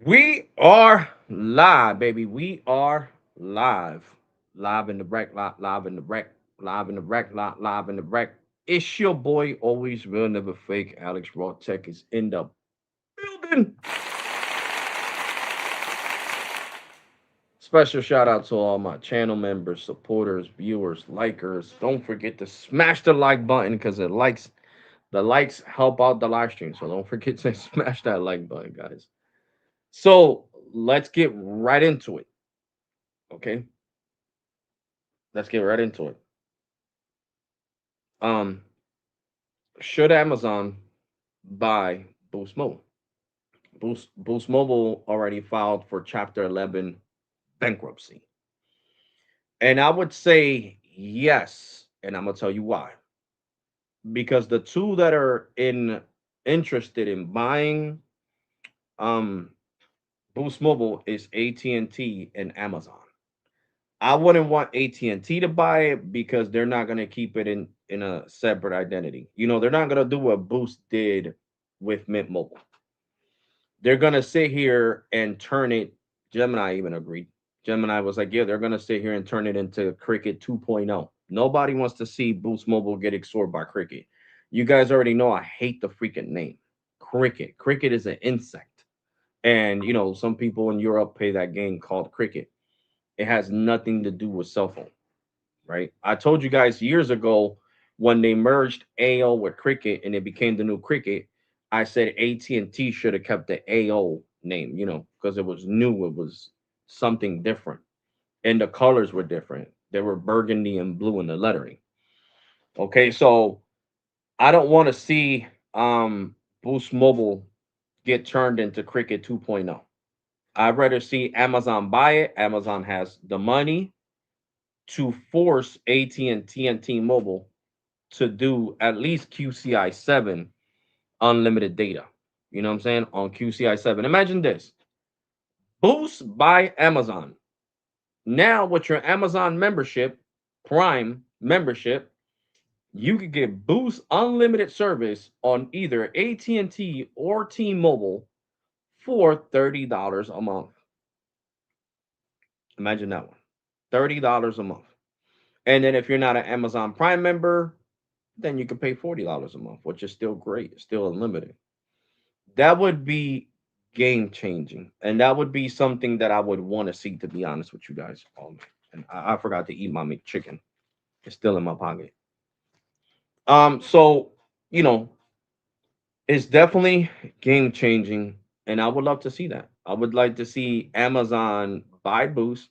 We are live, baby. We are live. Live in the wreck, live in the wreck, live in the wreck, live in the wreck. It's your boy, always real, never fake. Alex RAwTAlk is in the building. Special shout out to all my channel members, supporters, viewers, likers. Don't forget to smash the like button because the likes help out the live stream. So don't forget to smash that like button, guys. So let's get right into it. Okay, let's get right into it. Um, should Amazon buy Boost Mobile? Boost Mobile already filed for Chapter 11 bankruptcy, and I would say yes, and I'm gonna tell you why. Because the two that are interested in buying um Boost Mobile is AT&T and Amazon. I wouldn't want AT&T to buy it because they're not going to keep it in a separate identity. They're not going to do what Boost did with Mint Mobile. They're going to sit here and turn it. Gemini even agreed. Gemini was like, yeah, they're going to sit here and turn it into Cricket 2.0. Nobody wants to see Boost Mobile get absorbed by Cricket. You guys already know I hate the freaking name. Cricket. Cricket is an insect. And, some people in Europe play that game called Cricket. It has nothing to do with cell phone, right? I told you guys years ago when they merged AO with Cricket and it became the new Cricket. I said AT&T should have kept the AO name, because it was new. It was something different, and the colors were different. They were burgundy and blue in the lettering. Okay, so I don't want to see Boost Mobile get turned into Cricket 2.0. I'd rather see Amazon buy it. Amazon has the money to force AT&T and T-Mobile to do at least QCI 7 unlimited data. You know what I'm saying? On QCI 7. Imagine this. Boost by Amazon. Now with your Amazon membership, Prime membership, you could get Boost unlimited service on either AT&T or T-Mobile for $30 a month. Imagine that one. $30 a month. And then if you're not an Amazon Prime member, then you can pay $40 a month, which is still great. It's still unlimited. That would be game changing. And that would be something that I would want to see, to be honest with you guys. And I forgot to eat my McChicken. It's still in my pocket. So, you know, it's definitely game changing. And I would love to see that. I would like to see Amazon buy Boost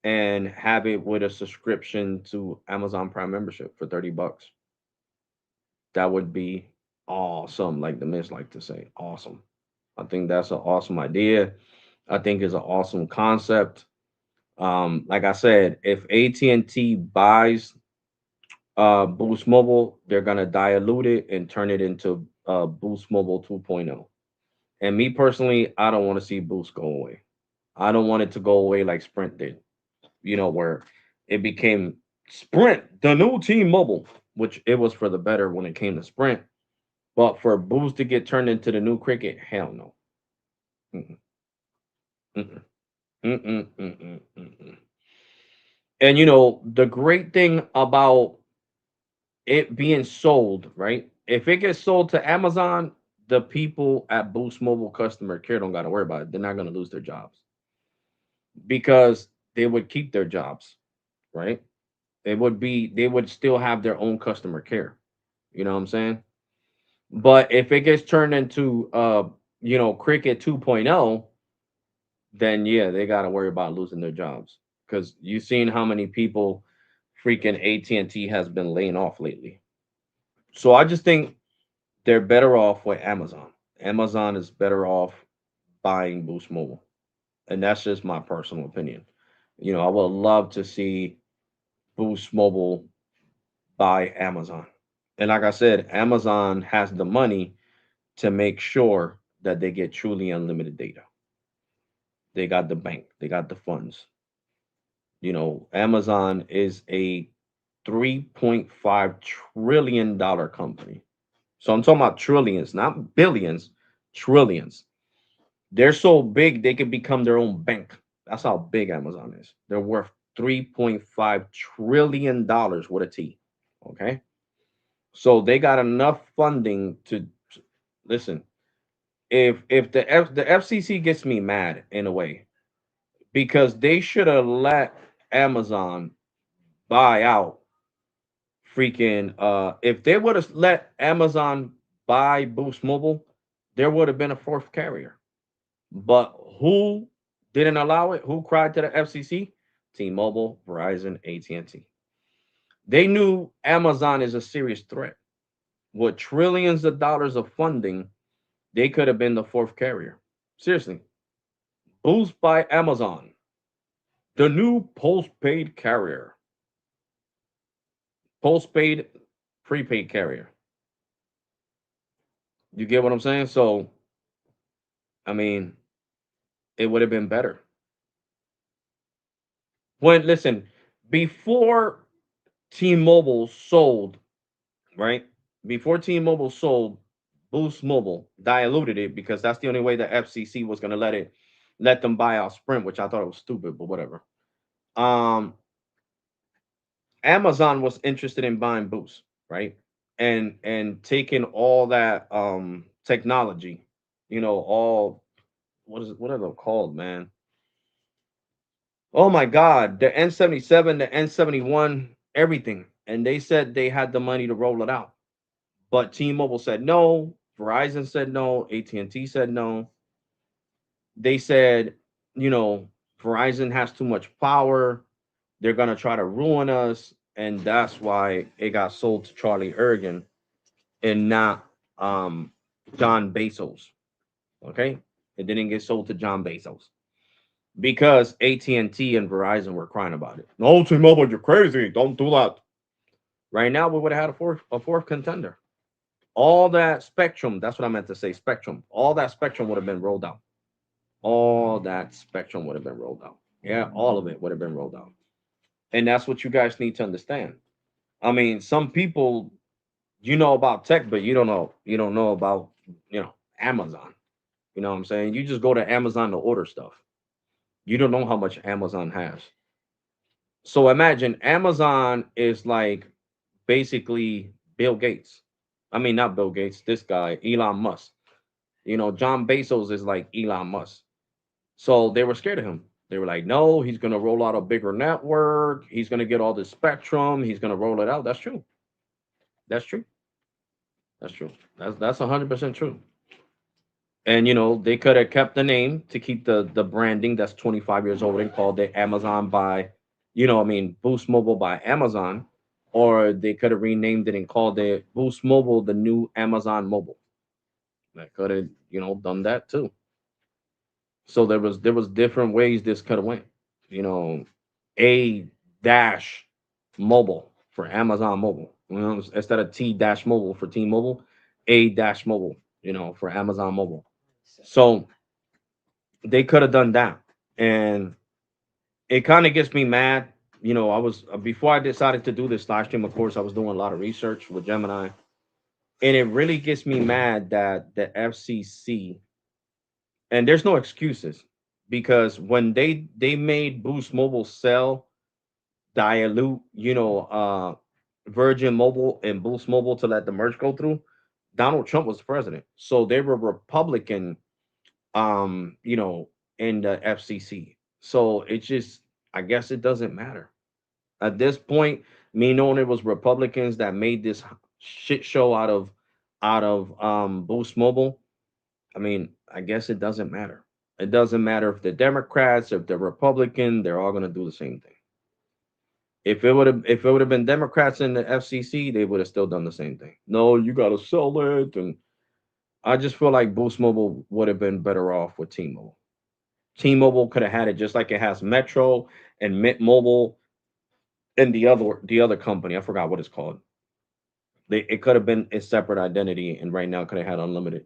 and have it with a subscription to Amazon Prime membership for $30. That would be awesome, like the Miss like to say. Awesome. I think that's an awesome idea. I think it's an awesome concept. Like I said, if AT&T buys Boost Mobile, they're gonna dilute it and turn it into Boost Mobile 2.0. And me personally, I don't want to see Boost go away. I don't want it to go away like Sprint did. Where it became Sprint, the new team mobile, which it was for the better when it came to Sprint. But for Boost to get turned into the new Cricket, hell no. Mm-mm, mm-mm, mm-mm, mm-mm, mm-mm. And the great thing about it being sold, right? If it gets sold to Amazon, the people at Boost Mobile customer care don't got to worry about it. They're not going to lose their jobs because they would keep their jobs, right? They would still have their own customer care. You know what I'm saying? But if it gets turned into Cricket 2.0, then yeah, they got to worry about losing their jobs because you've seen how many people freaking AT&T has been laying off lately. So I just think they're better off with Amazon. Amazon is better off buying Boost Mobile, and that's just my personal opinion. I would love to see Boost Mobile buy Amazon. And like I said, Amazon has the money to make sure that they get truly unlimited data. They got the bank, they got the funds. Amazon is a $3.5 trillion company. So I'm talking about trillions, not billions, trillions. They're so big they could become their own bank. That's how big Amazon is. They're worth $3.5 trillion with a T. Okay. So they got enough funding to listen. If the FCC gets me mad in a way because they should have let Amazon buy out freaking if they would have let Amazon buy Boost Mobile, there would have been a fourth carrier. But who didn't allow it? Who cried to the FCC? T-Mobile, Verizon, AT&T. They knew Amazon is a serious threat. With trillions of dollars of funding, they could have been the fourth carrier. Seriously. Boost by Amazon, the new postpaid carrier. Postpaid, prepaid carrier. You get what I'm saying? So, I mean, it would have been better. When, listen, before T-Mobile sold, right? Before T-Mobile sold Boost Mobile, diluted it because that's the only way the FCC was going to let them buy out Sprint, which I thought it was stupid, but whatever. Um, Amazon was interested in buying Boost, right? And taking all that technology, all what are they called, man? Oh my god, the N77, the N71, everything. And they said they had the money to roll it out. But T-Mobile said no, Verizon said no, AT&T said no. They said, you know, Verizon has too much power. They're going to try to ruin us, and that's why it got sold to Charlie Ergen and not um John Bezos. Okay? It didn't get sold to John Bezos because AT&T and T and Verizon were crying about it. No, T-Mobile, you're crazy. Don't do that. Right now, we would have had a fourth contender. All that spectrum, that's what I meant to say, spectrum. All that spectrum would have been rolled out. All that spectrum would have been rolled out. Yeah, all of it would have been rolled out. And that's what you guys need to understand. I mean, some people you know about tech, but you don't know about, Amazon. You know what I'm saying? You just go to Amazon to order stuff. You don't know how much Amazon has. So imagine Amazon is like basically Bill Gates. I mean, not Bill Gates, this guy, Elon Musk. John Bezos is like Elon Musk. So they were scared of him. They were like, no, he's going to roll out a bigger network. He's going to get all this spectrum. He's going to roll it out. That's true. That's true. That's true. That's 100% true. And they could have kept the name to keep the branding that's 25 years old and called it Amazon by, Boost Mobile by Amazon, or they could have renamed it and called it Boost Mobile, the new Amazon Mobile. They could have, done that too. So there was different ways this could have went. You know, A dash mobile for Amazon Mobile. Instead of T dash mobile for T Mobile, A dash mobile. For Amazon Mobile. So they could have done that, and it kind of gets me mad. I was before I decided to do this live stream. Of course, I was doing a lot of research with Gemini, and it really gets me mad that the FCC, and there's no excuses because when they made Boost Mobile sell dilute, Virgin Mobile and Boost Mobile to let the merge go through, Donald Trump was the president. So they were Republican, um, you know, in the FCC. So it just, I guess it doesn't matter. At this point, me knowing it was Republicans that made this shit show out of Boost Mobile, I mean, I guess it doesn't matter. It doesn't matter if they're Democrats, if they're Republican, they're all gonna do the same thing. If it would have been Democrats in the FCC, they would have still done the same thing. No, you gotta sell it, and I just feel like Boost Mobile would have been better off with T-Mobile. T-Mobile could have had it just like it has Metro and Mint Mobile and the other company. I forgot what it's called. It could have been a separate identity, and right now could have had unlimited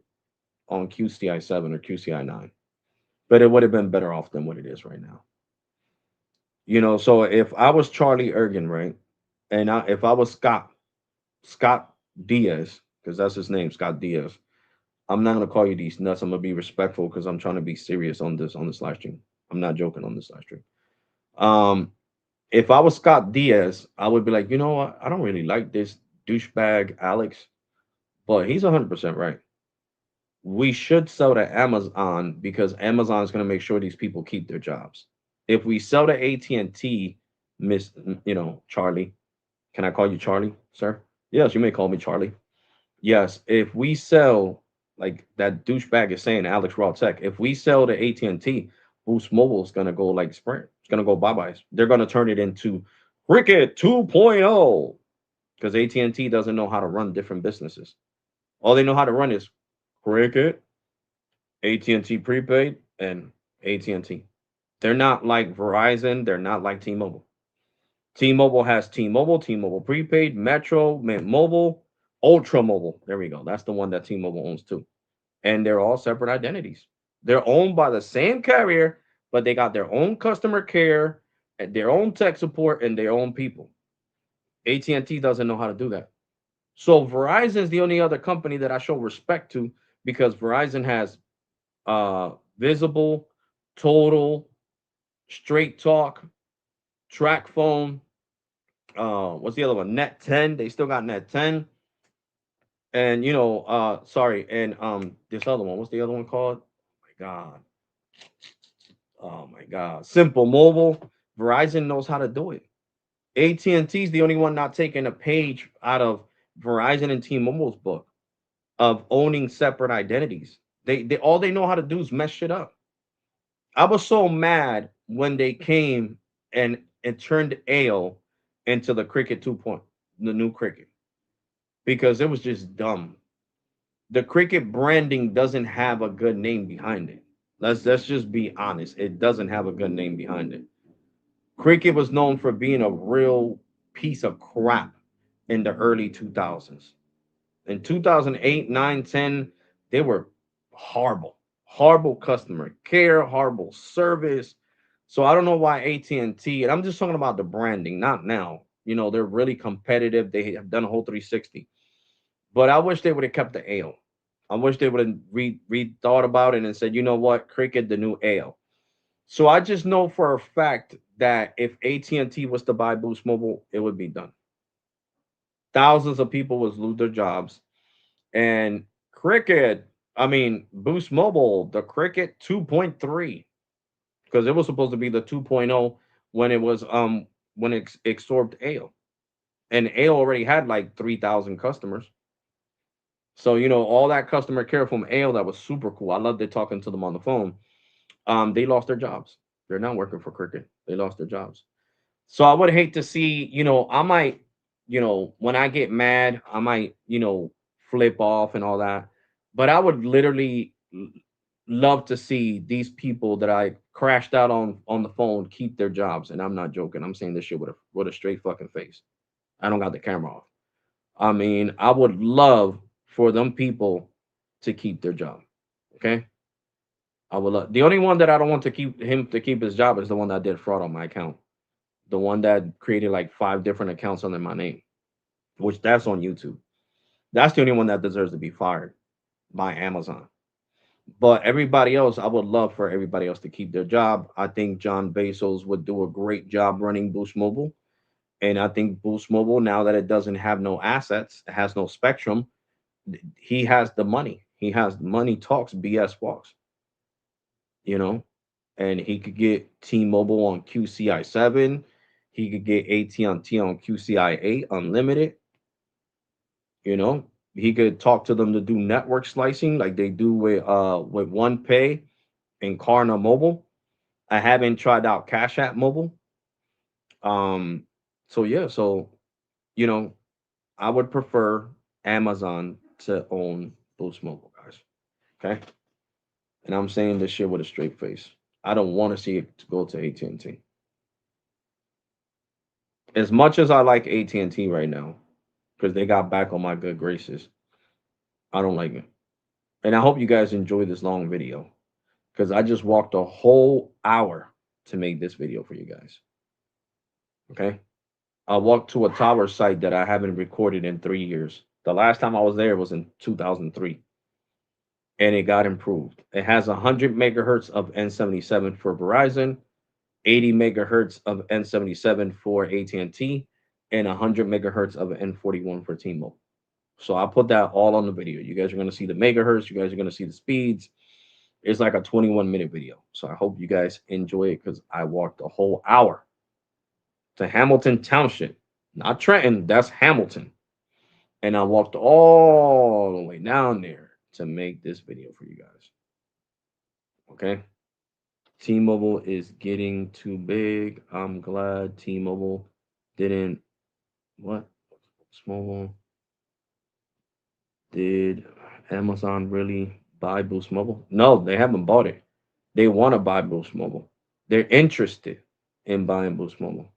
on QCI 7 or QCI 9. But it would have been better off than what it is right now. So if I was Charlie Ergen, right, and if I was Scott Diaz, because that's his name, Scott Diaz, I'm not gonna call you these nuts. I'm gonna be respectful because I'm trying to be serious on this live stream. I'm not joking on this live stream. Um, if I was Scott Diaz, I would be like, you know what? I don't really like this douchebag Alex, but he's 100% right. We should sell to Amazon because Amazon is going to make sure these people keep their jobs. If we sell to AT&T, Miss, Charlie, can I call you Charlie, sir? Yes, you may call me Charlie. Yes, if we sell, like that douchebag is saying, Alex RAwTAlk, if we sell to AT&T, Boost Mobile is going to go like Sprint. It's going to go bye-byes. They're going to turn it into Cricket 2.0 because AT&T doesn't know how to run different businesses. All they know how to run is Cricket, AT&T prepaid, and AT&T. They're not like Verizon. They're not like T-Mobile. T-Mobile has T-Mobile, T-Mobile prepaid, Metro, Mint Mobile, Ultra Mobile. There we go. That's the one that T-Mobile owns too. And they're all separate identities. They're owned by the same carrier, but they got their own customer care, and their own tech support, and their own people. AT&T doesn't know how to do that. So Verizon is the only other company that I show respect to because Verizon has Visible, Total, Straight Talk, Track Phone. What's the other one? Net 10. They still got Net 10. And sorry, and this other one. What's the other one called? Oh my god. Oh my god. Simple Mobile. Verizon knows how to do it. AT&T is the only one not taking a page out of Verizon and T-Mobile's book of owning separate identities. They all they know how to do is mess shit up. I was so mad when they came and it turned AO into the Cricket 2 the new Cricket, because it was just dumb. The Cricket branding doesn't have a good name behind it. Let's just be honest. It doesn't have a good name behind it. Cricket was known for being a real piece of crap in the early 2000s. In 2008, 9, 10, they were horrible. Horrible customer care, horrible service. So I don't know why AT&T, and I'm just talking about the branding, not now. They're really competitive. They have done a whole 360. But I wish they would have kept the ale. I wish they would have thought about it and said, you know what, Cricket, the new ale. So I just know for a fact that if AT&T was to buy Boost Mobile, it would be done. Thousands of people would lose their jobs. And Cricket, I mean, Boost Mobile, the Cricket 2.3, because it was supposed to be the 2.0 when it was when it absorbed Ale. And Ale already had like 3,000 customers. So, all that customer care from Ale that was super cool. I loved it talking to them on the phone. They lost their jobs. They're not working for Cricket. They lost their jobs. So I would hate to see, I might, when I get mad, I might, flip off and all that. But I would literally love to see these people that I crashed out on the phone keep their jobs. And I'm not joking. I'm saying this shit with a straight fucking face. I don't got the camera off. I mean, I would love for them people to keep their job. Okay. I would love, the only one that I don't want to keep him to keep his job is the one that did fraud on my account. The one that created like 5 different accounts under my name, which that's on YouTube. That's the only one that deserves to be fired by Amazon. But everybody else, I would love for everybody else to keep their job. I think John Bezos would do a great job running Boost Mobile. And I think Boost Mobile, now that it doesn't have no assets, it has no spectrum, he has the money. He has money talks, BS walks, you know, and he could get T-Mobile on QCI 7. He could get AT&T on QCI 8 unlimited. You know, he could talk to them to do network slicing like they do with OnePay and Klarna Mobile. I haven't tried out Cash App Mobile. Um, so yeah, so you know, I would prefer Amazon to own Boost Mobile, guys. Okay, and I'm saying this shit with a straight face. I don't want to see it to go to AT&T. As much as I like AT&T right now, because they got back on my good graces, I don't like it. And I hope you guys enjoy this long video because I just walked a whole hour to make this video for you guys. Okay. I walked to a tower site that I haven't recorded in 3 years. The last time I was there was in 2003. and it got improved. It has 100 megahertz of N77 for Verizon, 80 megahertz of N77 for AT&T, and 100 megahertz of N41 for T-Mobile. So I put that all on the video. You guys are going to see the megahertz. You guys are going to see the speeds. It's like a 21-minute video. So I hope you guys enjoy it because I walked a whole hour to Hamilton Township, not Trenton. That's Hamilton. And I walked all the way down there to make this video for you guys. Okay. T-Mobile is getting too big. I'm glad T-Mobile didn't. What? Mobile. Did Amazon really buy Boost Mobile? No, they haven't bought it. They want to buy Boost Mobile. They're interested in buying Boost Mobile.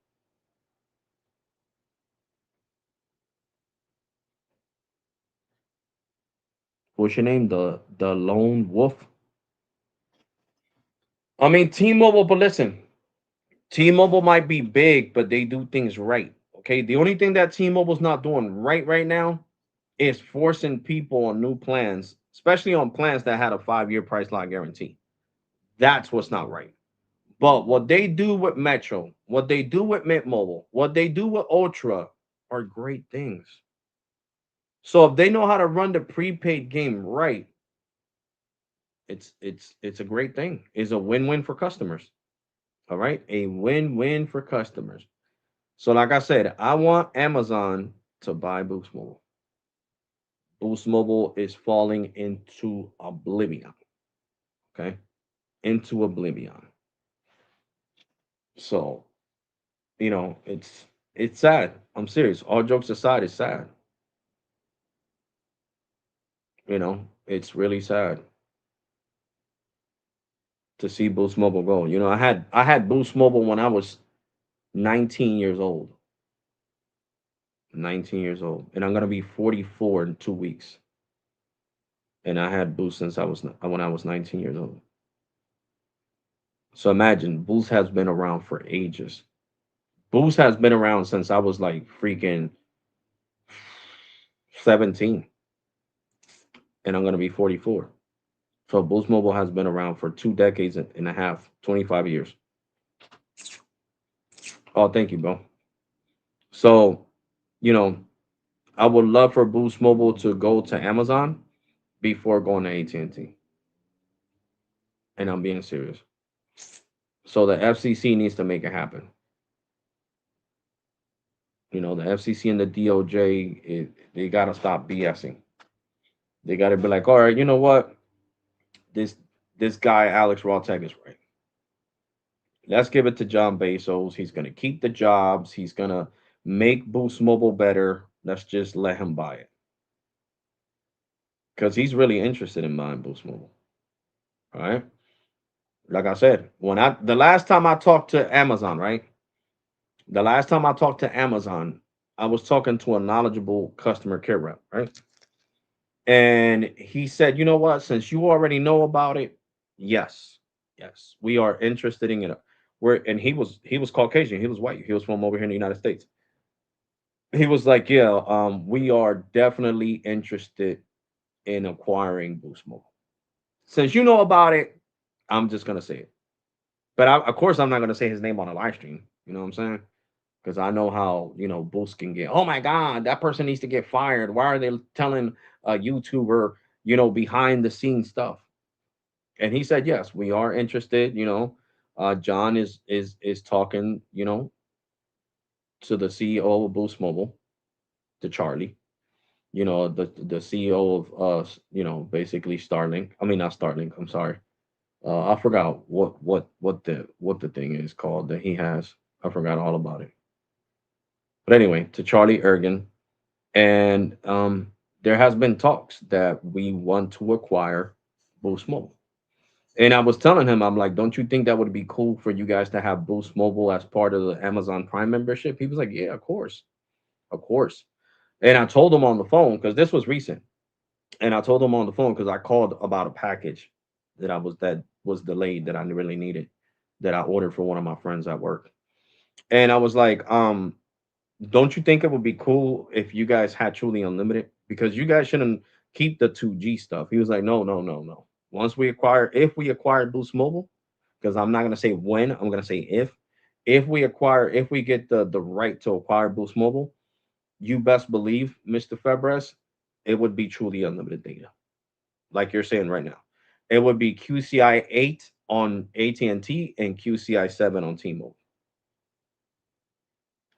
What's your name? The lone wolf. I mean T-Mobile, but listen, T-Mobile might be big, but they do things right. Okay, the only thing that T-Mobile's not doing right now is forcing people on new plans, especially on plans that had a 5-year price lock guarantee. That's what's not right. But what they do with Metro, what they do with Mint Mobile, what they do with Ultra are great things. So if they know how to run the prepaid game right, it's a great thing. It's a win-win for customers. All right, a win-win for customers. So like I said, I want Amazon to buy Boost Mobile. Boost Mobile is falling into oblivion. Okay, into oblivion. So it's sad. I'm serious. All jokes aside, it's sad. It's really sad to see Boost Mobile go. I had Boost Mobile when I was 19 years old. 19 years old, and I'm gonna be 44 in 2 weeks. And I had Boost since I was when I was 19 years old. So imagine Boost has been around for ages. Boost has been around since I was like freaking 17, and I'm gonna be 44. So Boost Mobile has been around for 2 decades and a half, 25 years. Oh, thank you, bro. So, you know, I would love for Boost Mobile to go to Amazon before going to AT&T. And I'm being serious. So the FCC needs to make it happen. The FCC and the DOJ, they got to stop BSing. They got to be like, all right, you know what? This this guy Alex RAwTAlk is right. Let's give it to John Bezos. He's gonna keep the jobs. He's gonna make Boost Mobile better. Let's just let him buy it because he's really interested in buying Boost Mobile. All right. Like I said, the last time I talked to Amazon, right? The last time I talked to Amazon, I was talking to a knowledgeable customer care rep, right? And he said, you know what? Since you already know about it, yes, yes, we are interested in it. And he was Caucasian, he was white, he was from over here in the United States. He was like, yeah, we are definitely interested in acquiring Boost Mobile. Since you know about it, I'm just gonna say it. But of course, I'm not gonna say his name on a live stream. You know what I'm saying? Because I know how Boost can get. Oh my God, that person needs to get fired. Why are they telling a YouTuber behind the scenes stuff? And he said, yes, we are interested. John is talking to the CEO of Boost Mobile, to Charlie. The CEO of basically Starlink. I mean, not Starlink. I'm sorry. I forgot what the thing is called that he has. I forgot all about it. But anyway, to Charlie Ergen, and there has been talks that we want to acquire Boost Mobile. And I was telling him, I'm like, don't you think that would be cool for you guys to have Boost Mobile as part of the Amazon Prime membership? He was like, yeah, of course, of course. And I told him on the phone because this was recent. And I told him on the phone because I called about a package that was delayed that I really needed, that I ordered for one of my friends at work. And I was like, don't you think it would be cool if you guys had truly unlimited? Because you guys shouldn't keep the 2G stuff. He was like, no, no, no, no. Once we acquire, if we acquire Boost Mobile, because I'm not gonna say when, I'm gonna say if we acquire, if we get the right to acquire Boost Mobile, you best believe, Mr. Febres, it would be truly unlimited data, like you're saying right now. It would be QCI 8 on AT&T and QCI 7 on T-Mobile.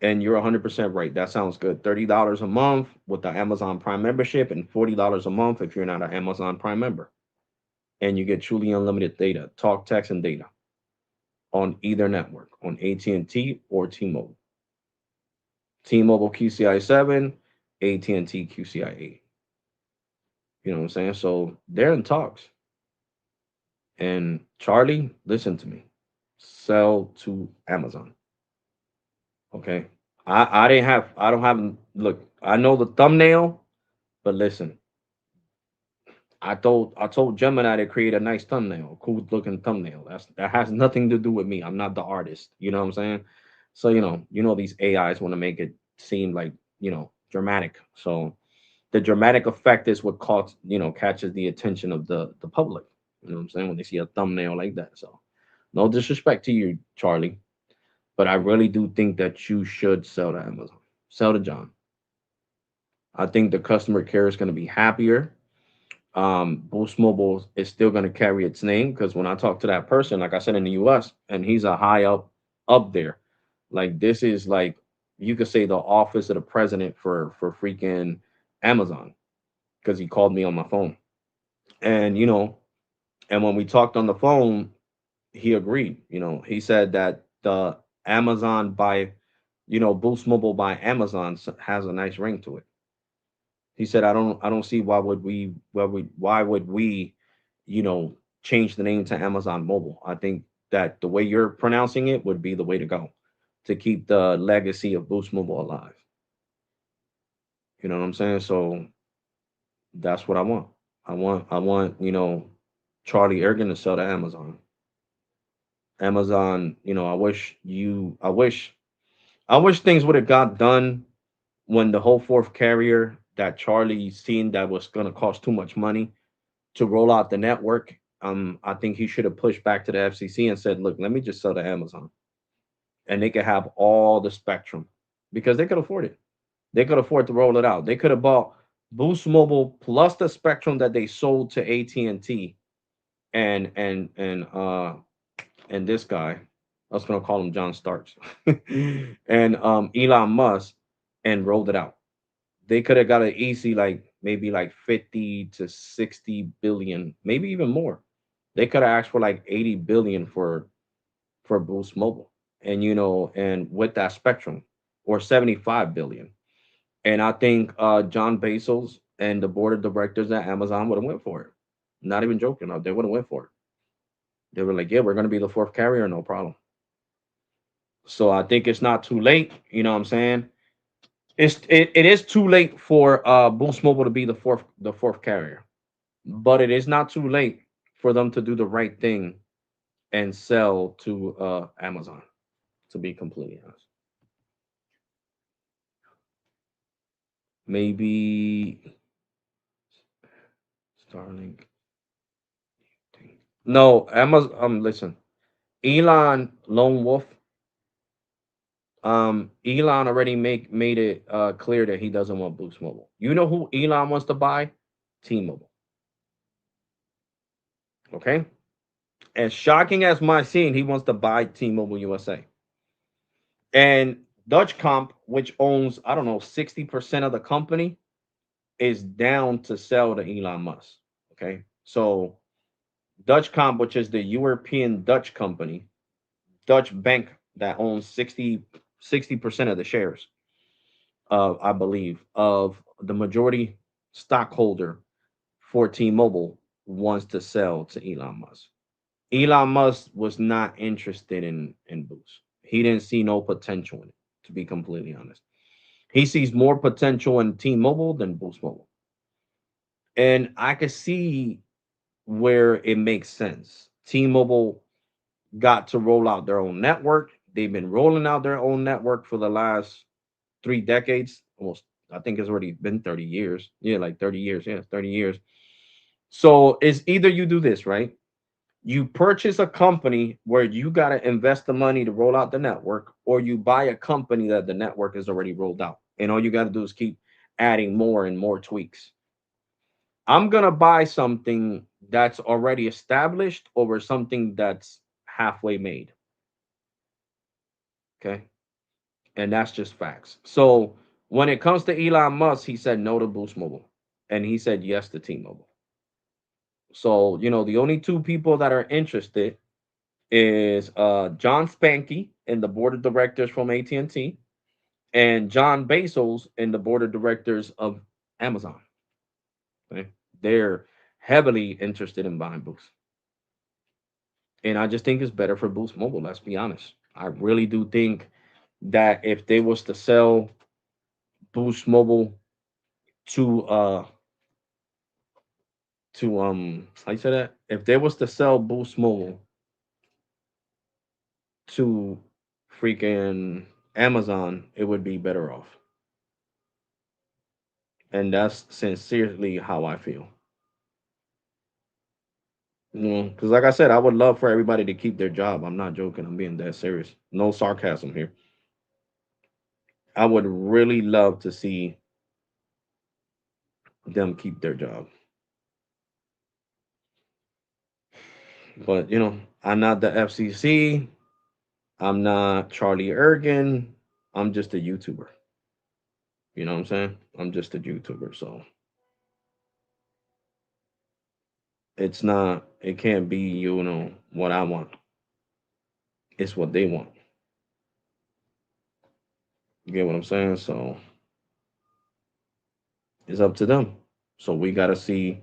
And you're 100% right. That sounds good. $30 a month with the Amazon Prime membership and $40 a month if you're not an Amazon Prime member. And you get truly unlimited data, talk, text, and data on either network, on AT&T or T-Mobile. T-Mobile QCI 7, AT&T QCI 8. You know what I'm saying? So they're in talks. And Charlie, listen to me. Sell to Amazon. Okay. I don't have, look, I know the thumbnail, but listen, I told Gemini to create a nice thumbnail, a cool looking thumbnail. That has nothing to do with me. I'm not the artist. You know what I'm saying? So these AIs want to make it seem like dramatic. So the dramatic effect is what catches the attention of the public. You know what I'm saying, when they see a thumbnail like that. So no disrespect to you, Charlie, but I really do think that you should sell to Amazon, sell to John. I think the customer care is going to be happier. Boost Mobile is still going to carry its name because when I talk to that person, like I said, in the US, and he's a high up there, like this is like, you could say, the office of the president for freaking Amazon, because he called me on my phone. And and when we talked on the phone, he agreed. He said that the Amazon by Boost Mobile by Amazon has a nice ring to it. He said, I don't see why would we, you know, change the name to Amazon Mobile. I think that the way you're pronouncing it would be the way to go to keep the legacy of Boost Mobile alive. You know what I'm saying? So that's what I want. I want, Charlie Ergen to sell to Amazon. Amazon, I wish things would have got done when the whole fourth carrier that Charlie seen that was gonna cost too much money to roll out the network. I think he should have pushed back to the FCC and said, "Look, let me just sell to Amazon, and they could have all the spectrum because they could afford it. They could afford to roll it out. They could have bought Boost Mobile plus the spectrum that they sold to AT&T and and and uh and this guy. I was gonna call him John Starks and Elon Musk, and rolled it out. They could have got an easy, like maybe like 50 to 60 billion, maybe even more. They could have asked for like 80 billion for Boost Mobile, and and with that spectrum, or 75 billion. And I think John Bezos and the board of directors at Amazon would have went for it. Not even joking, they would have went for it. They were like, "Yeah, we're gonna be the fourth carrier, no problem." So I think it's not too late. You know what I'm saying? It is too late for Boost Mobile to be the fourth carrier, but it is not too late for them to do the right thing and sell to Amazon. To be completely honest, maybe Starlink. No, Amazon. Listen, Elon Lone Wolf. Elon already made it clear that he doesn't want Boost Mobile. You know who Elon wants to buy? T-Mobile. Okay. As shocking as my scene, he wants to buy T-Mobile USA. And Dutch Comp, which owns, I don't know, 60% of the company, is down to sell to Elon Musk. Okay. So Dutch Comp, which is the European Dutch company, Dutch bank that owns 60% of the shares, I believe, of the majority stockholder for T-Mobile, wants to sell to Elon Musk. Elon Musk was not interested in Boost. He didn't see no potential in it, to be completely honest. He sees more potential in T-Mobile than Boost Mobile. And I could see where it makes sense. T-Mobile got to roll out their own network. They've been rolling out their own network for the last 3 decades, almost I think it's already been 30 years. Yeah, like 30 years. Yeah, 30 years. So it's either you do this, right? You purchase a company where you got to invest the money to roll out the network, or you buy a company that the network is already rolled out. And all you got to do is keep adding more and more tweaks. I'm going to buy something that's already established over something that's halfway made. Okay. And that's just facts. So when it comes to Elon Musk, he said no to Boost Mobile and he said yes to T-Mobile. So, the only two people that are interested is John Spanky in the board of directors from AT&T and John Bezos in the board of directors of Amazon. Okay? They're heavily interested in buying Boost. And I just think it's better for Boost Mobile, let's be honest. I really do think that if they was to sell Boost Mobile to how you say that? If they was to sell Boost Mobile to freaking Amazon, it would be better off. And that's sincerely how I feel. Because like I said, I would love for everybody to keep their job. I'm not joking. I'm being dead serious. No sarcasm here. I would really love to see them keep their job. But I'm not the FCC. I'm not Charlie Ergen. I'm just a YouTuber. You know what I'm saying? I'm just a YouTuber. So it can't be, what I want. It's what they want. You get what I'm saying? So it's up to them. So we got to see,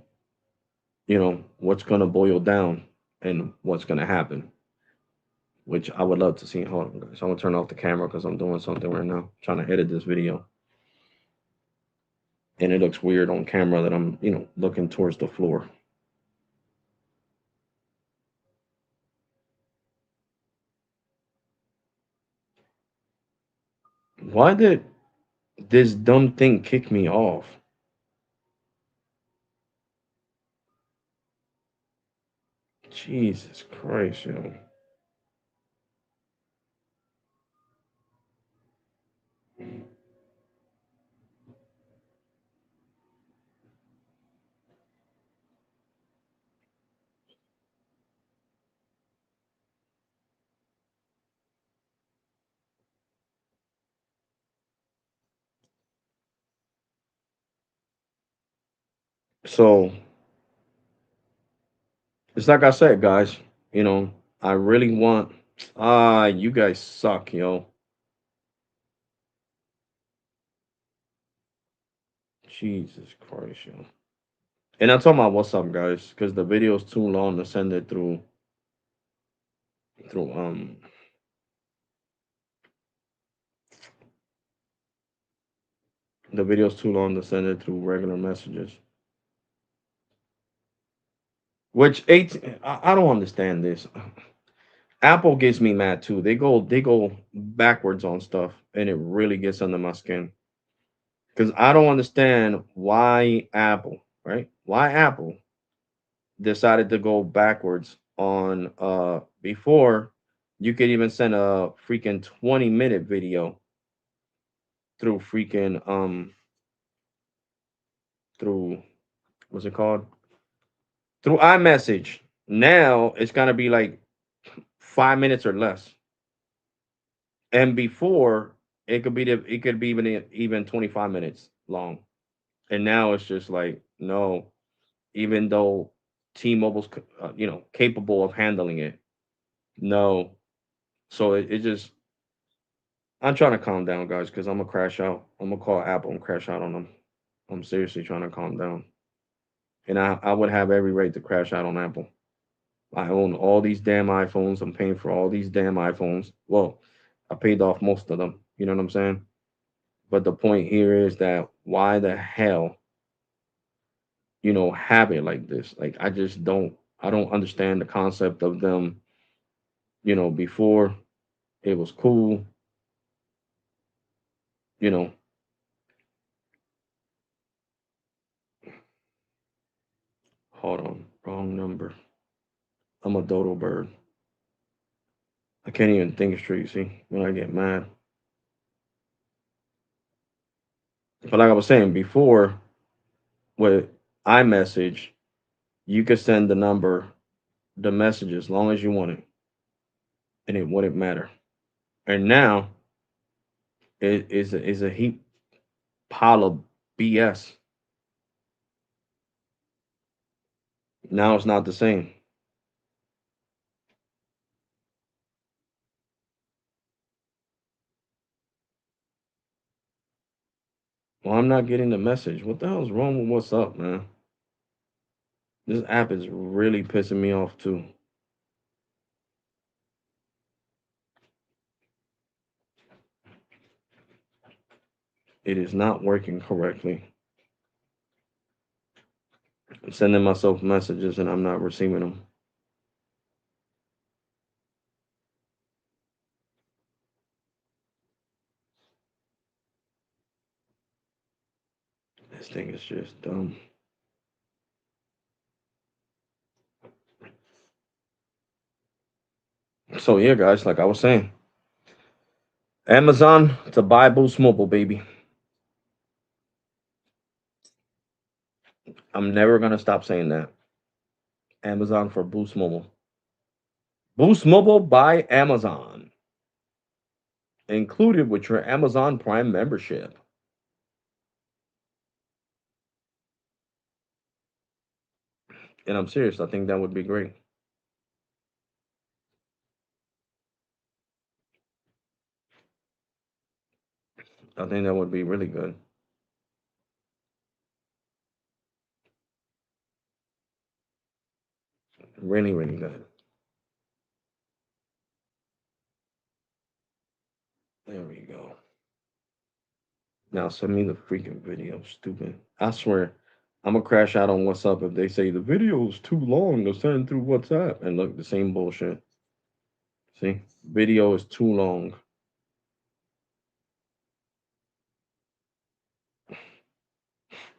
what's going to boil down and what's going to happen, which I would love to see. Hold on, guys. I'm going to turn off the camera because I'm doing something right now, trying to edit this video. And it looks weird on camera that I'm, looking towards the floor. Why did this dumb thing kick me off? Jesus Christ, yo. So it's like I said, guys, I really want, you guys suck, yo. Jesus Christ, yo. And I'm talking about what's up, guys, because the video's too long to send it through the video's too long to send it through regular messages. Which I don't understand this. Apple gets me mad too. They go backwards on stuff, and it really gets under my skin. Because I don't understand why Apple, right? Why Apple decided to go backwards on before you could even send a freaking 20-minute video through freaking through what's it called? Through iMessage. Now it's gonna be like 5 minutes or less. And before it could be even 25 minutes long. And now it's just like no, even though T-Mobile's capable of handling it. No. So it just I'm trying to calm down, guys, because I'm gonna crash out. I'm gonna call Apple and crash out on them. I'm seriously trying to calm down. And I would have every right to crash out on Apple. I own all these damn iPhones. I'm paying for all these damn iPhones. Well, I paid off most of them. You know what I'm saying? But the point here is that why the hell, have it like this? Like I don't understand the concept of them, before it was cool, you know, Hold on, wrong number. I'm a dodo bird. I can't even think straight. See, when I get mad. But like I was saying before, with iMessage, you could send the number, the message as long as you want it, and it wouldn't matter. And now it is a heap pile of BS. Now it's not the same. Well, I'm not getting the message. What the hell is wrong with what's up, man? This app is really pissing me off too. It is not working correctly. I'm sending myself messages and I'm not receiving them. This thing is just dumb. So yeah, guys, like I was saying, Amazon to buy Boost Mobile, baby. I'm never gonna stop saying that. Amazon for Boost Mobile. Boost Mobile by Amazon, included with your Amazon Prime membership. And I'm serious. I think that would be great. I think that would be really good. Really, really good. There we go. Now send me the freaking video, stupid. I swear, I'm gonna crash out on WhatsApp if they say the video is too long to send through WhatsApp. And look, the same bullshit. See, video is too long.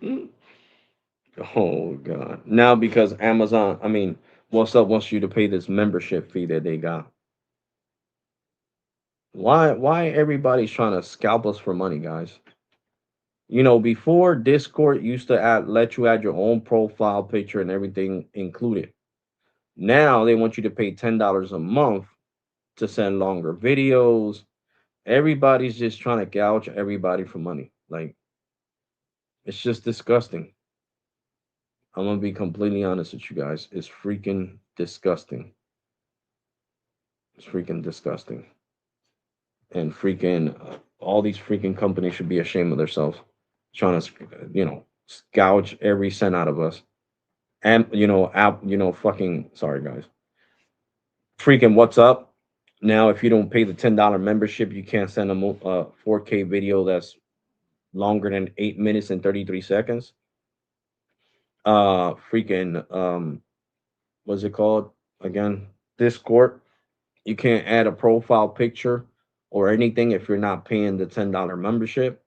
Mm. Oh God! Now because Amazon, I mean, WhatsApp wants you to pay this membership fee that they got. Why everybody's trying to scalp us for money, guys? You know, before Discord used to let you add your own profile picture and everything included. Now they want you to pay $10 a month to send longer videos. Everybody's just trying to gouge everybody for money. Like it's just disgusting. I'm gonna be completely honest with you guys. It's freaking disgusting. It's freaking disgusting. And freaking all these freaking companies should be ashamed of themselves, trying to gouge every cent out of us. And fucking sorry guys. Freaking what's up? Now, if you don't pay the $10 membership, you can't send a 4K video that's longer than 8 minutes and 33 seconds. Freaking what's it called again? Discord. You can't add a profile picture or anything if you're not paying the $10 membership.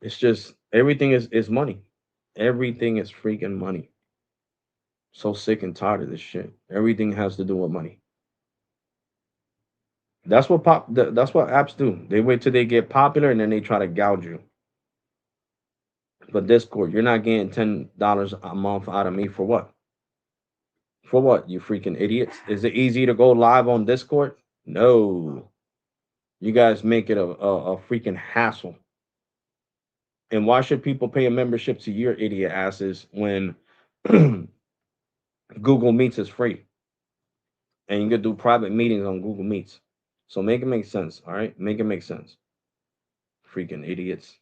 It's just everything is money. Everything is freaking money. So sick and tired of this shit. Everything has to do with money. That's what apps do. They wait till they get popular and then they try to gouge you. But Discord, you're not getting $10 a month out of me for what? For what, you freaking idiots? Is it easy to go live on Discord? No. You guys make it a freaking hassle. And why should people pay a membership to your idiot asses when Google Meets is free and you can do private meetings on Google Meets? So make it make sense, all right? Make it make sense. Freaking idiots.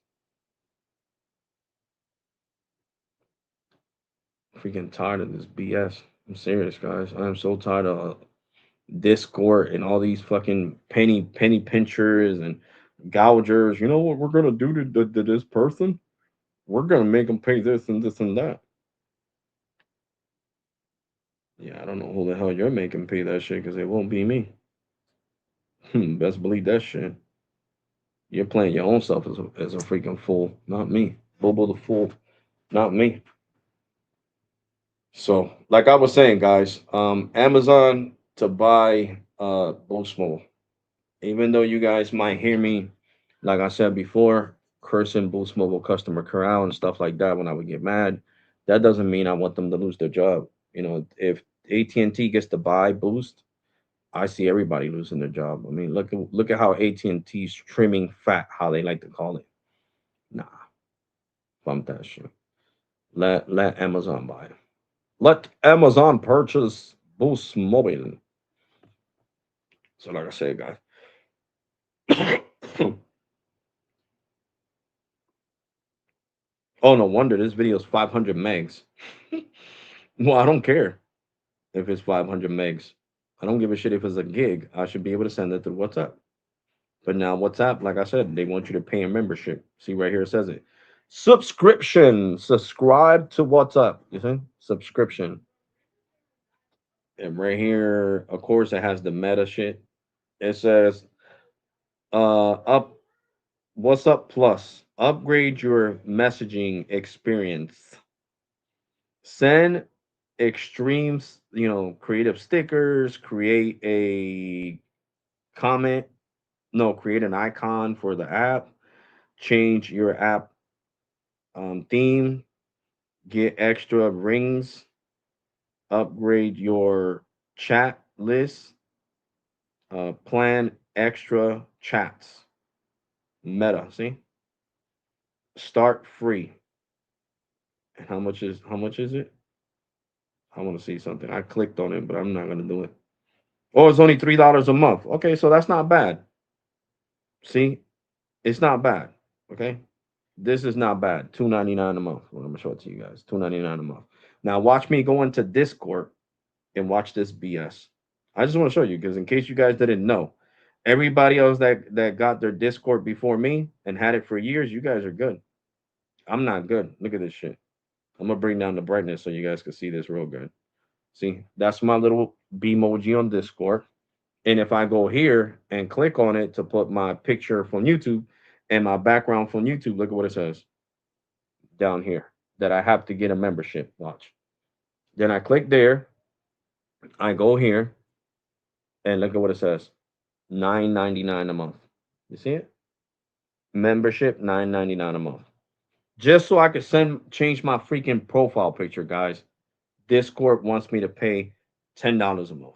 Freaking tired of this BS. I'm serious, guys. I am so tired of Discord and all these fucking penny pinchers and gougers. You know what we're gonna do to this person? We're gonna make them pay this and this and that. Yeah, I don't know who the hell you're making pay that shit because it won't be me. Best believe that shit. You're playing your own self as a freaking fool, not me. Bobo the fool, not me. So, like I was saying, guys, Amazon to buy Boostmobile. Even though you guys might hear me, like I said before, cursing Boostmobile customer care out and stuff like that when I would get mad, that doesn't mean I want them to lose their job. You know, if AT&T gets to buy Boost, I see everybody losing their job. I mean, look at how AT&T's trimming fat, how they like to call it. Nah, bump that shit. Let Amazon buy it. Let Amazon purchase Boost Mobile. So like I said, guys. Oh, no wonder this video is 500 megs. Well, I don't care if it's 500 megs. I don't give a shit if it's a gig. I should be able to send it through WhatsApp. But now WhatsApp, like I said, they want you to pay a membership. See right here it says it. Subscription. Subscribe to WhatsApp. You see? Subscription. And right here, of course, it has the meta shit. It says up what's up plus. Upgrade your messaging experience. Send extremes, creative stickers, create a comment, no, create an icon for the app, change your app theme, get extra rings, upgrade your chat list, plan extra chats. Meta, see? Start free. And how much is it? I want to see something. I clicked on it, but I'm not gonna do it. Oh, it's only $3 a month. Okay, so that's not bad. See, it's not bad. Okay, this is not bad. 2.99 a month. Well, I'm gonna show it to you guys. 2.99 a month. Now watch me go into Discord and watch this BS. I just want to show you because in case you guys didn't know, everybody else that got their Discord before me and had it for years, you guys are good. I'm not good. Look at this shit. I'm gonna bring down the brightness so you guys can see this real good. See, that's my little Bemoji on Discord. And if I go here and click on it to put my picture from YouTube and my background from YouTube, look at what it says down here that I have to get a membership. Watch. Then I click there, I go here, and look at what it says. 9.99 a month. You see it? Membership 9.99 a month. Just so I could change my freaking profile picture, guys. Discord wants me to pay $10 a month.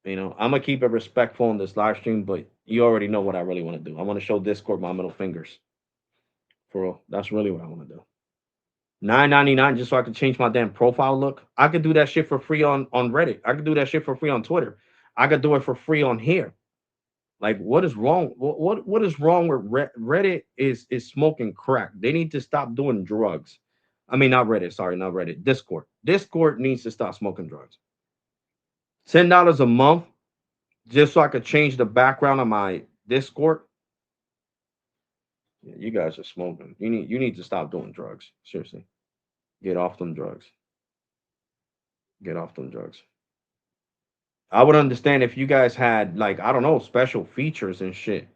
I'm gonna keep it respectful in this live stream, but you already know what I really want to do. I want to show Discord my middle fingers. For real. That's really what I want to do. 9.99 just so I could change my damn profile look. I could do that shit for free on Reddit. I could do that shit for free on Twitter. I could do it for free on here. Like, what is wrong? What is wrong with Reddit? Is smoking crack. They need to stop doing drugs. I mean, not Reddit. Sorry, not Reddit. Discord. Discord needs to stop smoking drugs. $10 a month just so I could change the background of my Discord. Yeah, you guys are smoking. You need to stop doing drugs. Seriously, get off them drugs. Get off them drugs. I would understand if you guys had, like, I don't know, special features and shit.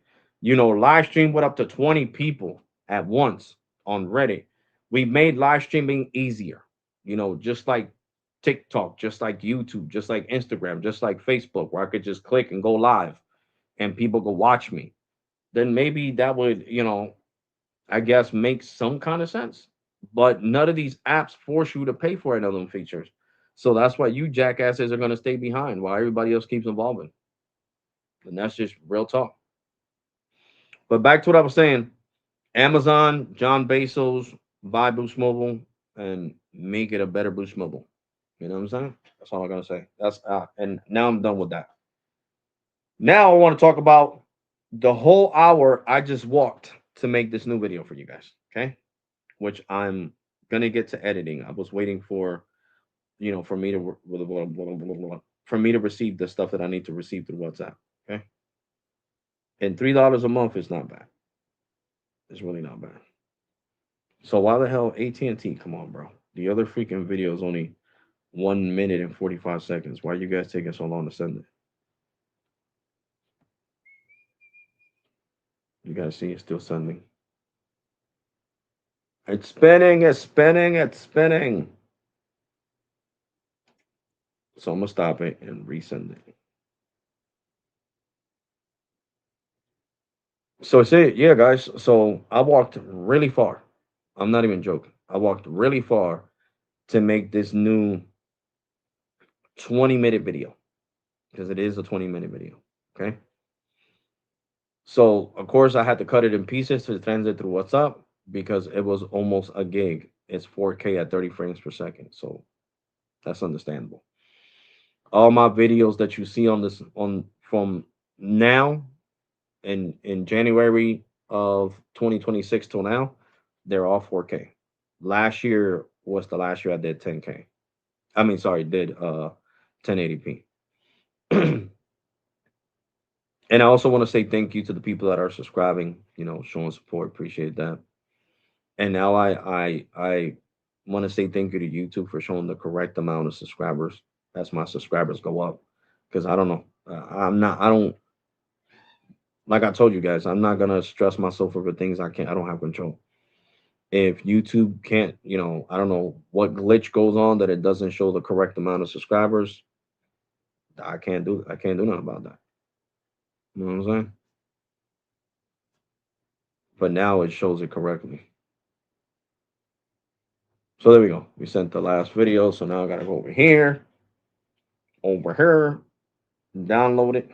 Live stream with up to 20 people at once on Reddit. We made live streaming easier. Just like TikTok, just like YouTube, just like Instagram, just like Facebook, where I could just click and go live and people go watch me. Then maybe that would, I guess make some kind of sense. But none of these apps force you to pay for any of them features. So that's why you jackasses are going to stay behind while everybody else keeps evolving. And that's just real talk. But back to what I was saying, Amazon, John Bezos, buy Boost Mobile and make it a better Boost Mobile. You know what I'm saying? That's all I'm going to say. And now I'm done with that. Now I want to talk about the whole hour I just walked to make this new video for you guys. Okay. Which I'm gonna get to editing. I was waiting for for me to for me to receive the stuff that I need to receive through WhatsApp. Okay, and $3 a month is not bad. It's really not bad. So why the hell AT&T? Come on, bro. The other freaking video is only 1 minute and 45 seconds. Why are you guys taking so long to send it? You guys see it's still sending. It's spinning, it's spinning, it's spinning. So I'm gonna stop it and resend it. So it's it, yeah, guys. So I walked really far. I'm not even joking. I walked really far to make this new 20-minute video because it is a 20-minute video. Okay. So of course I had to cut it in pieces to transit through WhatsApp because it was almost a gig. It's 4K at 30 frames per second. So that's understandable. All my videos that you see on this on from now in January of 2026 till now, they're all 4K. Last year was the last year I did 10K. I mean, sorry, did 1080p. And I also want to say thank you to the people that are subscribing, showing support. Appreciate that. And now I want to say thank you to YouTube for showing the correct amount of subscribers as my subscribers go up. Because I don't know, I don't like I told you guys, I'm not gonna stress myself over things I don't have control. If YouTube can't, I don't know what glitch goes on that it doesn't show the correct amount of subscribers, I can't do nothing about that. You know what I'm saying? But now it shows it correctly. So there we go. We sent the last video, so now I gotta go over here, download it,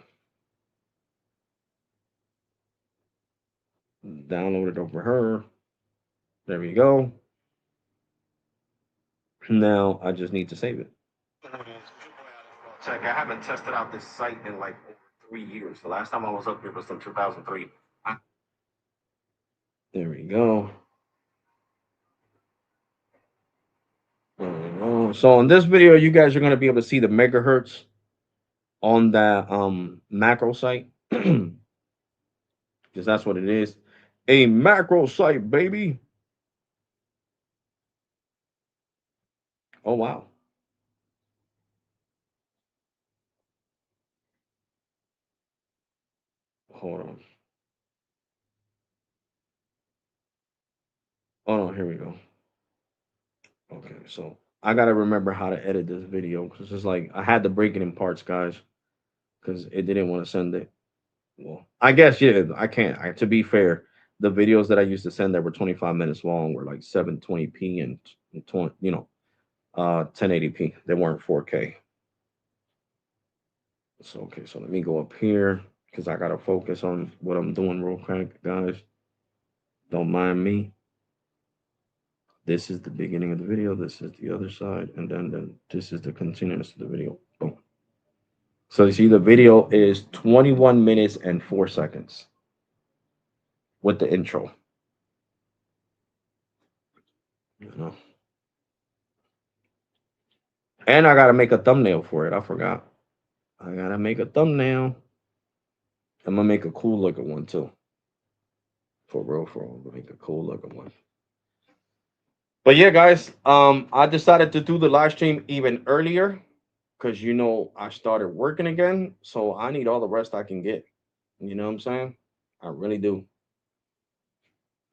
download it over here. There we go. Now I just need to save it. Check. I haven't tested out this site in like over 3 years. The last time I was up here was in 2003. There we go. There we go. So in this video, you guys are going to be able to see the megahertz on that macro site because that's what it is. A macro site, baby. Oh wow. Hold on. Hold on. Here we go. Okay, so I gotta remember how to edit this video because it's like I had to break it in parts, guys, because it didn't want to send it. Well, I guess yeah, I can't. To be fair, the videos that I used to send that were 25 minutes long were like 720p and 20, 1080p. They weren't 4K. So okay, so let me go up here because I gotta focus on what I'm doing real quick, guys. Don't mind me. This is the beginning of the video. This is the other side, and then this is the continuance of the video. Boom. So you see, the video is 21 minutes and 4 seconds with the intro. You know, and I gotta make a thumbnail for it. I forgot. I gotta make a thumbnail. I'm gonna make a cool looking one too. For real, for real. I'm gonna make a cool looking one. But yeah, guys, I decided to do the live stream even earlier because I started working again, so I need all the rest I can get. You know what I'm saying? I really do.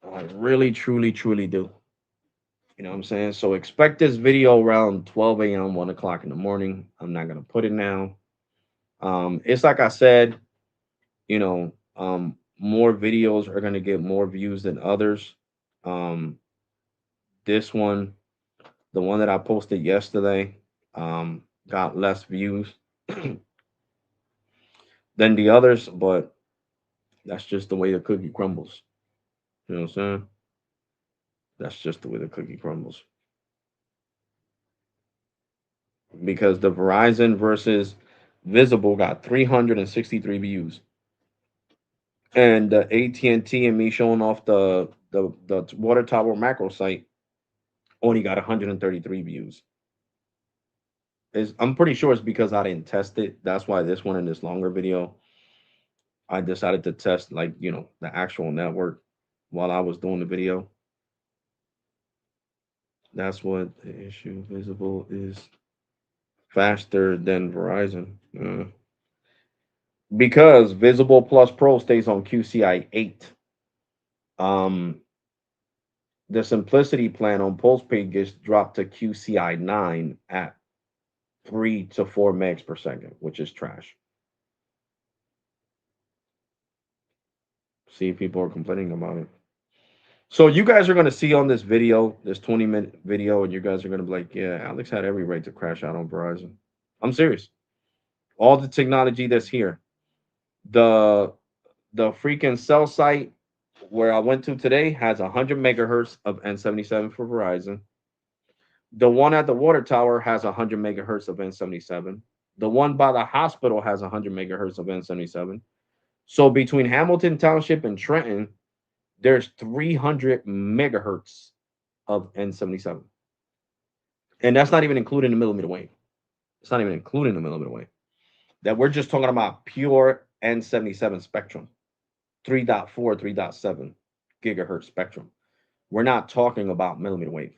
I really, truly, truly do. You know what I'm saying? So expect this video around 12 a.m., 1 o'clock in the morning. I'm not gonna put it now. It's like I said, more videos are gonna get more views than others. Um, this one, the one that I posted yesterday, got less views than the others, but that's just the way the cookie crumbles. You know what I'm saying? That's just the way the cookie crumbles. Because the Verizon versus Visible got 363 views, and the AT&T and me showing off the water tower macro site only got 133 views. I'm pretty sure it's because I didn't test it. That's why this one in this longer video, I decided to test like the actual network while I was doing the video. That's what the issue. Visible is faster than Verizon. Because Visible Plus Pro stays on QCI 8. Um, The simplicity plan on postpaid gets dropped to QCI 9 at 3 to 4 megs per second, which is trash. See, people are complaining about it. So you guys are gonna see on this video, this 20-minute video, and you guys are gonna be like, yeah, Alex had every right to crash out on Verizon. I'm serious. All the technology that's here. The the freaking cell site where I went to today has 100 megahertz of N77 for Verizon. The one at the water tower has 100 megahertz of N77. The one by the hospital has 100 megahertz of N77. So between Hamilton Township and Trenton, there's 300 megahertz of N77. And that's not even including the millimeter wave. It's not even including the millimeter wave. That we're just talking about pure N77 spectrum, 3.4, 3.7 gigahertz spectrum. We're not talking about millimeter wave.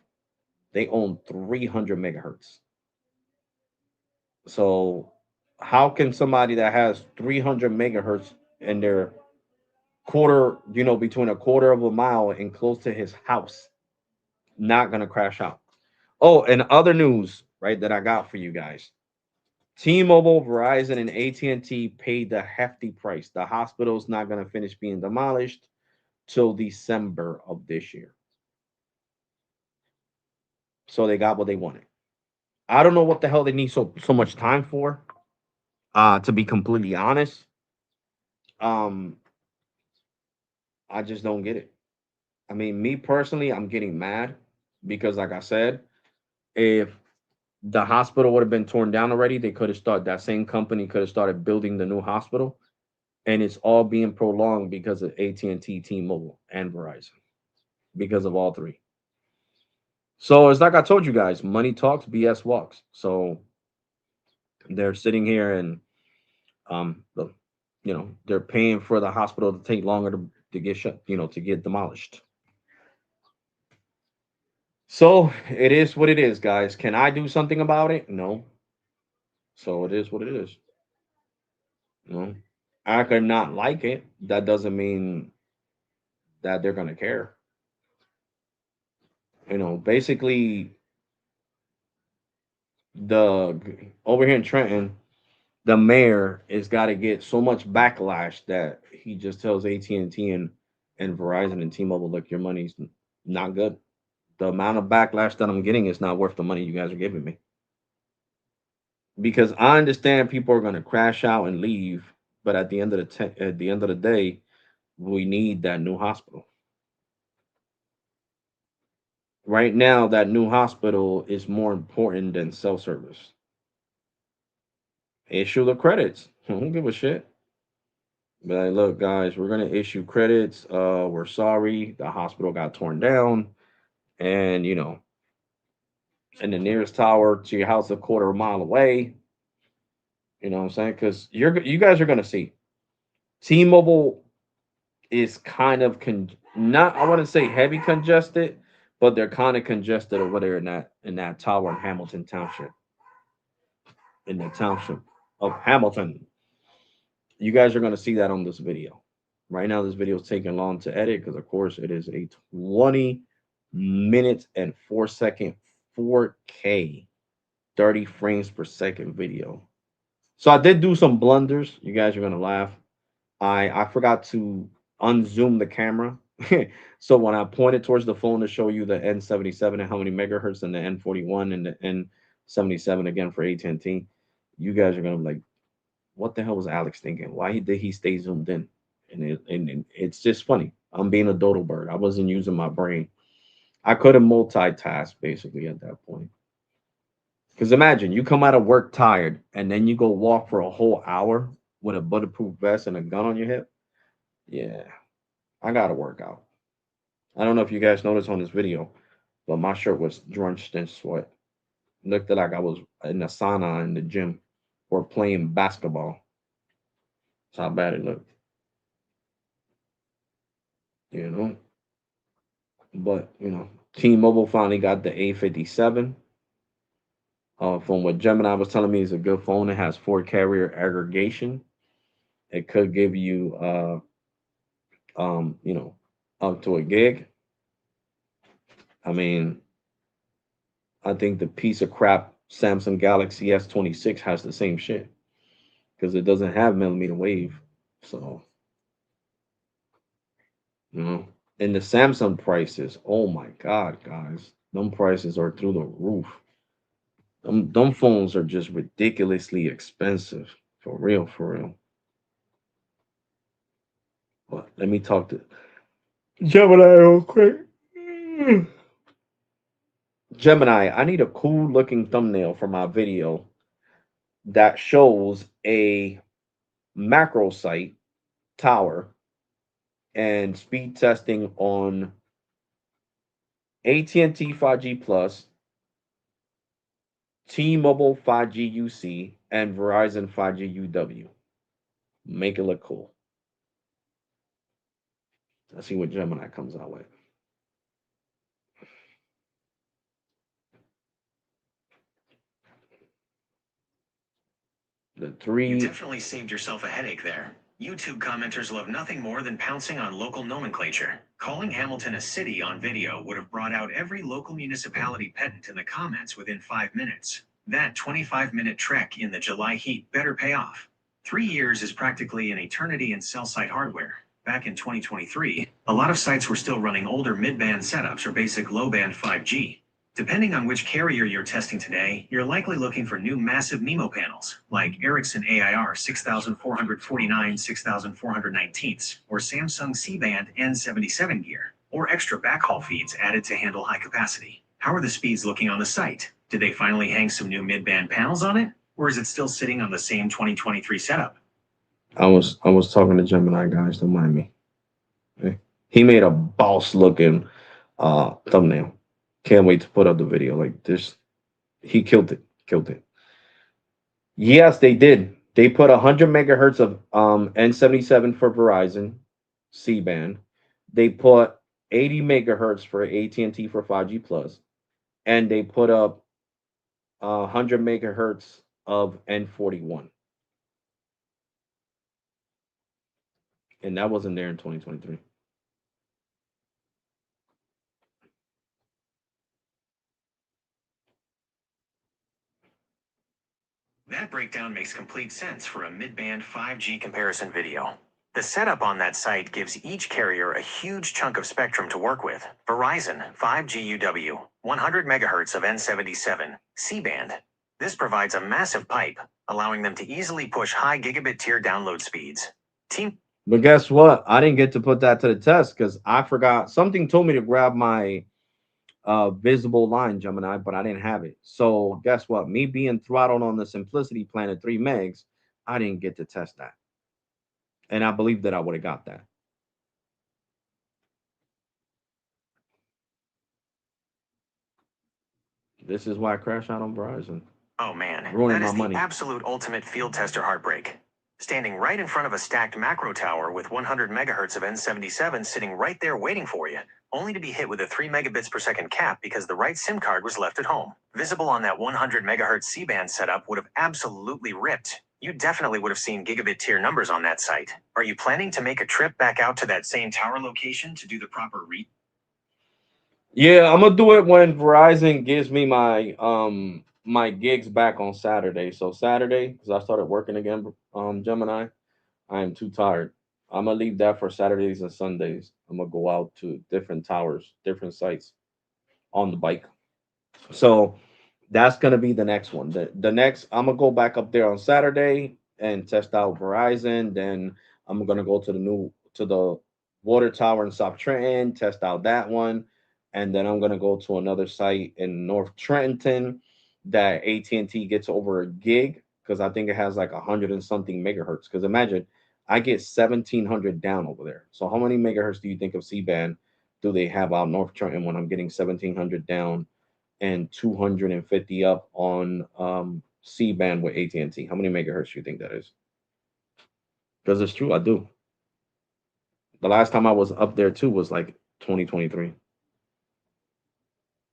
They own 300 megahertz. So how can somebody that has 300 megahertz in their quarter, between a quarter of a mile and close to his house, not gonna crash out? Oh, and other news, right, that I got for you guys. T-Mobile, Verizon, and AT&T paid the hefty price. The hospital's not gonna finish being demolished till December of this year. So they got what they wanted. I don't know what the hell they need so much time for. To be completely honest, um, I just don't get it. I mean, me personally, I'm getting mad because, like I said, if the hospital would have been torn down already, they could have started. That same company could have started building the new hospital, and it's all being prolonged because of AT&T, T-Mobile, and Verizon, because of all three. So it's like I told you guys, money talks, BS walks. So they're sitting here and the, they're paying for the hospital to take longer to get shut, to get demolished. So it is what it is, guys. Can I do something about it? No. So it is what it is. You know, I could not like it. That doesn't mean that they're gonna care. Basically, the over here in Trenton, the mayor has got to get so much backlash that he just tells AT&T and Verizon and T-Mobile, look, your money's not good. The amount of backlash that I'm getting is not worth the money you guys are giving me. Because I understand people are going to crash out and leave, but at the end of at the end of the day, we need that new hospital. Right now, that new hospital is more important than cell service. Issue the credits. I don't give a shit. But like, look, guys, we're gonna issue credits. We're sorry, the hospital got torn down, and in the nearest tower to your house, a quarter of a mile away. You know what I'm saying? Because you guys are gonna see T-Mobile is kind of not, I wouldn't say heavy congested, but they're kind of congested over there in that tower in Hamilton Township, in the township of Hamilton. You guys are gonna see that on this video. Right now, this video is taking long to edit because, of course, it is a 20 minutes and 4 second 4K 30 frames per second video. So I did do some blunders. You guys are gonna laugh. I forgot to unzoom the camera. So when I pointed towards the phone to show you the N77 and how many megahertz and the N41 and the N77 again for AT&T, you guys are gonna be like, what the hell was Alex thinking? Why did he stay zoomed in? And it's just funny. I'm being a dodo bird. I wasn't using my brain. I couldn't multitask basically at that point. Because imagine you come out of work tired and then you go walk for a whole hour with a bulletproof vest and a gun on your hip. Yeah, I gotta work out. I don't know if you guys noticed on this video, but my shirt was drenched in sweat. Looked like I was in a sauna in the gym or playing basketball. That's how bad it looked, you know. But T-Mobile finally got the A57. From what Gemini was telling me, is a good phone. It has 4 carrier aggregation. It could give you, um, you know, up to a gig. I mean, I think the piece of crap Samsung Galaxy S26 has the same shit because it doesn't have millimeter wave. So, you know, and the Samsung prices, oh my God, guys, them prices are through the roof. Them phones are just ridiculously expensive. For real, for real. But let me talk to Gemini real quick. Gemini, I need a cool looking thumbnail for my video that shows a macro site tower and speed testing on AT&T 5G Plus, T-Mobile 5G UC, and Verizon 5G UW. Make it look cool. Let's see what Gemini comes out with. The You three. definitely saved yourself a headache there. YouTube commenters love nothing more than pouncing on local nomenclature. Calling Hamilton a city on video would have brought out every local municipality pedant in the comments within 5 minutes. That 25-minute trek in the July heat better pay off. 3 years is practically an eternity in cell site hardware. Back in 2023, a lot of sites were still running older mid-band setups or basic low-band 5G. Depending on which carrier you're testing today, you're likely looking for new massive MIMO panels, like Ericsson AIR 6449 6419, or Samsung C-band N77 gear, or extra backhaul feeds added to handle high capacity. How are the speeds looking on the site? Did they finally hang some new mid-band panels on it? Or is it still sitting on the same 2023 setup? I was talking to Gemini, guys. Don't mind me. Okay? He made a boss looking thumbnail. Can't wait to put up the video. Like this, he killed it. Killed it. Yes, they did. They put 100 megahertz of N77 for Verizon C band. They put 80 megahertz for AT&T for 5G plus, and they put up 100 megahertz of N41, and that wasn't there in 2023. That breakdown makes complete sense for a mid-band 5G comparison video. The setup on that site gives each carrier a huge chunk of spectrum to work with. Verizon 5G UW, 100 megahertz of N77, C-band. This provides a massive pipe, allowing them to easily push high gigabit tier download speeds. Team But guess what? I didn't get to put that to the test because I forgot. Something told me to grab my visible line Gemini, but I didn't have it. So guess what? Me being throttled on the simplicity plan at 3 megs, I didn't get to test that. And I believe that I would have got that. This is why I crashed out on Verizon. Oh man, Ruining that my is the money. absolute ultimate field tester heartbreak. Standing right in front of a stacked macro tower with 100 megahertz of N77 sitting right there waiting for you, only to be hit with a 3 megabits per second cap because the right SIM card was left at home. Visible on that 100 megahertz C-band setup would have absolutely ripped. You definitely would have seen gigabit tier numbers on that site. Are you planning to make a trip back out to that same tower location to do the proper read? Yeah, I'm gonna do it when Verizon gives me my gigs back on Saturday. So Saturday, because I started working again, Gemini, I am too tired. I'm gonna leave that for Saturdays and Sundays. I'm gonna go out to different towers, different sites on the bike. So that's gonna be the next one. The next I'm gonna go back up there on Saturday and test out Verizon. Then I'm gonna go to the water tower in South Trenton, test out that one, and then I'm gonna go to another site in North Trenton that AT&T gets over a gig because I think it has like 100 and something megahertz. Because imagine I get 1700 down over there. So how many megahertz do you think of C band do they have out North Trenton when I'm getting 1700 down and 250 up on C band with AT&T? How many megahertz do you think that is? Because it's true, I do. The last time I was up there too was like 2023.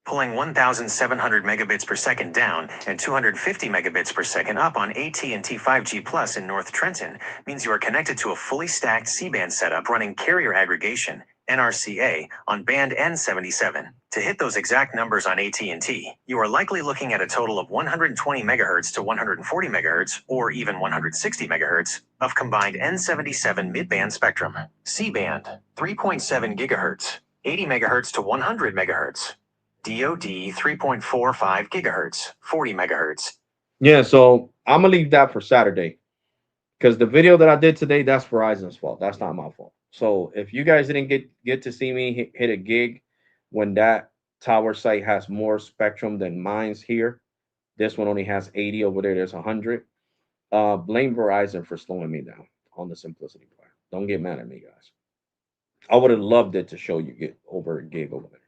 Pulling 1,700 megabits per second down and 250 megabits per second up on AT&T 5G Plus in North Trenton means you are connected to a fully stacked C-band setup running carrier aggregation NRCA on band N77. To hit those exact numbers on AT&T, you are likely looking at a total of 120 megahertz to 140 megahertz, or even 160 megahertz, of combined N77 midband spectrum. C-band, 3.7 gigahertz, 80 megahertz to 100 megahertz. DoD, 3.45 gigahertz, 40 megahertz. Yeah, so I'm gonna leave that for Saturday because the video that I did today, that's Verizon's fault. That's not my fault. So if you guys didn't get to see me hit a gig when that tower site has more spectrum than mine's here, this one only has 80. Over there, there's 100. Blame Verizon for slowing me down on the simplicity plan. Don't get mad at me, guys. I would have loved it to show you get over a gig over there,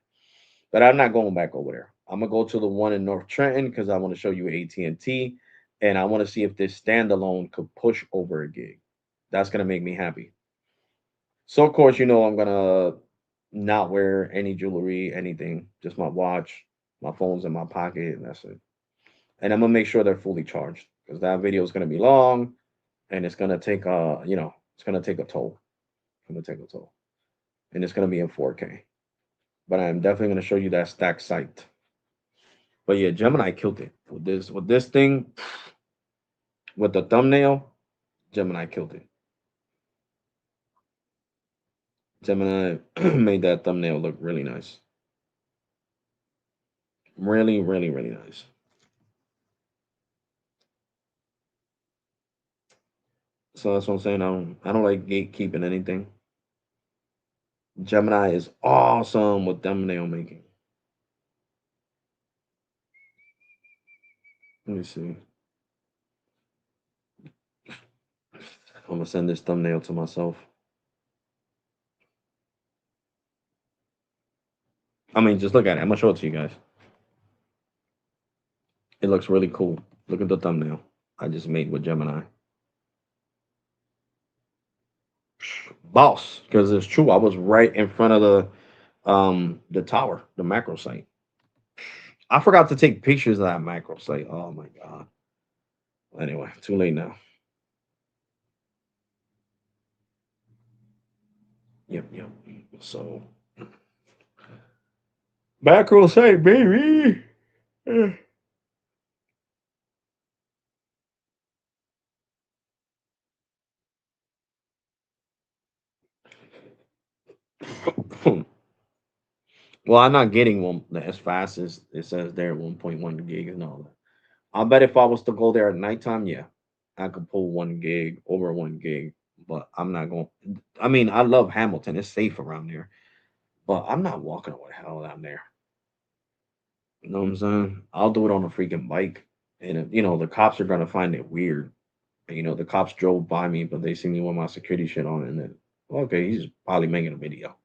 but I'm not going back over there. I'm gonna go to the one in North Trenton because I want to show you AT&T, and I want to see if this standalone could push over a gig. That's gonna make me happy. So of course, I'm gonna not wear any jewelry, anything, just my watch, my phone's in my pocket, and that's it. And I'm gonna make sure they're fully charged because that video is gonna be long, and it's gonna take it's gonna take a toll. It's gonna take a toll, and it's gonna be in 4K. But I'm definitely gonna show you that stack site. But yeah, Gemini killed it with this thing with the thumbnail. Gemini killed it. Gemini made that thumbnail look really nice, really, really, really nice. So that's what I'm saying. I don't like gatekeeping anything. Gemini is awesome with thumbnail making. Let me see. I'm gonna send this thumbnail to myself. I mean, just look at it. I'm gonna show it to you guys. It looks really cool. Look at the thumbnail I just made with Gemini. Boss, because it's true. I was right in front of the tower, the macro site. I forgot to take pictures of that macro site. Oh my god. Anyway, too late now. Yep, yep. So macro site, baby. Well, I'm not getting one as fast as it says there, 1.1 gig and all that. I bet if I was to go there at nighttime, yeah, I could pull 1 gig over 1 gig. But I'm not going. I mean, I love Hamilton. It's safe around there, but I'm not walking away hell down there. You know what I'm saying? I'll do it on a freaking bike, and the cops are gonna find it weird. And, the cops drove by me, but they see me with my security shit on, and then okay, he's probably making a video.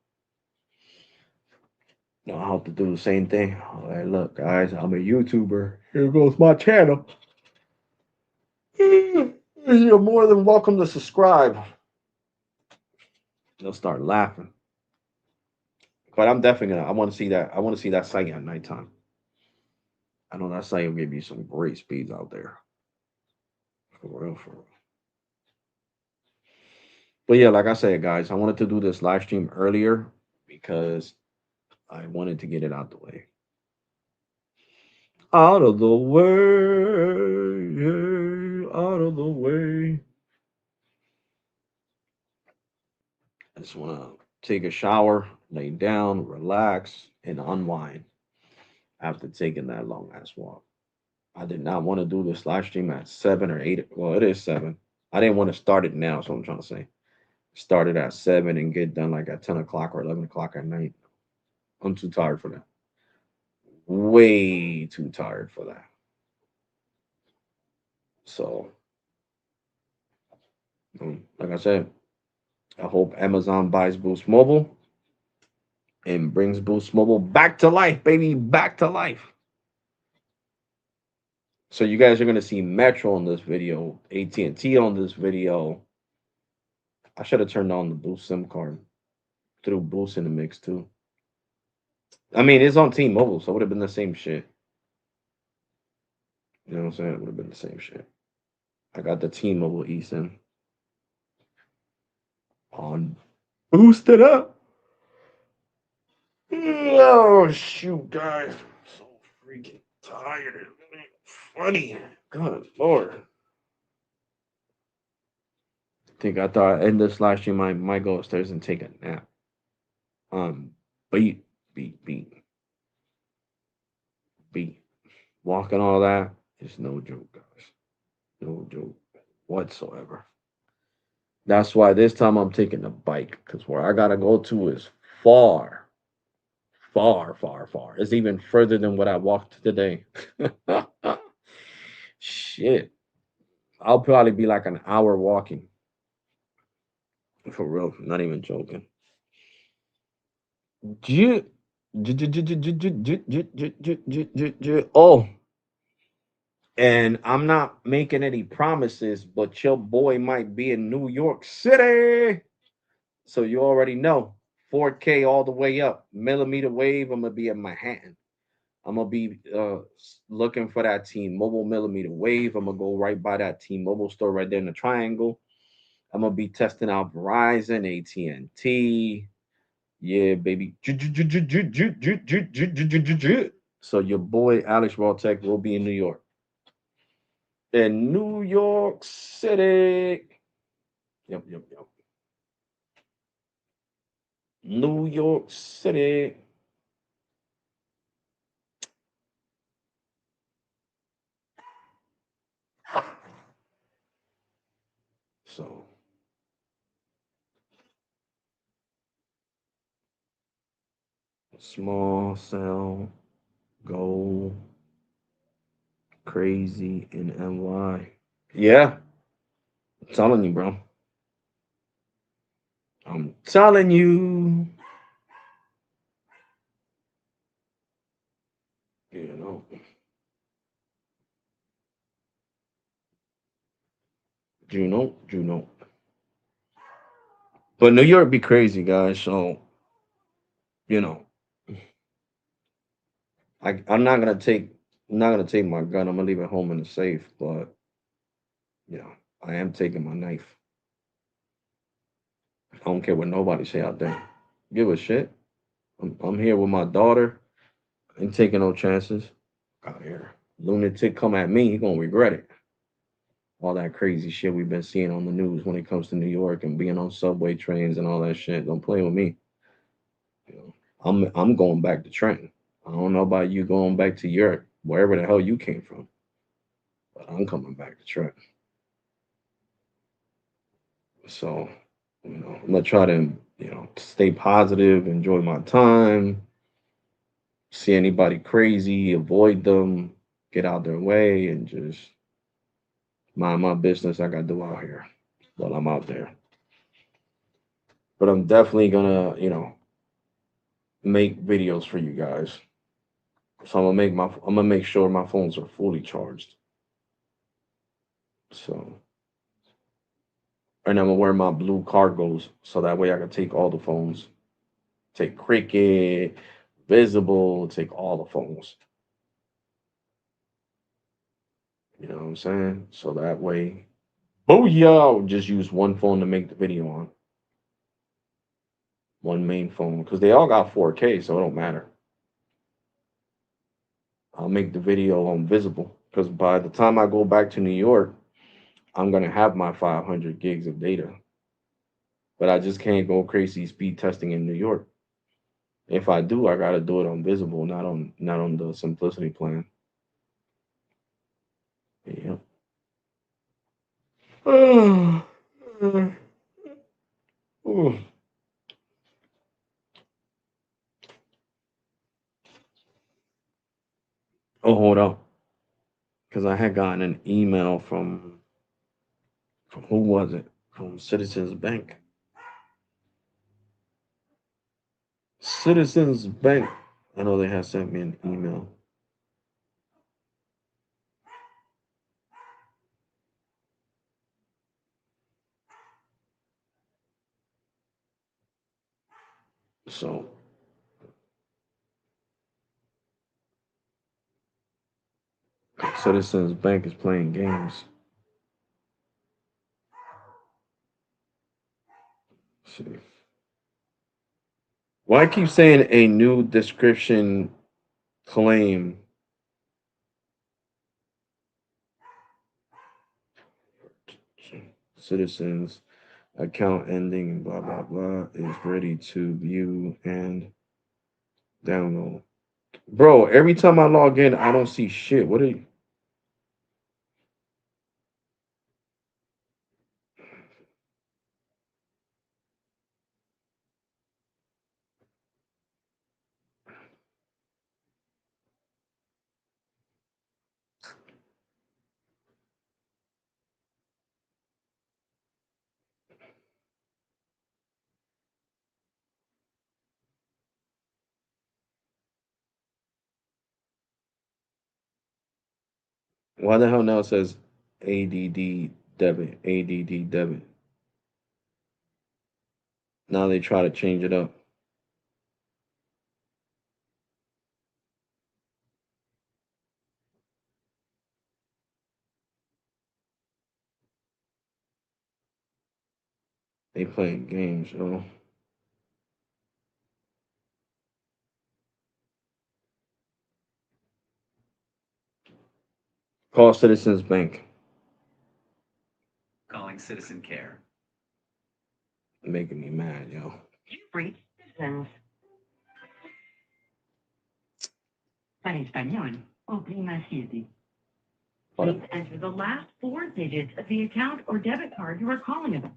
I'll have to do the same thing. Hey, look, guys, I'm a YouTuber. Here goes my channel. You're more than welcome to subscribe. They'll start laughing. But I'm definitely gonna. I want to see that. I want to see that site at nighttime. I know that site will give you some great speeds out there. For real, for real. But yeah, like I said, guys, I wanted to do this live stream earlier because I wanted to get it out the way. Out of the way, out of the way. I just want to take a shower, lay down, relax, and unwind after taking that long ass walk. I did not want to do this live stream at 7 or 8. Well, it is 7. I didn't want to start it now, so I'm trying to say. Start it at 7 and get done like at 10 o'clock or 11 o'clock at night. I'm too tired for that. Way too tired for that. So, like I said, I hope Amazon buys Boost Mobile and brings Boost Mobile back to life, baby, back to life. So you guys are gonna see Metro on this video, AT&T on this video. I should have turned on the Boost SIM card, threw Boost in the mix too. I mean, it's on T-Mobile, so it would have been the same shit. You know what I'm saying? It would have been the same shit. I got the T-Mobile eSIM on boosted up. Oh shoot, guys. I'm so freaking tired. It ain't funny. Good lord. I thought in this live stream I might go upstairs and take a nap. Um beat, beat, beat, beat. Walking all that is no joke, guys. No joke whatsoever. That's why this time I'm taking the bike because where I gotta go to is far, far, far, far. It's even further than what I walked today. Shit. I'll probably be like an hour walking. For real. Not even joking. Ju- Oh, and I'm not making any promises, but your boy might be in New York City. So you already know 4K all the way up. Millimeter wave, I'm going to be in Manhattan. I'm gonna be looking for that T-Mobile millimeter wave. I'm gonna go right by that T-Mobile store right there in the triangle. I'm gonna be testing out Verizon, AT&T. Yeah, baby. So your boy Alex RAwTAlk will be in New York. In New York City. Yep, yep, yep. New York City. So small cell, go crazy in NY. Yeah, I'm telling you, bro. I'm telling you. You know, Juno, Juno. But New York be crazy, guys. So you know, I'm not gonna take. I'm not gonna take my gun. I'm gonna leave it home in the safe. But you know, I am taking my knife. I don't care what nobody say out there. Give a shit. I'm here with my daughter. Ain't taking no chances. Out here, lunatic come at me. He gonna regret it. All that crazy shit we've been seeing on the news when it comes to New York and being on subway trains and all that shit. Don't play with me. You know, I'm going back to Trenton. I don't know about you going back to Europe, wherever the hell you came from, but I'm coming back to Trenton. So, I'm gonna try to, stay positive, enjoy my time, see anybody crazy, avoid them, get out their way, and just mind my business I gotta do out here while I'm out there. But I'm definitely gonna, make videos for you guys. So I'm gonna make sure my phones are fully charged. So and I'm gonna wear my blue cargos so that way I can take all the phones. Take Cricket, Visible, take all the phones. You know what I'm saying? So that way, booyah, I'll just use one phone to make the video on. One main phone. Because they all got 4K, so it don't matter. I'll make the video on Visible. Because by the time I go back to New York, I'm gonna have my 500 gigs of data. But I just can't go crazy speed testing in New York. If I do, I gotta do it on Visible, not on the Simplicity plan. Yeah. Oh, hold up, because I had gotten an email from who was it? From Citizens Bank. Citizens Bank. I know they had sent me an email. So Citizens Bank is playing games. Let's see. Why I keep saying a new description claim? Citizens account ending blah blah blah is ready to view and download. Bro, every time I log in, I don't see shit. What are you? Why the hell now it says ADD debit? ADD debit. Now they try to change it up. They playing games, yo. Call Citizens Bank. Calling Citizen Care. Making me mad, yo. Free citizens. Para español, oprima siete. Please enter the last four digits of the account or debit card you are calling about.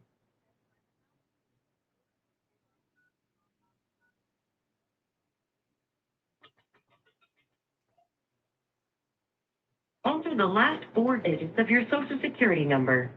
Enter the last four digits of your social security number.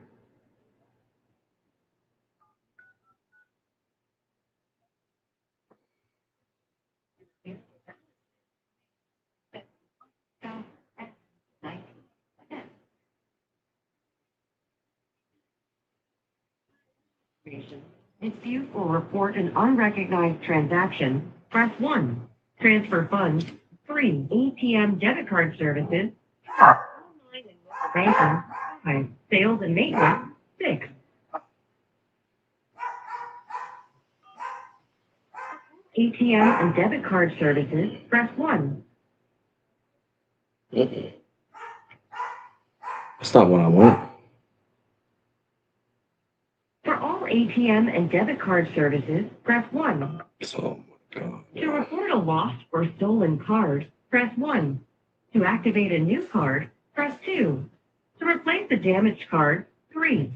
Dispute or report an unrecognized transaction, press 1. Transfer funds, 3. ATM debit card services, 4. Online and mobile banking, 5. Sales and maintenance, 6. ATM and debit card services, press 1. That's not what I want. For all ATM and debit card services, press 1. Oh my god. To report a lost or stolen card, press 1. To activate a new card, press 2. To replace the damaged card, 3.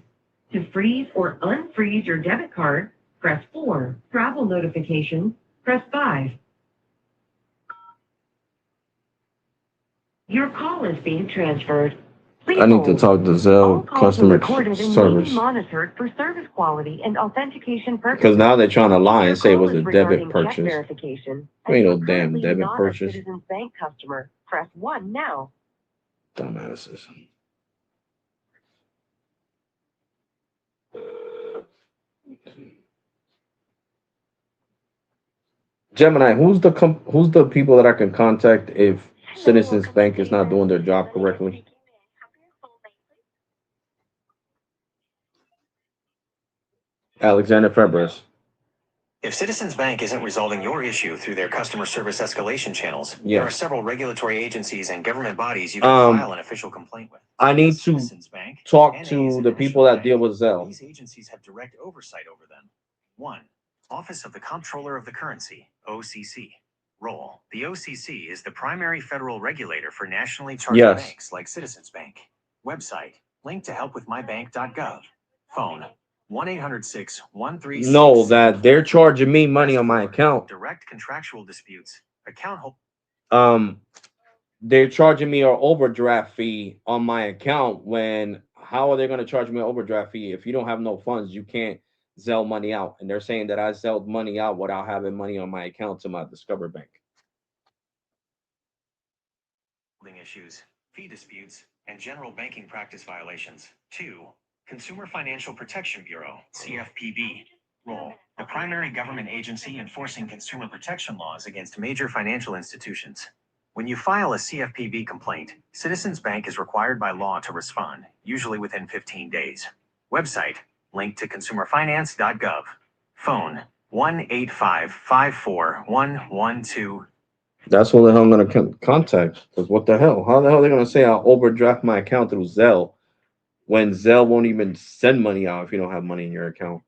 To freeze or unfreeze your debit card, press 4. Travel notifications, press 5. Your call is being transferred. Please I need to hold. talk to All Zelle calls are customer recorded and may service be monitored for service quality and authentication because purposes. now they're trying to lie Your and say it call was a is debit regarding check purchase. verification, Ain't and no you're damn currently debit not a purchase. Citizens Bank customer. Press 1 now. Dumbasses. Gemini, who's the people that I can contact if Citizens Bank is not doing their job correctly? Alexander Febres. If Citizens Bank isn't resolving your issue through their customer service escalation channels, there are Yes. several regulatory agencies and government bodies you can file an official complaint with. I need to Citizens Bank talk NA is to an the initial people that bank. deal with Zelle. These agencies have direct oversight over them. 1. Office of the Comptroller of the Currency, OCC. Role. The OCC is the primary federal regulator for nationally chartered Yes. banks like Citizens Bank. Website. Link to helpwithmybank.gov. Phone. 1-800-613. No, that they're charging me money on my account. Direct contractual disputes. Account hold. They're charging me an overdraft fee on my account when how are they going to charge me an overdraft fee if you don't have no funds? You can't Zelle money out. And they're saying that I Zelled money out without having money on my account to my Discover Bank. Issues, fee disputes, and general banking practice violations. 2. Consumer Financial Protection Bureau, CFPB. Role. The primary government agency enforcing consumer protection laws against major financial institutions. When you file a CFPB complaint, Citizens Bank is required by law to respond, usually within 15 days. Website. Link to consumerfinance.gov. Phone. 185541112. That's what the hell I'm gonna contact. Because what the hell? How the hell are they gonna say I'll overdraft my account through Zelle when Zelle won't even send money out if you don't have money in your account?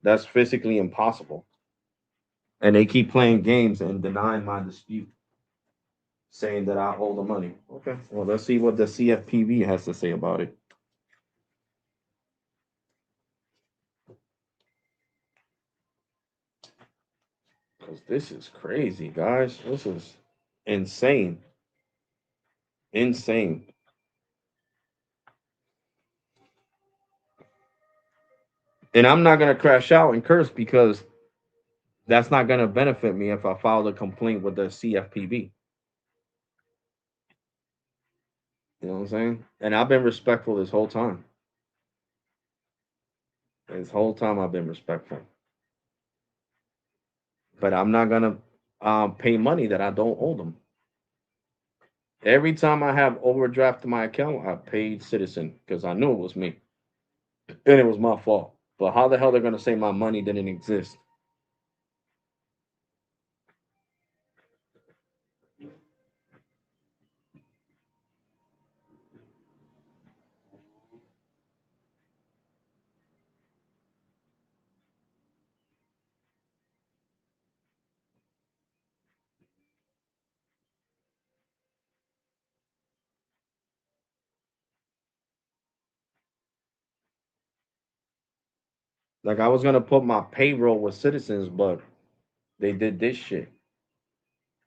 That's physically impossible. And they keep playing games and denying my dispute, saying that I owe the money. Okay, well, let's see what the CFPB has to say about it. Because this is crazy, guys. This is insane. Insane. And I'm not going to crash out and curse because that's not going to benefit me if I file a complaint with the CFPB. You know what I'm saying? And I've been respectful this whole time. This whole time I've been respectful. But I'm not going to pay money that I don't owe them. Every time I have overdrafted my account, I paid Citizen because I knew it was me and it was my fault. But how the hell they're gonna say my money didn't exist? Like I was gonna put my payroll with Citizens, but they did this shit.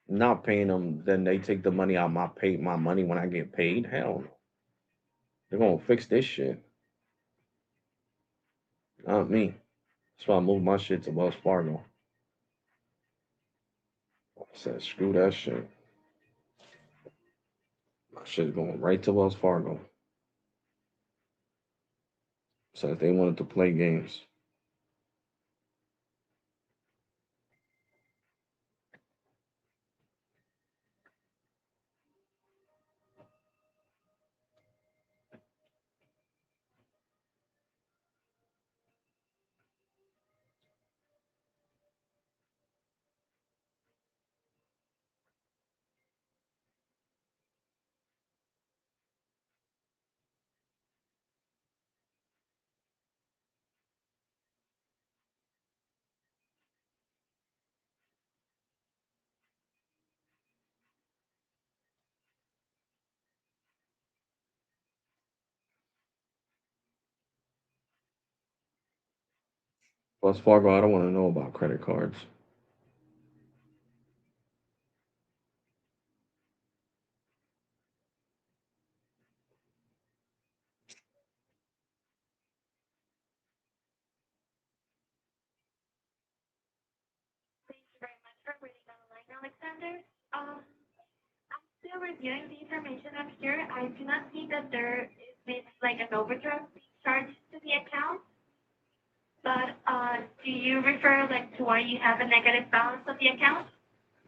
Not paying them, then they take the money out my money when I get paid. Hell no. They're gonna fix this shit. Not me. That's why I moved my shit to Wells Fargo. I said, screw that shit. My shit's going right to Wells Fargo. So if they wanted to play games. Wells Fargo, I don't want to know about credit cards. Thank you very much for waiting on the line, Alexander. Um, I'm still reviewing the information up here. I do not see that there is maybe like an overdraft being charged to the account. But do you refer like to why you have a negative balance of the account?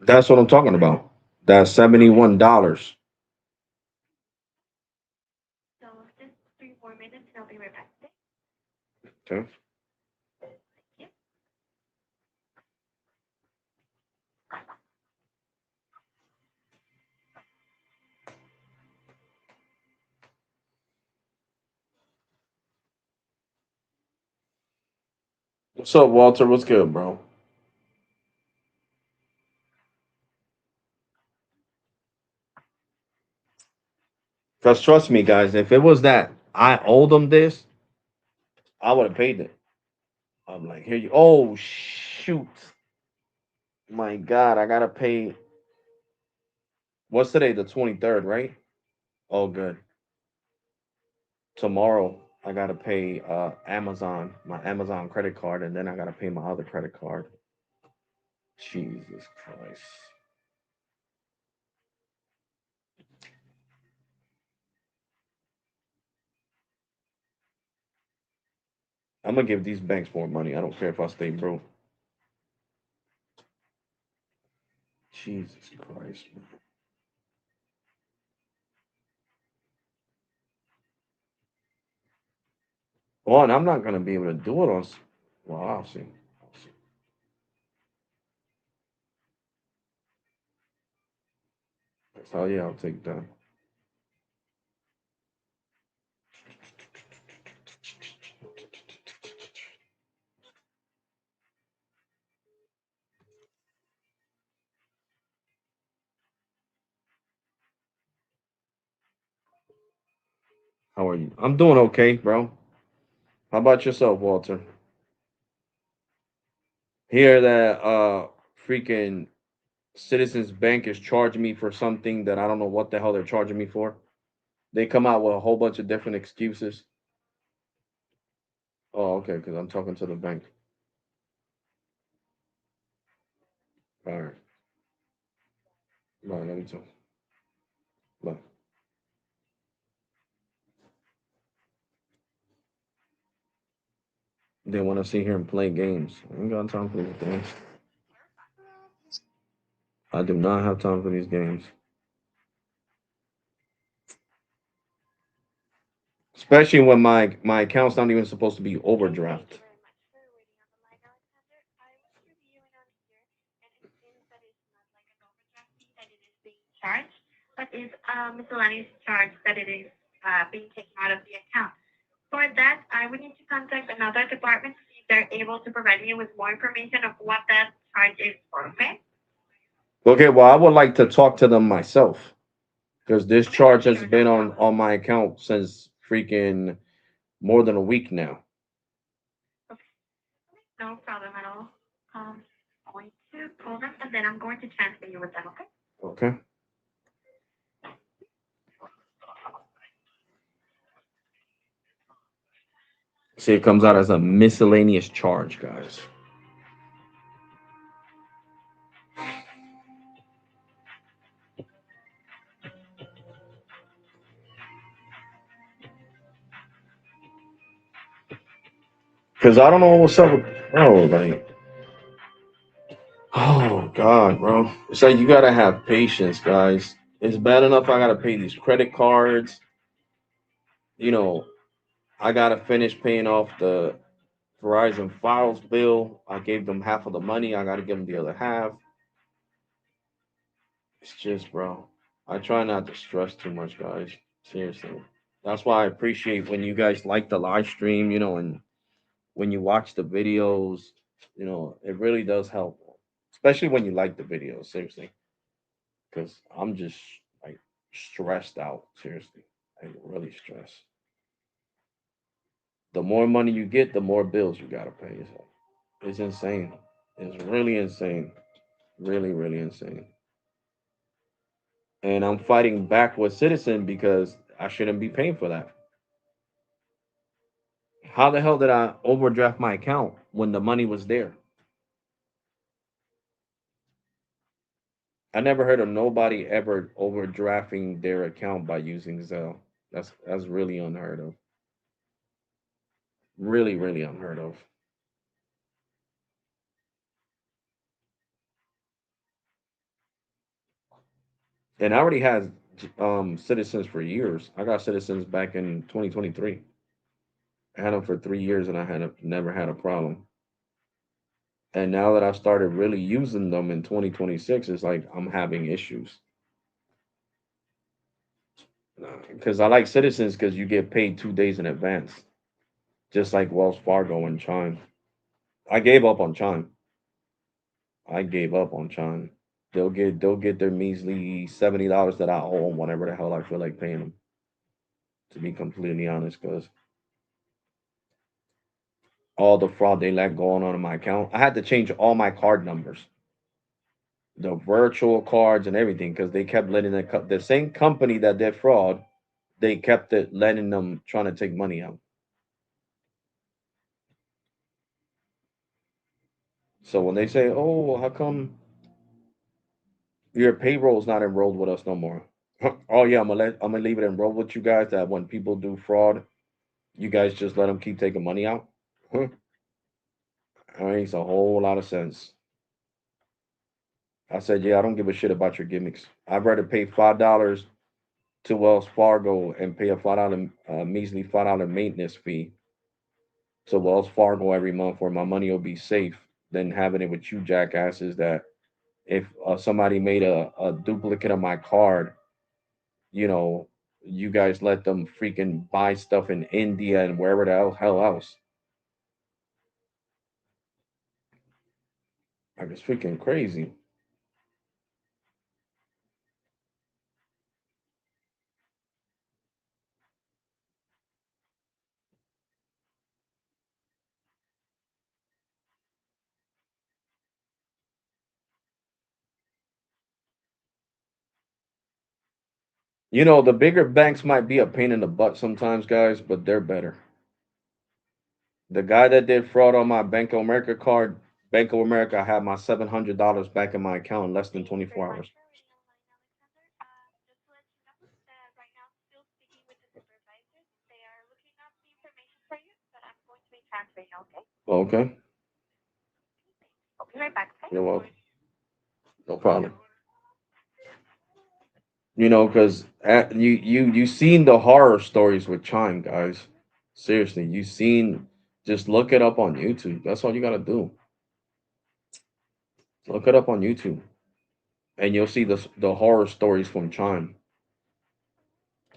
That's what I'm talking about. That's $71. So just 3 more minutes and I'll be right back. Okay. Thank you. What's up, Walter? What's good, bro? Because trust me, guys, if it was that I owed them this, I would have paid it. I'm like, here you. Oh shoot! My God, I gotta pay. What's today? The 23rd, right? Oh, good. Tomorrow, I gotta pay Amazon, my Amazon credit card, and then I gotta pay my other credit card. Jesus Christ! I'm gonna give these banks more money. I don't care if I stay broke. Jesus Christ! Well, and I'm not gonna be able to do it on. Well, I'll see. I'll see. So yeah, I'll take that. How are you? I'm doing okay, bro. How about yourself, Walter? Hear that freaking Citizens Bank is charging me for something that I don't know what the hell they're charging me for. They come out with a whole bunch of different excuses. Oh, okay, because I'm talking to the bank. All right. Right, let me talk. Look, they want to sit here and play games. I ain't got time for these games. I do not have time for these games. Especially when my account's not even supposed to be Thank overdraft. you very much for waiting on the line, Alexander. I was reviewing on here, and it seems that it's not like an overdraft fee that it is being charged, but is a miscellaneous charge that it is being taken out of the account. For that, I would need to contact another department to see if they're able to provide me with more information of what that charge is for. Okay? Okay, well, I would like to talk to them myself because this Okay, charge has sure, no been problem. on my account since freaking more than a week now. Okay, no problem at all. Going to call them, and then I'm going to transfer you with them. Okay? Okay. See, it comes out as a miscellaneous charge, guys. Because I don't know what's up with, bro. Like, oh God, bro. It's like you gotta have patience, guys. It's bad enough I gotta pay these credit cards. You know, I gotta finish paying off the Verizon Files bill. I gave them half of the money. I gotta give them the other half. It's just, bro. I try not to stress too much, guys. Seriously. That's why I appreciate when you guys like the live stream, and when you watch the videos, it really does help. Especially when you like the videos, seriously. Because I'm just like stressed out, seriously. Like really stressed. The more money you get, the more bills you gotta pay. It's insane. It's really insane. Really, really insane. And I'm fighting back with Citizen because I shouldn't be paying for that. How the hell did I overdraft my account when the money was there? I never heard of nobody ever overdrafting their account by using Zelle. That's really unheard of. Really, really unheard of. And I already had Citizens for years. I got Citizens back in 2023. I had them for 3 years, and I never had a problem. And now that I started really using them in 2026, it's like I'm having issues. Because I like Citizens because you get paid 2 days in advance, just like Wells Fargo and Chime. I gave up on Chime. I gave up on Chime. They'll get their measly $70 that I owe them whenever the hell I feel like paying them. To be completely honest, because all the fraud they let going on in my account, I had to change all my card numbers, the virtual cards and everything, because they kept letting the same company that did fraud, they kept it letting them trying to take money out. So when they say, "Oh, how come your payroll's not enrolled with us no more?" Oh yeah, I'm gonna leave it enrolled with you guys. That when people do fraud, you guys just let them keep taking money out. Huh? That makes a whole lot of sense. I said, yeah, I don't give a shit about your gimmicks. I'd rather pay $5 to Wells Fargo and pay a $5 measly $5 maintenance fee to Wells Fargo every month, where my money will be safe, than having it with you jackasses that If somebody made a duplicate of my card, you know, you guys let them freaking buy stuff in India and wherever the hell else. Like it's freaking crazy. You know, the bigger banks might be a pain in the butt sometimes, guys, but they're better. The guy that did fraud on my Bank of America card, Bank of America had my $700 back in my account in less than Thank you very 24 much hours. for waiting online, Alexander. Just to let you know that right now I'm still speaking with the supervisors. They are looking up the information for you, but I'm going to be transferring, okay? Okay, I'll be right back, okay? you're welcome. No problem. You know, because you seen the horror stories with Chime, guys. Seriously, you seen. Just look it up on YouTube. That's all you gotta do. Look it up on YouTube, and you'll see the horror stories from Chime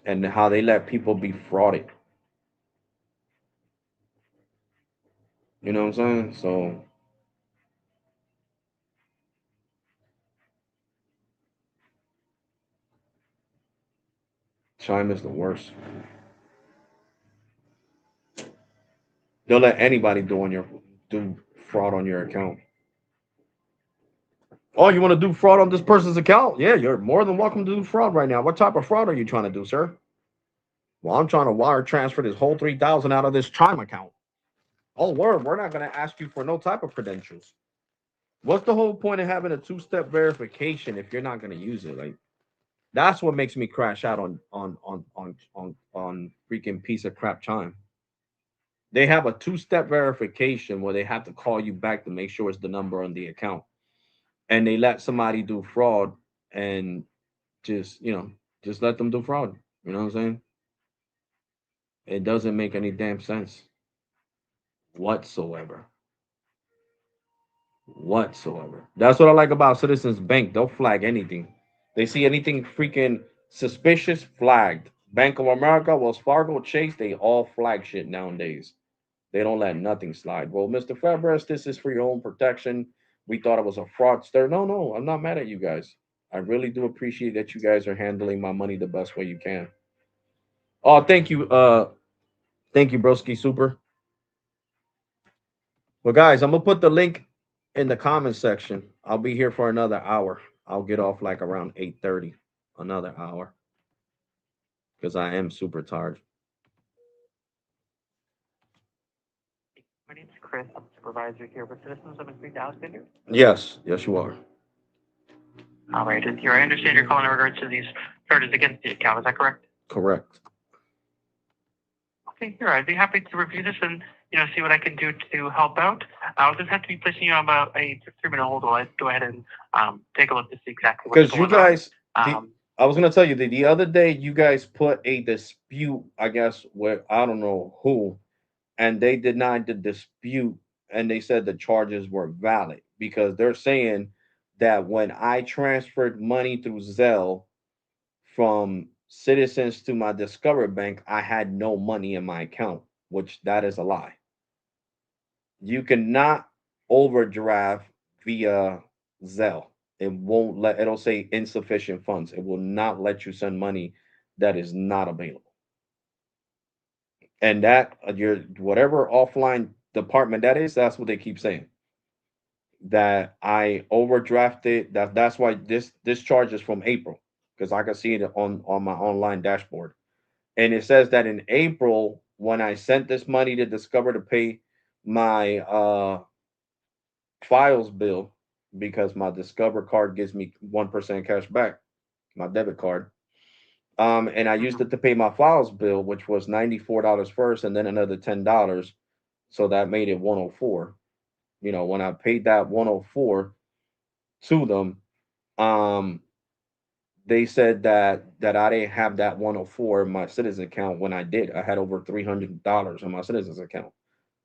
and how they let people be frauded. You know what I'm saying? So Chime is the worst. They'll let anybody do fraud on your account. Oh, you want to do fraud on this person's account? Yeah, you're more than welcome to do fraud right now. What type of fraud are you trying to do, sir? Well, I'm trying to wire transfer this whole 3,000 out of this Chime account. Oh, we're not going to ask you for no type of credentials. What's the whole point of having a two-step verification if you're not going to use it? Like that's what makes me crash out on freaking piece of crap Chime. They have a two-step verification where they have to call you back to make sure it's the number on the account, and they let somebody do fraud and just just let them do fraud. You know what I'm saying? It doesn't make any damn sense whatsoever. Whatsoever. That's what I like about Citizens Bank. They'll flag anything. They see anything freaking suspicious, flagged. Bank of America, Wells Fargo, Chase, they all flag shit nowadays. They don't let nothing slide. Well, Mr. Fabres, this is for your own protection. We thought it was a fraudster. No, no, I'm not mad at you guys. I really do appreciate that you guys are handling my money the best way you can. Oh, thank you. Thank you, Broski Super. Well, guys, I'm gonna put the link in the comment section. I'll be here for another hour. I'll get off like around 8:30. Another hour. Because I am super tired. My name's Chris. I'm supervisor here with Citizens of Green Alexander. Yes, yes, you are. All right. And here, I understand you're calling in regards to these charges against the account. Is that correct? Correct. Okay. Here, I'd be happy to review this and see what I can do to help out. I'll just have to be placing you on a 3-minute hold while I go ahead and take a look to see exactly what's Because you going on. guys, I was gonna tell you that the other day you guys put a dispute, I guess, with I don't know who, and they denied the dispute, and they said the charges were valid because they're saying that when I transferred money through Zelle from Citizens to my Discover Bank, I had no money in my account, which that is a lie. You cannot overdraft via Zelle. It won't let it'll say insufficient funds. It will not let you send money that is not available. And that your whatever offline department that is, that's what they keep saying. That I overdrafted. That's why this charge is from April because I can see it on my online dashboard. And it says that in April, when I sent this money to Discover to pay my files bill, because my Discover card gives me 1% cash back, my debit card. And I used Mhm. it to pay my files bill, which was $94 first, and then another $10. So that made it 104. When I paid that 104 to them, um, they said that I didn't have that 104 in my citizen account when I did. I had over $300 in my citizen's account.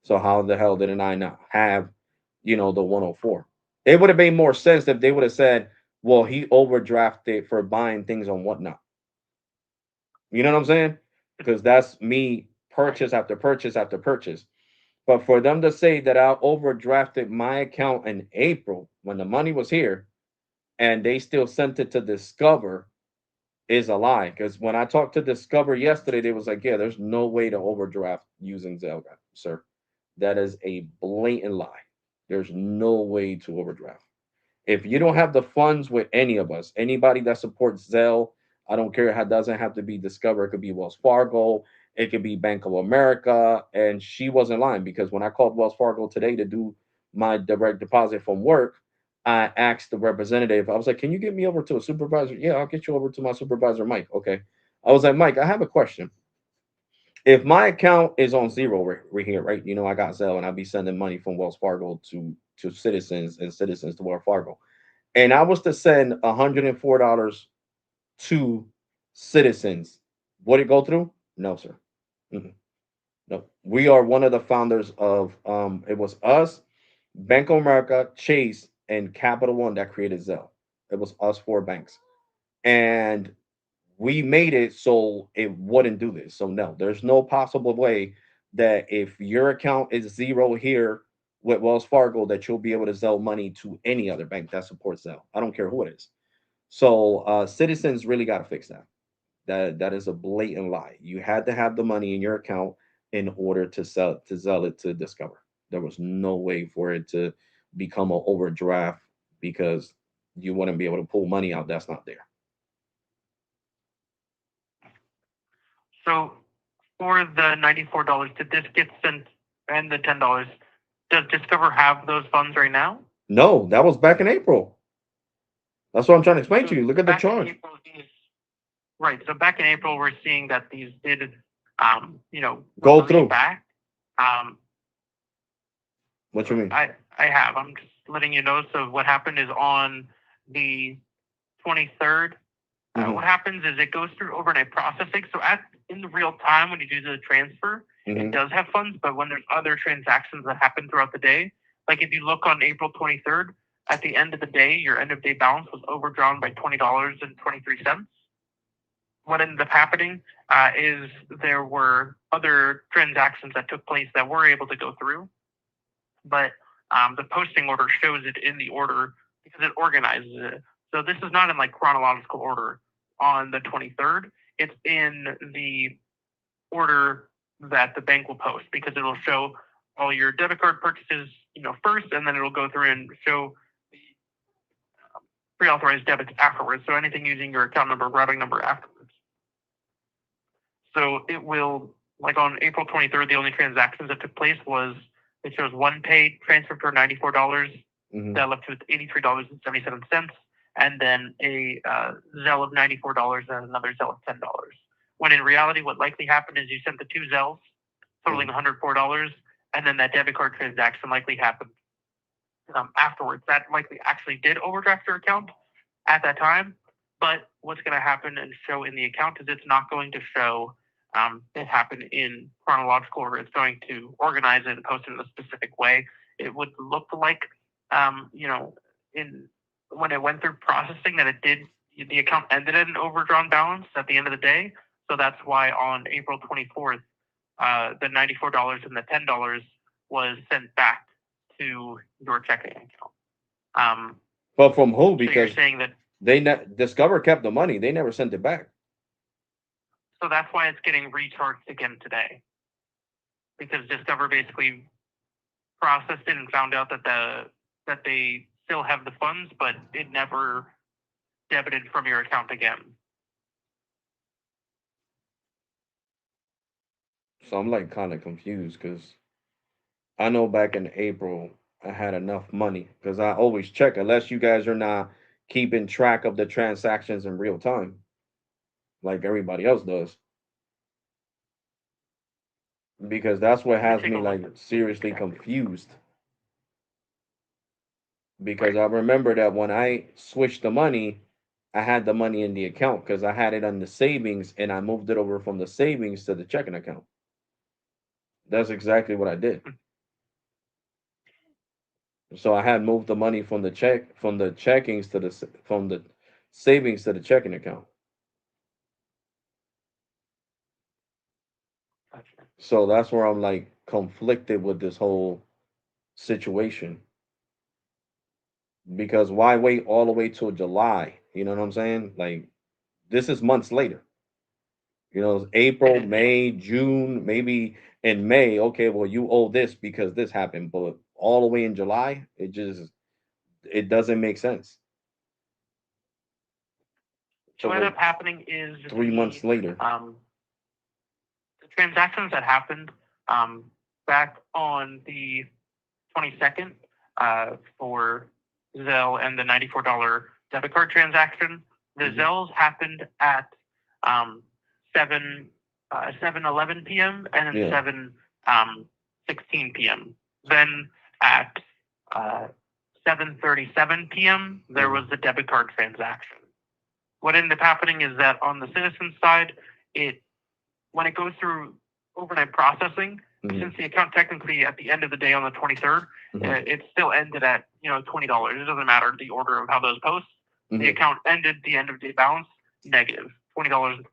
So how the hell didn't I not have, the 104? It would have made more sense if they would have said, "Well, he overdrafted for buying things on whatnot." You know what I'm saying? Because that's me Right. purchase after purchase after purchase. But for them to say that I overdrafted my account in April when the money was here and they still sent it to Discover is a lie. Because when I talked to Discover yesterday, they was like, "Yeah, there's no way to overdraft using Zelle, sir. That is a blatant lie. There's no way to overdraft. If you don't have the funds with any of us, anybody that supports Zelle, I don't care how, doesn't have to be Discover. It could be Wells Fargo. It could be Bank of America." And she wasn't lying because when I called Wells Fargo today to do my direct deposit from work, I asked the representative, I was like, "Can you get me over to a supervisor?" "Yeah, I'll get you over to my supervisor, Mike." "Okay." I was like, "Mike, I have a question. If my account is on zero right here, right? You know, I got Zelle and I'll be sending money from Wells Fargo to citizens and citizens to Wells Fargo, and I was to send $104 to citizens, would it go through?" "No, sir. Mm-mm. No." We are one of the founders of it was us, Bank of America, Chase, and Capital One that created Zelle. It was us four banks. And we made it so it wouldn't do this. So no, there's no possible way that if your account is zero here with Wells Fargo that you'll be able to sell money to any other bank that supports Zelle. I don't care who it is. So citizens really got to fix that. That is a blatant lie. You had to have the money in your account in order to sell it to Discover. There was no way for it to become an overdraft because you wouldn't be able to pull money out that's not there. So for the $94, did this get sent and the $10? Does Discover have those funds right now? No, that was back in April. That's what I'm trying to explain to So you. Look at the back in charge. April, these right. So back in April, we're seeing that these did, Go release through. back. Um, What you mean? I have. I'm just letting you know. So what happened is on the 23rd. What Mm-hmm. happens is it goes through overnight processing. So at in the real time when you do the transfer, it Mm-hmm. does have funds. But when there's other transactions that happen throughout the day, like if you look on April 23rd, at the end of the day, your end of day balance was overdrawn by $20.23. What ended up happening is there were other transactions that took place that were able to go through, but the posting order shows it in the order because it organizes it. So this is not in like chronological order on the 23rd. It's in the order that the bank will post because it'll show all your debit card purchases, first, and then it'll go through and show the pre-authorized debits afterwards. So anything using your account number, routing number afterwards. So it will, like on April 23rd, the only transactions that took place was it shows one pay transfer for $94 Mm-hmm. that left with $83.77, and then a Zelle of $94 and another Zelle of $10. When in reality, what likely happened is you sent the two Zelles totaling Mm-hmm. $104, and then that debit card transaction likely happened afterwards. That likely actually did overdraft your account at that time. But what's going to happen and show in the account is it's not going to show it happened in chronological order. It's going to organize it and post it in a specific way. It would look like, in when it went through processing that it did, the account ended at an overdrawn balance at the end of the day. So that's why on April 24th, the $94 and the $10 was sent back to your checking account. But from who? So you're Because saying that, Discover kept the money. They never sent it back. so that's why it's getting recharged again today because Discover basically processed it and found out that they still have the funds, but it never debited from your account again. So I'm like kind of confused because I know back in April I had enough money because I always check unless you guys are not keeping track of the transactions in real time like everybody else does. Because that's what Let me has take me a look like and see seriously exactly. confused. Because Right. I remember that when I switched the money, I had the money in the account because I had it on the savings and I moved it over from the savings to the checking account. That's exactly what I did. So I had moved the money from the checkings to from the savings to the checking account. Gotcha. So that's where I'm like conflicted with this whole situation, because why wait all the way till July? You know what I'm saying? Like, this is months later. You know, it's It April, is, yeah. May, June, maybe in May. Okay, well, you owe this because this happened, but all the way in July, it doesn't make sense. So So what we're ended up happening is 3 months later. the transactions that happened back on the 22nd for Zelle and the $94 debit card transaction. The Zelles happened at um, 7 7:11 p.m. and then Yeah. 7:16 p.m. Then at 7:37 p.m. there was the debit card transaction. What ended up happening is that on the citizen side, it when it goes through overnight processing, since the account technically at the end of the day on the 23rd, it still ended at $20. It doesn't matter the order of how those post. The account ended the end of day balance negative $20.23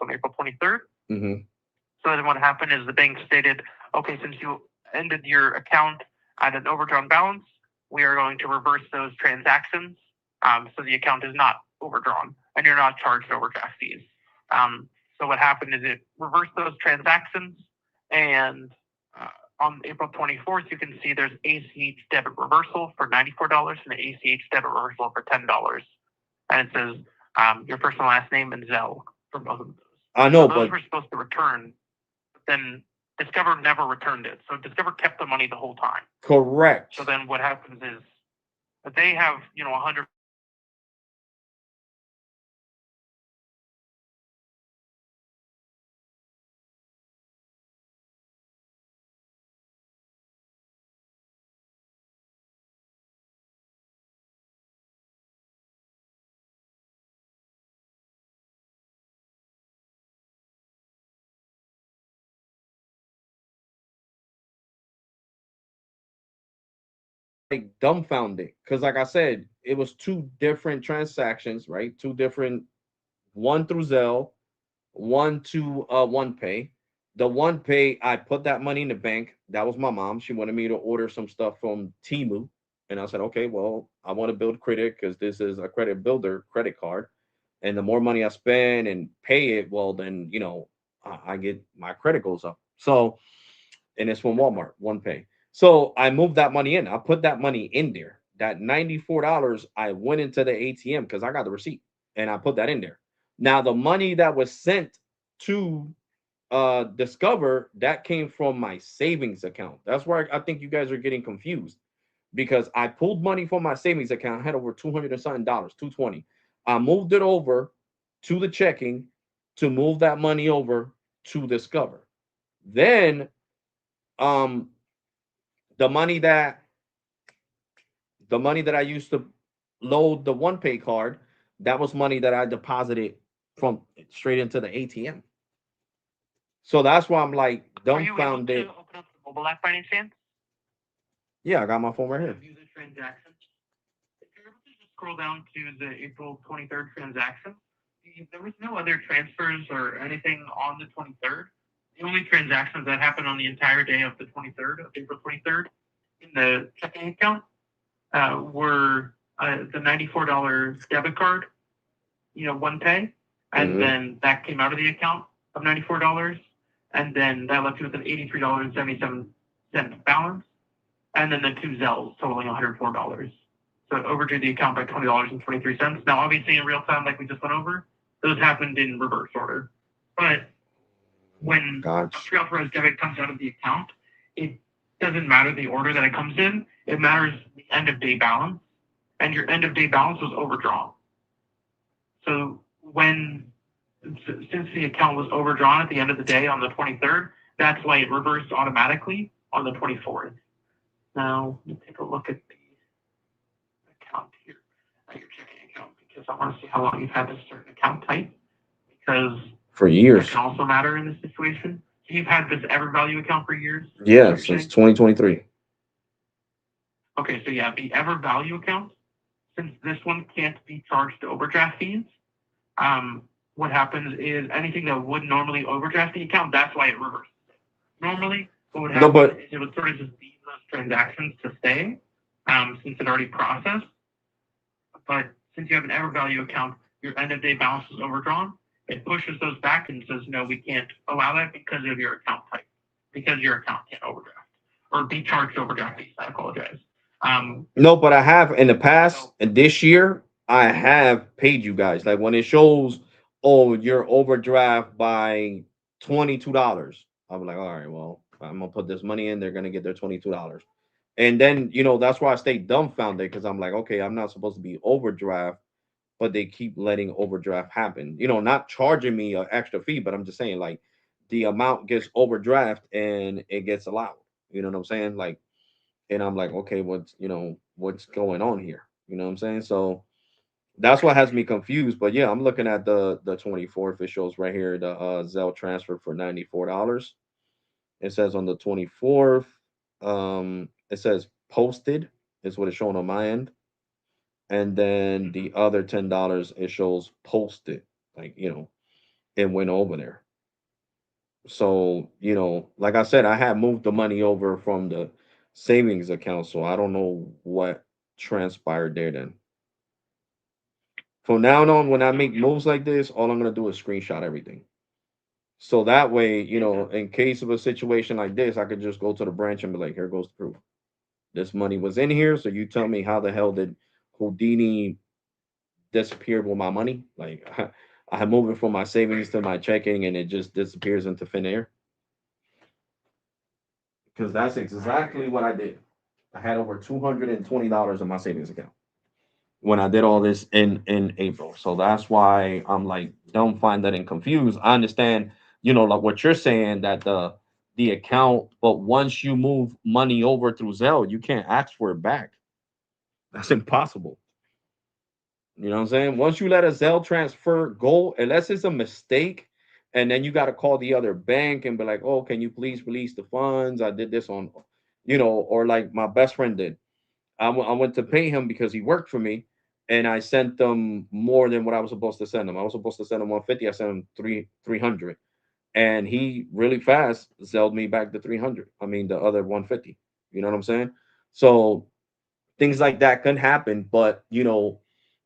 on April 23rd. So then what happened is the bank stated, okay, since you ended your account at an overdrawn balance, we are going to reverse those transactions, so the account is not overdrawn and you're not charged overdraft fees. So what happened is it reversed those transactions, and on April 24th, you can see there's ACH debit reversal for $94 and an ACH debit reversal for $10. And it says your first and last name and Zelle for both of those. I know, So those but were supposed to return, but then Discover never returned it. So Discover kept the money the whole time. correct. So then what happens is that they have 100. Like dumbfounded, because like I said, it was two different transactions, right? Two different, one through Zelle, one to one pay. The one pay, I put that money in the bank. That was my mom. She wanted me to order some stuff from Timu, and I said, okay, well, I want to build credit because this is a credit builder credit card, and the more money I spend and pay it, well, then I get my credit goes up. So, and it's from Walmart, one pay. So I moved that money in. I put that money in there. That $94, I went into the ATM because I got the receipt and I put that in there. Now the money that was sent to Discover, that came from my savings account. That's where I think you guys are getting confused, because I pulled money from my savings account. I had over 200 and something dollars, 220. I moved it over to the checking to move that money over to Discover. Then um the money that I used to load the one pay card, that was money that I deposited from straight into the ATM. So that's why I'm like Are you able to dumbfounded. open up the mobile app by any chance? Yeah, I got my phone right here. View the transactions. If you're able to just scroll down to the April 23rd transaction, there was no other transfers or anything on the 23rd. The only transactions that happened on the entire day of the 23rd, of April 23rd, in the checking account were the $94 debit card, one pay, and then that came out of the account of $94, and then that left you with an $83.77 balance, and then the two Zells totaling $104. So it overdrew the account by $20.23. Now, obviously, in real time, like we just went over, those happened in reverse order. But when a pre-authorized debit comes out of the account, it doesn't matter the order that it comes in. It matters the end of day balance, and your end of day balance was overdrawn. So since the account was overdrawn at the end of the day on the 23rd, that's why it reversed automatically on the 24th. Now, let me take a look at the account here, at your checking account, because I want to see how long you've had this certain account type, because For years. that can also matter in this situation. So you've had this EverValue account for years? Yeah, since 2023. Okay, so yeah, the Ever Value account, since this one can't be charged overdraft fees, what happens is anything that would normally overdraft the account, that's why it reverses. Normally, what would No, happen but is it would sort of just leave those transactions to stay, since it already processed. But since you have an Ever Value account, your end of day balance is overdrawn. It pushes those back and says, no, we can't allow that because of your account type, because your account can't overdraft or be charged overdraft fees. I apologize. no, but I have in the past, So and this year, I have paid you guys. Like when it shows, oh, your overdraft by $22. I'm like, all right, well, I'm gonna put this money in. They're gonna get their $22. And then, that's why I stay dumbfounded because I'm like, okay, I'm not supposed to be overdraft, but they keep letting overdraft happen. Not charging me an extra fee, but I'm just saying like the amount gets overdraft and it gets allowed. You know what I'm saying? Like, and I'm like, okay, what's going on here? You know what I'm saying? So that's what has me confused. But yeah, I'm looking at the 24th. It shows right here the Zelle transfer for $94. It says on the 24th, it says posted is what it's showing on my end, and then the other $10 it shows posted, like it went over there. So like I said, I had moved the money over from the savings account, so I don't know what transpired there. Then from now on, when I make moves like this, all I'm gonna do is screenshot everything. So that way, in case of a situation like this, I could just go to the branch and be like, "Here goes the proof. This money was in here. So you tell me how the hell did Houdini disappeared with my money? Like I move it from my savings to my checking, and it just disappears into thin air." Because that's exactly what I did. I had over $220 in my savings account when I did all this in April. So that's why I'm like, don't find that and confused. I understand, like what you're saying that the account, but once you move money over through Zelle, you can't ask for it back. That's impossible. You know what I'm saying? Once you let a Zelle transfer go, unless it's a mistake, and then you got to call the other bank and be like, "Oh, can you please release the funds? I did this on, or like my best friend did. I went to pay him because he worked for me, and I sent them more than what I was supposed to send him. I was supposed to send him 150. I sent him 300, and he really fast zelled me back the 300. I mean the other 150. You know what I'm saying? So things like that can happen, but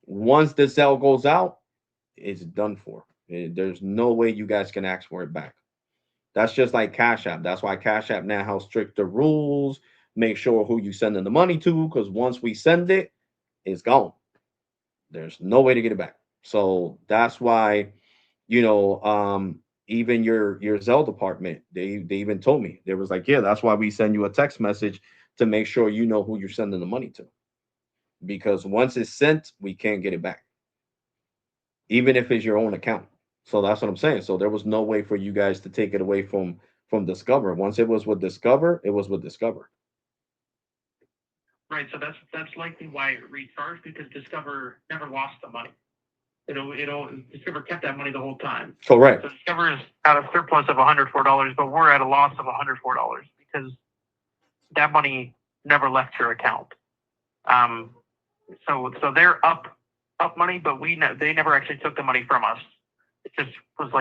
once the sale goes out, it's done for. There's no way you guys can ask for it back. That's just like Cash App. That's why Cash App now has stricter rules. Make sure who you sending the money to, because once we send it, it's gone. There's no way to get it back. So that's why, you know, um, even your Zelle department, they even told me, they was like, yeah, that's why we send you a text message to make sure you know who you're sending the money to. Because once it's sent, we can't get it back, even if it's your own account. So that's what I'm saying. So there was no way for you guys to take it away from Discover. Once it was with Discover, it was with Discover. right, so that's likely why it recharged because Discover never lost the money. It'll Discover kept that money the whole time. Correct. So Discover is at a surplus of $104, but we're at a loss of $104 because that money never left your account. Um, so they're up money, but they never actually took the money from us. It just was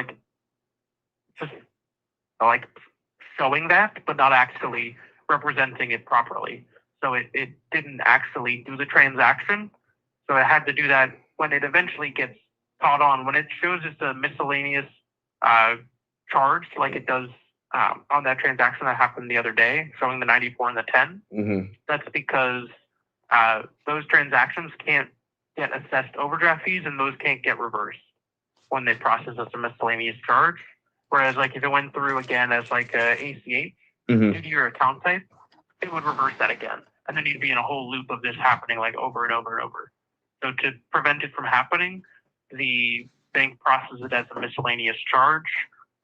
just like showing that, but not actually representing it properly. So it didn't actually do the transaction. So it had to do that when it eventually gets caught on. When it shows it's a miscellaneous uh, charge, like it does on that transaction that happened the other day, showing the 94 and the 10. Mm-hmm. That's because those transactions can't get assessed overdraft fees, and those can't get reversed when they process as a miscellaneous charge. Whereas, like if it went through again as like a ACH Mm-hmm. due to your account type, it would reverse that again, and then you'd be in a whole loop of this happening like over and over and over. So to prevent it from happening, the bank processes it as a miscellaneous charge,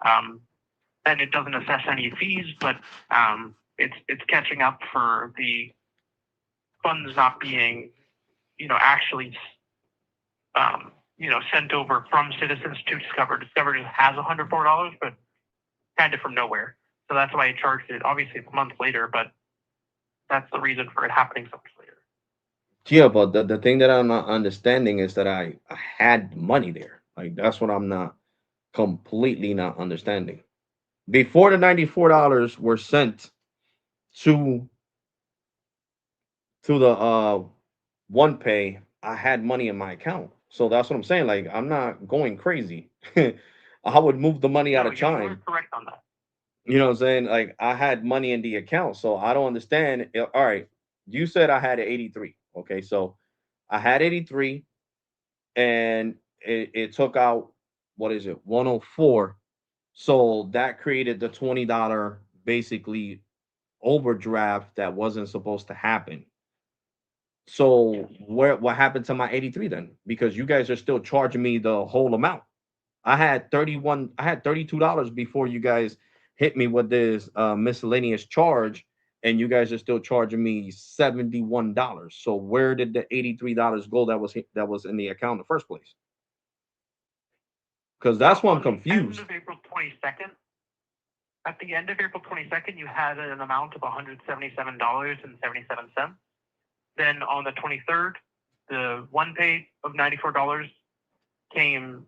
and it doesn't assess any fees, but it's catching up for the funds not being, actually, sent over from Citizens to Discover. Discover just has $104, but kind of from nowhere. So that's why I charged it. Obviously, it's a month later, but That's the reason for it happening so much later. Yeah, but the thing that I'm not understanding is that I had money there. Like that's what I'm not completely not understanding. Before the $94 were sent to the one pay, I had money in my account. So that's what I'm saying. Like I'm not going crazy. I would move the money out No, of you are chime. correct on that. You know what I'm saying? Like I had money in the account. So I don't understand. All right. You said I had 83. Okay. So I had 83 and it took out what is it? 104. So that created the $20 basically overdraft that wasn't supposed to happen. So what happened to my 83 then? Because you guys are still charging me the whole amount. I had $32 before you guys hit me with this miscellaneous charge, and you guys are still charging me $71. So where did the $83 go that was in the account in the first place? Because So that's why I'm on the end confused. of April 22nd, at the end of April 22nd, you had an amount of $177.77. Then on the 23rd, the one pay of $94 came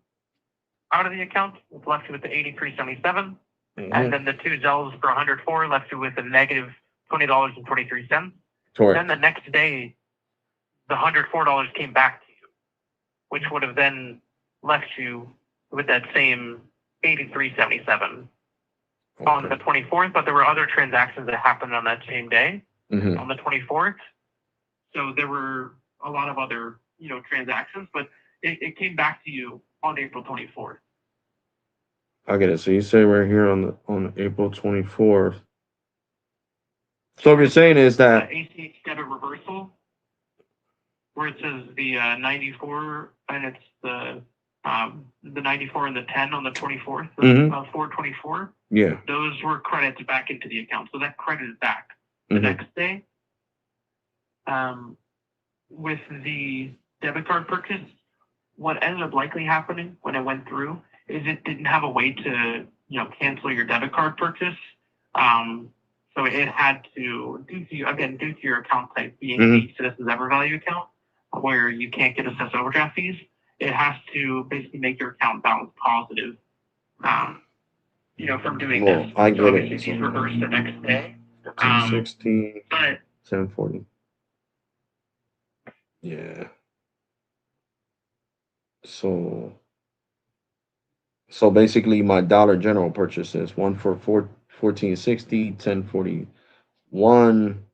out of the account, left you with the 83.77, and then the two Zells for 104 left you with a negative $20.23. Correct. Then the next day, the $104 came back to you, which would have then left you with that same 83.77 on the 24th. But there were other transactions that happened on that same day, on the 24th. So there were a lot of other, transactions, but it came back to you on April 24th. I get it. So you say right here on April 24th. So what you're saying is that ACH debit reversal, where it says the 94 and it's the 94 and the 10 on the 24th of 424. Yeah. Those were credits back into the account. So that credited back the next day. With the debit card purchase, what ended up likely happening when it went through is it didn't have a way to, cancel your debit card purchase. So it had to, due to your account type being a Citizens EverValue account, where you can't get assessed overdraft fees, it has to basically make your account balance positive. From doing this. I get so it. These reversed the next day. 16, But 1040. Yeah. So basically my Dollar General purchases one for 1460, 1041.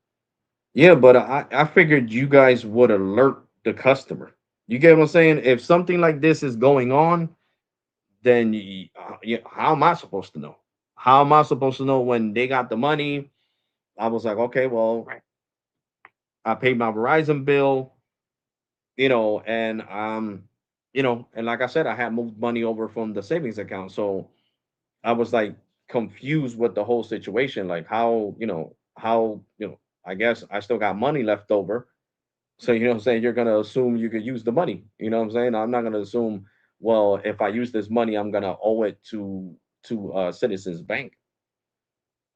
Yeah, but I figured you guys would alert the customer. You get what I'm saying? If something like this is going on, then how am I supposed to know? How am I supposed to know when they got the money? I was like, okay, well, I paid my Verizon bill, and and like I said, I had moved money over from the savings account. So I was like confused with the whole situation. Like how, I guess I still got money left over. So you know what I'm saying, you're gonna assume you could use the money. You know what I'm saying? I'm not gonna assume, well, if I use this money, I'm gonna owe it to Citizens Bank.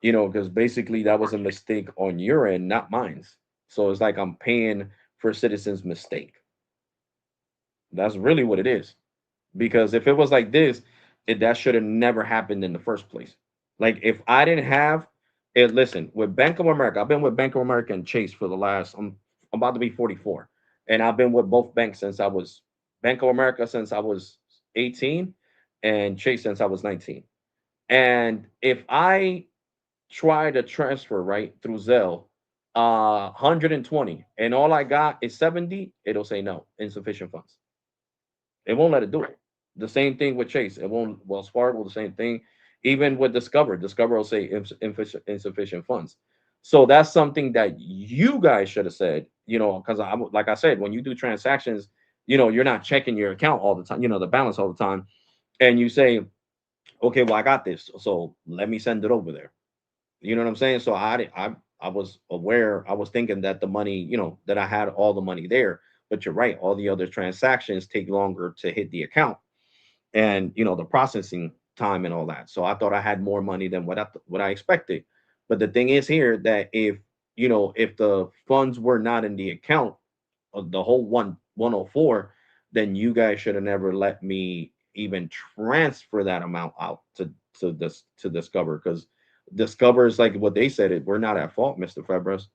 Because basically that was a mistake on your end, not mine's. So it's like I'm paying for Citizens' mistake. That's really what it is. Because if it was like this, that should have never happened in the first place. Like if I didn't have it, listen, with Bank of America, I've been with Bank of America and Chase for the last, I'm about to be 44. And I've been with both banks since I was Bank of America since I was 18 and Chase since I was 19. And if I try to transfer right through Zelle, 120, and all I got is 70, it'll say no, insufficient funds. It won't let it do it. The same thing with Chase. It won't. Wells Fargo, the same thing. Even with Discover, Discover will say insufficient funds. So that's something that you guys should have said. Because like I said, when you do transactions, you're not checking your account all the time. The balance all the time, and you say, okay, well, I got this, so let me send it over there. You know what I'm saying? So I was aware. I was thinking that the money, that I had all the money there. But you're right. All the other transactions take longer to hit the account, and the processing time and all that. So I thought I had more money than what I expected. But the thing is here that if if the funds were not in the account of the whole 104, then you guys should have never let me even transfer that amount out to Discover, because Discover is like what they said. We're not at fault, Mr. Febres.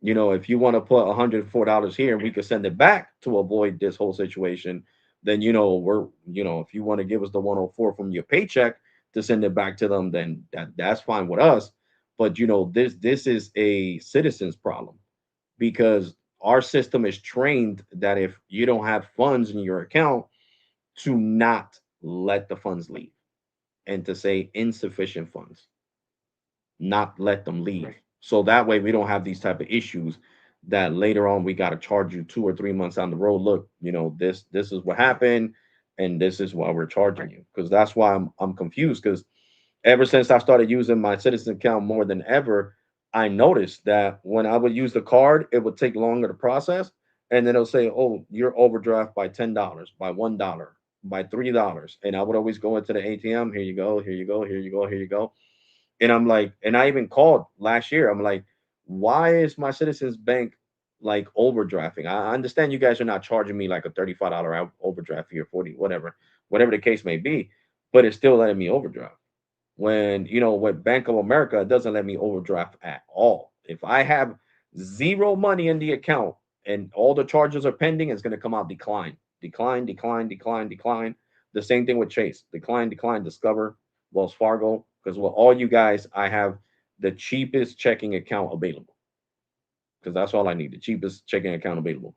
If you want to put $104 here and we could send it back to avoid this whole situation, then if you want to give us the 104 from your paycheck to send it back to them, then that's fine with us. But this is a citizen's problem, because our system is trained that if you don't have funds in your account, to not let the funds leave, and to say insufficient funds, not let them leave. Right. So that way we don't have these type of issues that later on we got to charge you 2 or 3 months down the road. Look, this is what happened, and this is why we're charging Right. you. Because that's why I'm confused. Because ever since I started using my citizen account more than ever, I noticed that when I would use the card, it would take longer to process, and then it'll say, "Oh, you're overdraft by $10, by $1, by $3," and I would always go into the ATM. Here you go. Here you go. Here you go. Here you go. And I'm like, and I even called last year. I'm like, why is my Citizens Bank like overdrafting? I understand you guys are not charging me like a $35 overdraft fee or 40, whatever the case may be, but it's still letting me overdraft. When with Bank of America, it doesn't let me overdraft at all. If I have zero money in the account and all the charges are pending, it's going to come out decline, decline, decline, decline, decline. The same thing with Chase, decline, decline, Discover, Wells Fargo, because with all you guys, I have the cheapest checking account available, because that's all I need, the cheapest checking account available.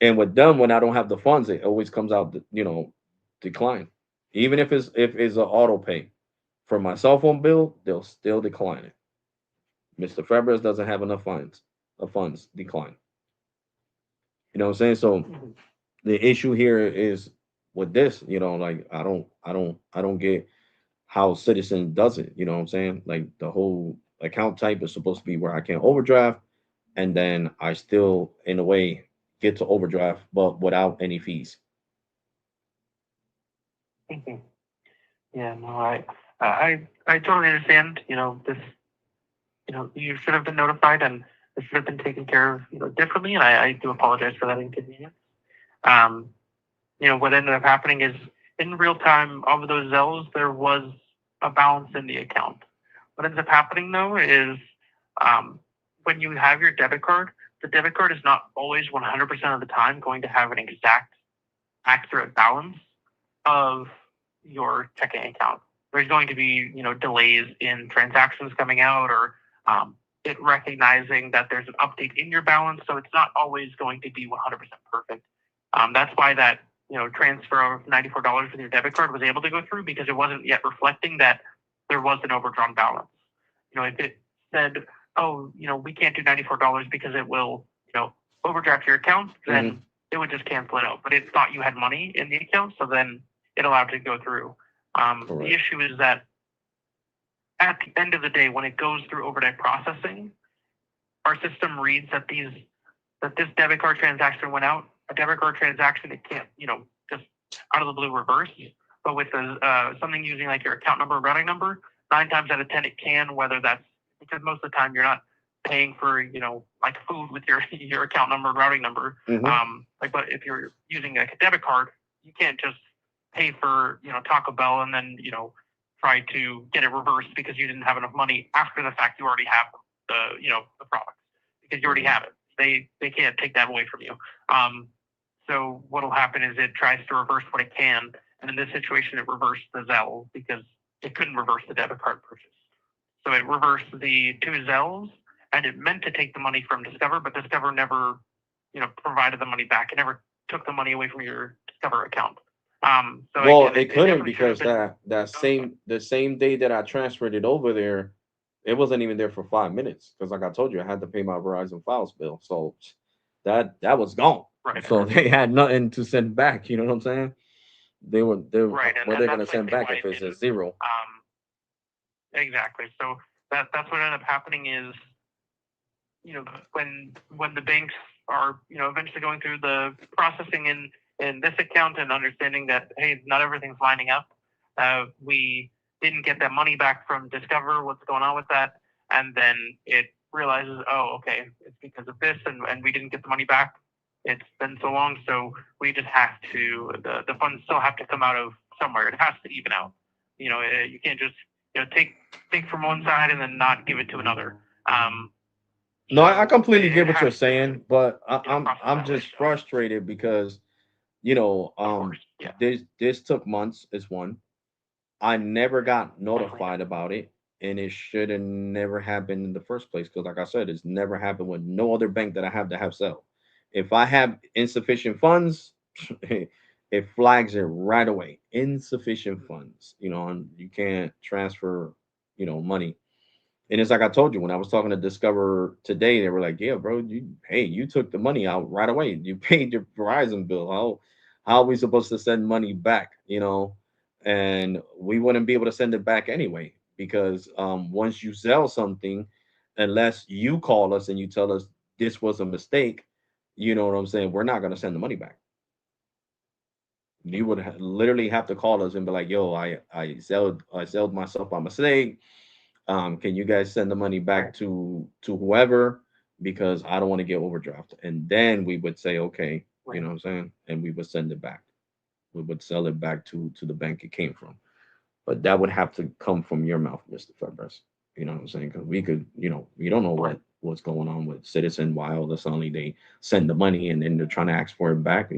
And with them, when I don't have the funds, it always comes out, decline. Even if it's an auto pay for my cell phone bill, they'll still decline it. Mr. Febres doesn't have enough funds, decline. You know what I'm saying? So Mhm. the issue here is with this, like I don't get how Citizen does it. You know what I'm saying? Like the whole account type is supposed to be where I can overdraft, and then I still, in a way, get to overdraft, but without any fees. Mhm. Yeah, no, I totally understand. This, you should have been notified, and this should have been taken care of, differently. And I do apologize for that inconvenience. Um, what ended up happening is in real time of those Zells, there was a balance in the account. What ends up happening though is um, when you have your debit card, the debit card is not always 100% of the time going to have an exact accurate balance of your checking account. There's going to be, delays in transactions coming out, or it recognizing that there's an update in your balance. So it's not always going to be 100% perfect. That's why that, transfer of $94 with your debit card was able to go through, because it wasn't yet reflecting that there was an overdrawn balance. If it said, oh, we can't do $94 because it will, overdraft your account, Hmm. then it would just cancel it out. But it thought you had money in the account, so then it allowed it to go through. The Correct. issue is that at the end of the day, when it goes through overnight processing, our system reads that this debit card transaction went out. A debit card transaction, it can't, just out of the blue reverse. But with something using like your account number and routing number, 9 times out of 10 it can. Whether that's because most of the time you're not paying for, like food with your your account number and routing number. Hmm. But if you're using like a debit card, you can't just pay for Taco Bell and then try to get it reversed because you didn't have enough money after the fact. You already have the product because you already Hmm. have it. They can't take that away from you. So what'll happen is it tries to reverse what it can, and in this situation, it reversed the Zelle because it couldn't reverse the debit card purchase. So it reversed the two Zelles, and it meant to take the money from Discover, but Discover never, provided the money back. It never took the money away from your Discover account. So Well, again, it it couldn't, definitely should have because been. the same day that I transferred it over there, it wasn't even there for 5 minutes, because like I told you, I had to pay my Verizon Files bill, so that was gone. Right, So they had nothing to send back. You know what I'm saying? They right, what and they're gonna that's I send think back why if it it's a didn't. zero? Exactly. So that's what ended up happening is when the banks are eventually going through the processing in this account and understanding that, hey, not everything's lining up, we didn't get that money back from Discover. What's going on with that? And then it realizes, oh, okay, it's because of this, and we didn't get the money back. It's been so long, so we just have to, the funds still have to come out of somewhere. It has to even out. You can't just, take from one side and then not give it to another. No, I So completely it get what you're has to, saying, but process I'm that way. just So, frustrated because of course, yeah. this took months is one. I never got Definitely. notified about it, and it should have never happened in the first place. Because, like I said, it's never happened with no other bank that I have sell. If I have insufficient funds, it flags it right away. Insufficient funds, and you can't transfer, money. And it's like I told you when I was talking to Discover today, they were like, "Yeah, bro, you took the money out right away. You paid your Verizon bill. How are we supposed to send money back? And we wouldn't be able to send it back anyway because once you sell something, unless you call us and you tell us this was a mistake, you know what I'm saying? We're not gonna send the money back. You would literally have to call us and be like, "Yo, I sold myself by mistake. Can you guys send the money back Right. to whoever because I don't want to get overdraft?" And then we would say, okay, you Right. know what I'm saying, and we would send it back. We would sell it back to the bank it came from. But that would have to come from your mouth, Mr. Febres. You know what I'm saying? Because we could, we don't know Right. what's going on with Citizen. Why all of a sudden they send the money and then they're trying to ask for it back.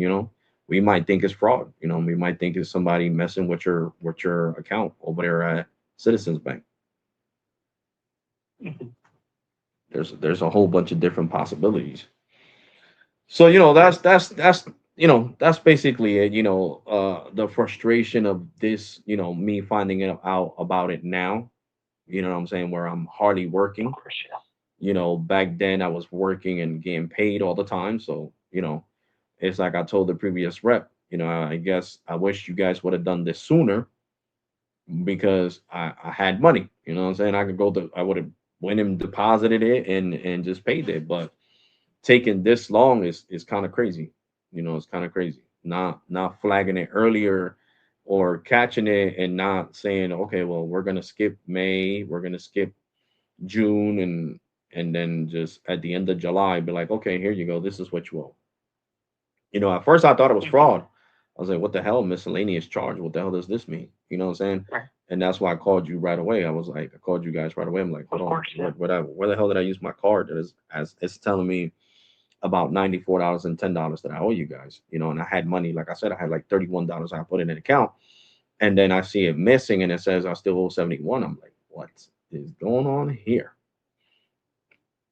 We might think it's fraud. We might think it's somebody messing with your account over there at Citizens Bank. Mhm. There's a whole bunch of different possibilities. So that's basically it. The frustration of this. Me finding it out about it now. You know what I'm saying? Where I'm hardly Of working. course, yeah. Back then I was working and getting paid all the time. So it's like I told the previous rep. I guess I wish you guys would have done this sooner because I had money. You know what I'm saying? I would have went and deposited it and just paid it, but taking this long is kind of crazy. It's kind of crazy. Not flagging it earlier or catching it and not saying, okay, well, we're gonna skip May, we're gonna skip June, and then just at the end of July be like, okay, here you go. This is what you owe. At first I thought it was Mhm. fraud. I was like, what the hell, miscellaneous charge? What the hell does this mean? You know what I'm saying? Right. And that's why I called you right away. I called you guys right away. I'm like, hold Of on, course, yeah. where the hell did I use my card? That is, as it's telling me about $94 and $10 that I owe you guys. And I had money, like I said, I had like $31 I put in an account, and then I see it missing, and it says I still owe 71. I'm like, what is going on here?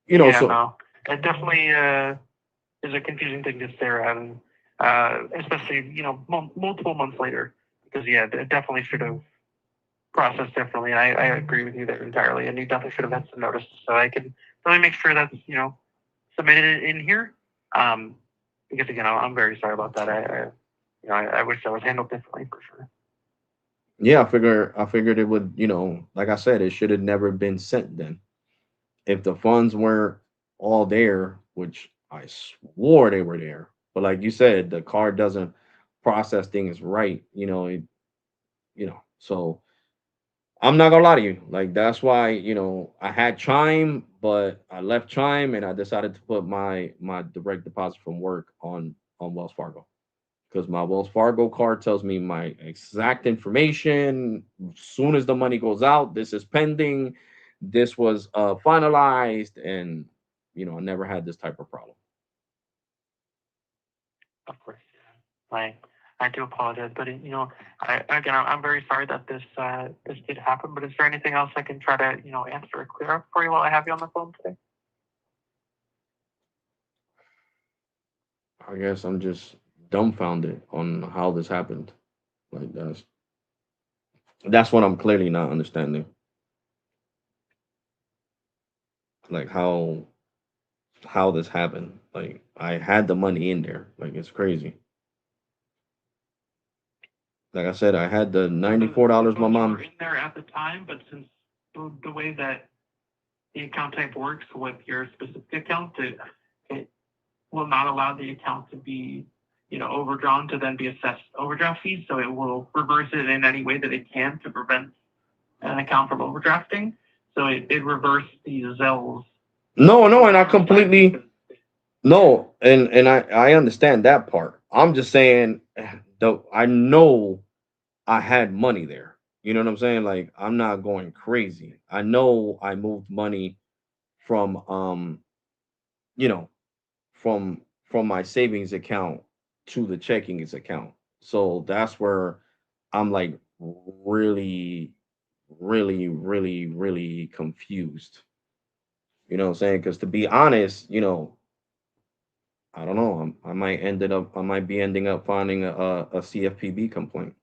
Yeah, So no. It definitely is a confusing thing to stare at, and especially multiple months later, because yeah, it definitely should have processed differently. And I agree with you there entirely, and you definitely should have had some notice, so I can really make sure that's submitted in here. Um, because again, I'm very sorry about that. I wish that was handled differently for sure. yeah, I figured it would, like I said, it should have never been sent then. If the funds weren't all there, which I swore they were there, but like you said, the card doesn't process things right, so I'm not gonna lie to you. Like that's why I had Chime, but I left Chime and I decided to put my direct deposit from work on Wells Fargo because my Wells Fargo card tells me my exact information. As soon as the money goes out, this is pending. This was finalized, and I never had this type of problem. Of course, yeah. I do apologize, but I'm very sorry that this did happen. But is there anything else I can try to answer or clear up for you while I have you on the phone today? I guess I'm just dumbfounded on how this happened. Like that's what I'm clearly not understanding. Like how this happened. Like I had the money in there. Like it's crazy. Like I said, I had the The $94 my funds were mom. in there at the time, but since the way that the account type works with your specific account, it will not allow the account to be overdrawn to then be assessed overdraft fees. So it will reverse it in any way that it can to prevent an account from overdrafting. So it reversed the Zell's No, no, and I completely no, and I understand that part. I'm just saying, though I know I had money there. You know what I'm saying? Like I'm not going crazy. I know I moved money from you know, from my savings account to the checking account. So that's where I'm like really, really confused. You know what I'm saying? Because to be honest, I don't know. I might be ending up finding a CFPB complaint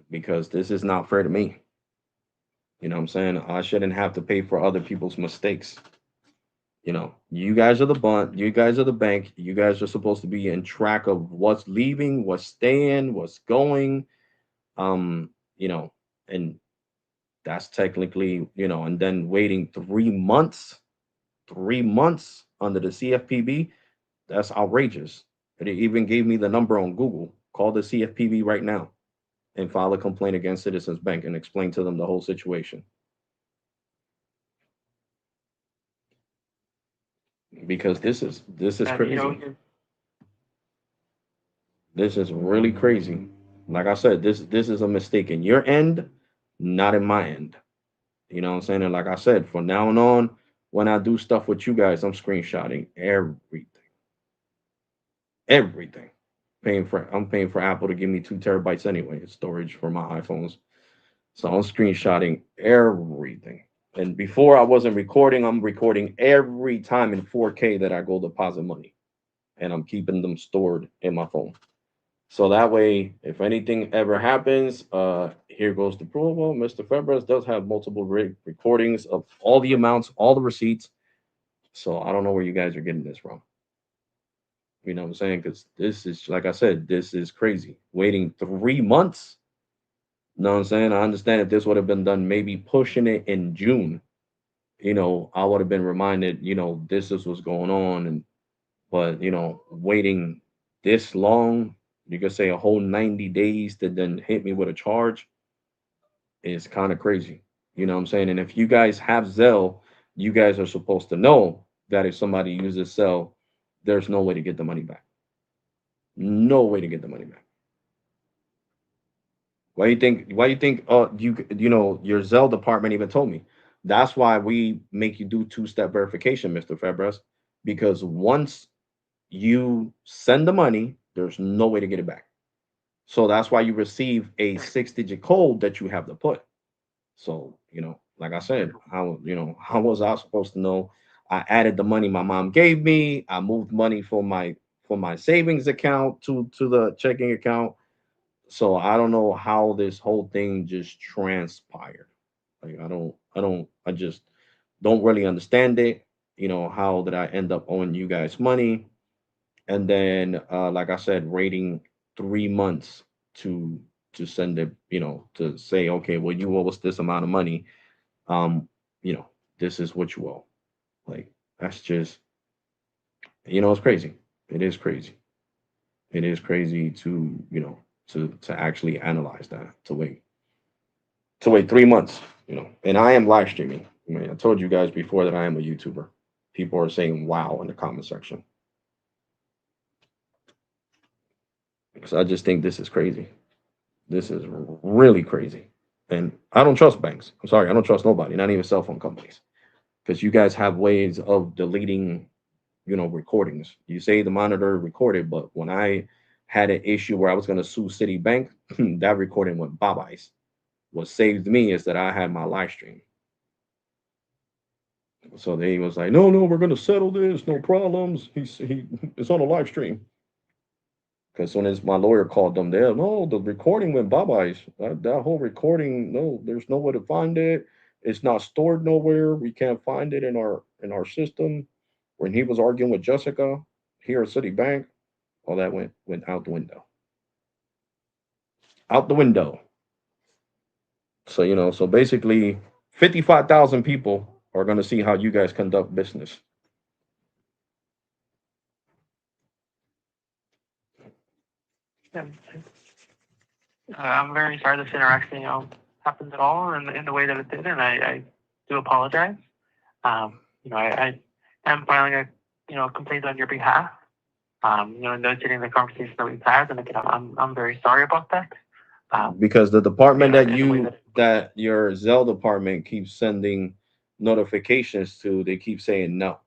because this is not fair to me. You know what I'm saying? I shouldn't have to pay for other people's mistakes. You guys are the bunt. You guys are the bank. You guys are supposed to be in track of what's leaving, what's staying, what's going. Um, you know, and that's technically, and then waiting 3 months under the CFPB, that's outrageous. And it even gave me the number on Google. Call the CFPB right now and file a complaint against Citizens Bank and explain to them the whole situation because this is And crazy. This is really crazy. Like I said, this is a mistake in your end, not in my end. You know what I'm saying? And like I said, from now on, when I do stuff with you guys, I'm screenshotting everything. I'm paying for Apple to give me 2 terabytes anyway, storage for my iPhones. So I'm screenshotting everything. And before I wasn't recording, I'm recording every time in 4K that I go deposit money, and I'm keeping them stored in my phone. So that way, if anything ever happens, here goes the proof. Well, Mr. Febres does have multiple recordings of all the amounts, all the receipts. So I don't know where you guys are getting this from. You know what I'm saying? Because this is, like I said, this is crazy. Waiting 3 months. You know what I'm saying? I understand if this would have been done, maybe pushing it in June. I would have been reminded. This is what's going on, and but waiting this long, you could say a whole 90 days to then hit me with a charge is kind of crazy. You know what I'm saying? And if you guys have Zelle, you guys are supposed to know that if somebody uses Zelle, there's no way to get the money back. No way to get the money back. Why you think your Zelle department even told me. That's why we make you do two-step verification, Mr. Febres, because once you send the money, there's no way to get it back. So that's why you receive a 6-digit code that you have to put. So, like I said, how was I supposed to know? I added the money my mom gave me. I moved money from my savings account to the checking account. So I don't know how this whole thing just transpired. Like I just don't really understand it. How did I end up owing you guys money? And then like I said, waiting 3 months to send it, to say, okay, well, you owe us this amount of money. um you know this is what you owe. Like, that's just, it's crazy. It is crazy. It is crazy to to actually analyze that, to wait 3 months. And I am live streaming. I mean, I told you guys before that I am a YouTuber. People are saying wow in the comment section, because I just think this is crazy. This is really crazy. And I don't trust banks. I'm sorry, I don't trust nobody, not even cell phone companies, because you guys have ways of deleting, recordings. You say the monitor recorded, but when I had an issue where I was going to sue Citibank, that recording went bye-byes. What saved me is that I had my live stream. So they was like, no, no, we're going to settle this, no problems. It's on a live stream. Because soon as my lawyer called them, there, no, the recording went bye-byes. That whole recording, no, there's nowhere to find it. It's not stored nowhere. We can't find it in our system. When he was arguing with Jessica here at Citibank, all that went out the window. Out the window. So so basically, 55,000 people are going to see how you guys conduct business. Yeah. I'm very sorry this interaction, happened at all in the way that it did, and I do apologize. I am filing a complaint on your behalf. Notating the conversation that we've had, and again, I'm very sorry about that. Because the department that In a way you that your Zell department keeps sending notifications to, they keep saying no.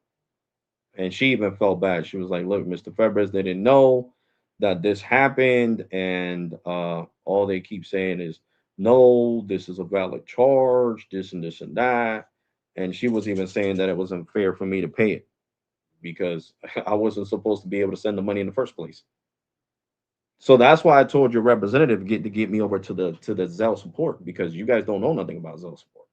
And she even felt bad. She was like, "Look, Mr. Febres, they didn't know that this happened, and all they keep saying is no. This is a valid charge. This and that." And she was even saying that it wasn't fair for me to pay it because I wasn't supposed to be able to send the money in the first place. So that's why I told your representative get me over to the Zelle support because you guys don't know nothing about Zelle support.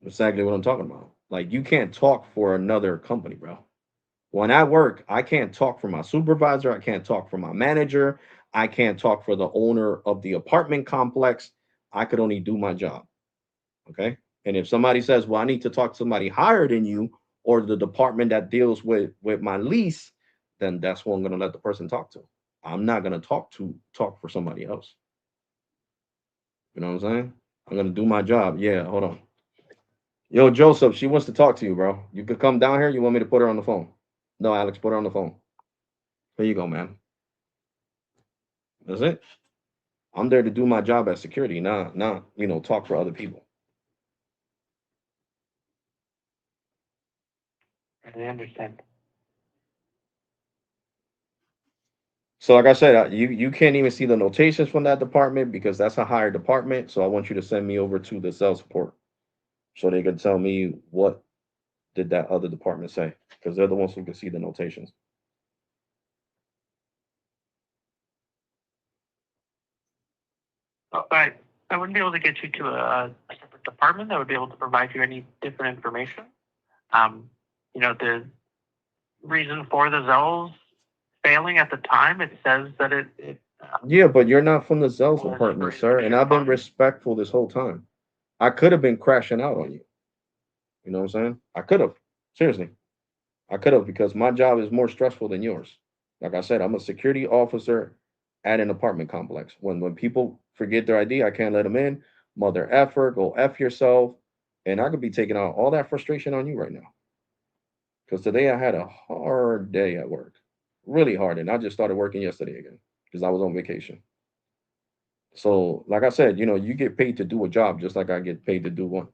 Exactly what I'm talking about. Like you can't talk for another company, bro. When I work, I can't talk for my supervisor. I can't talk for my manager. I can't talk for the owner of the apartment complex. I could only do my job. Okay. And if somebody says, well, I need to talk to somebody higher than you or the department that deals with my lease, then that's what I'm going to let the person talk to. I'm not going to talk for somebody else. You know what I'm saying? I'm going to do my job. Yeah. Hold on. Yo, Joseph, she wants to talk to you, bro. You could come down here. You want me to put her on the phone? No, Alex, put her on the phone. There you go, man. That's it. I'm there to do my job as security, not talk for other people. I understand. So, like I said, you can't even see the notations from that department because that's a higher department. So, I want you to send me over to the sales support so they can tell me what did that other department say because they're the ones who can see the notations. I wouldn't be able to get you to a separate department that would be able to provide you any different information. The reason for the Zells failing at the time, it says that Yeah, but you're not from the sales was department, for sir, and I've been funds. respectful this whole time. I could have been crashing out on you. You know what I'm saying? I could have. Seriously. I could have because my job is more stressful than yours. Like I said, I'm a security officer at an apartment complex. When people forget their ID, I can't let them in. Mother effer, go F yourself. And I could be taking out all that frustration on you right now. Because today I had a hard day at work. Really hard. And I just started working yesterday again because I was on vacation. So, like I said, you get paid to do a job just like I get paid to do one.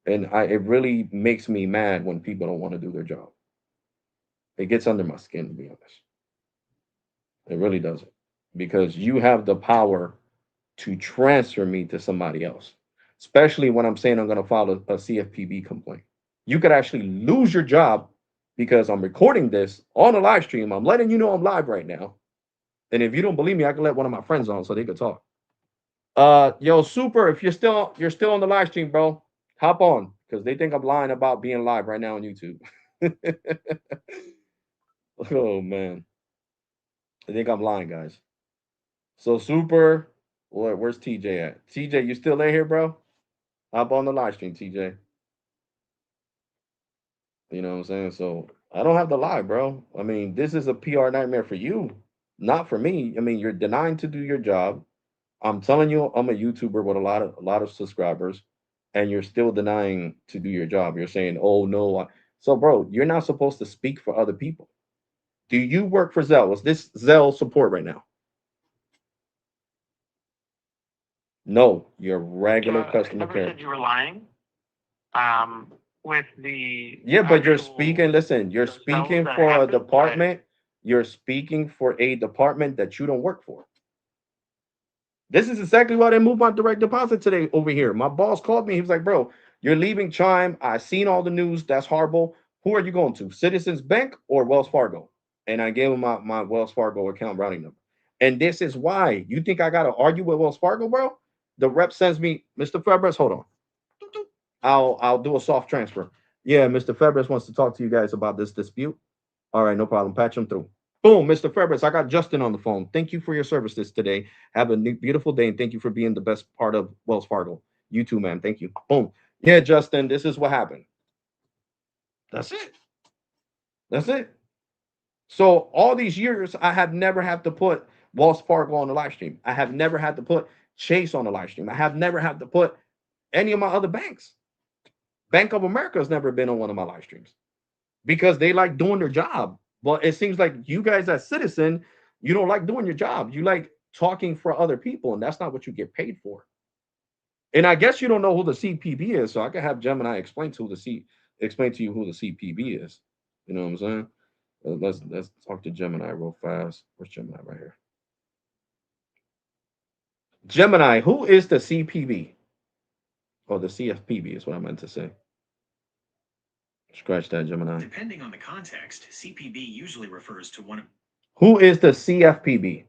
And it really makes me mad when people don't want to do their job. It gets under my skin, to be honest. It really doesn't. Because you have the power to transfer me to somebody else, especially when I'm saying I'm going to file a CFPB complaint. You could actually lose your job because I'm recording this on a live stream. I'm letting you know I'm live right now. And if you don't believe me, I can let one of my friends on so they could talk. Yo, super, if you're still on the live stream, bro, hop on because they think I'm lying about being live right now on YouTube. Oh man. I think I'm lying, guys. So super, where's TJ at? TJ, you still there here, bro? Hop on the live stream, TJ. You know what I'm saying? So I don't have to lie, bro. I mean, this is a PR nightmare for you, not for me. I mean, you're denying to do your job. I'm telling you, I'm a YouTuber with a lot of subscribers, and you're still denying to do your job. You're saying, "Oh no." So, bro, you're not supposed to speak for other people. Do you work for Zelle? Is this Zelle support right now? No, you're regular I customer never care. said you were lying. Um, with the Yeah, but you're speaking. actual Listen, you're Zells speaking that for a happened, department. You're speaking for a department that you don't work for. This is exactly why they moved my direct deposit today over here. My boss called me. He was like, "Bro, you're leaving Chime. I seen all the news. That's horrible. Who are you going to? Citizens Bank or Wells Fargo?" And I gave him my Wells Fargo account routing number. And this is why you think I got to argue with Wells Fargo, bro? The rep sends me, Mr. Febres, hold on. I'll do a soft transfer. Yeah, Mr. Febres wants to talk to you guys about this dispute. All right, no problem. Patch him through. Boom, Mr. Febres, I got Justin on the phone. Thank you for your services today. Have a beautiful day, and thank you for being the best part of Wells Fargo. You too, man. Thank you. Boom. Yeah, Justin, this is what happened. That's it. That's it. So all these years, I have never had to put Wells Fargo on the live stream. I have never had to put Chase on the live stream. I have never had to put any of my other banks. Bank of America has never been on one of my live streams because they like doing their job. But it seems like you guys as Citizen, you don't like doing your job. You like talking for other people, and that's not what you get paid for. And I guess you don't know who the CPB is, so I can have Gemini explain to you who the CPB is. You know what I'm saying? Let's talk to Gemini real fast. Where's Gemini right here? Gemini, who is the CPB? Or the CFPB is what I meant to say. Scratch that, Gemini. Depending on the context, CPB usually refers to one of. Who is the CFPB?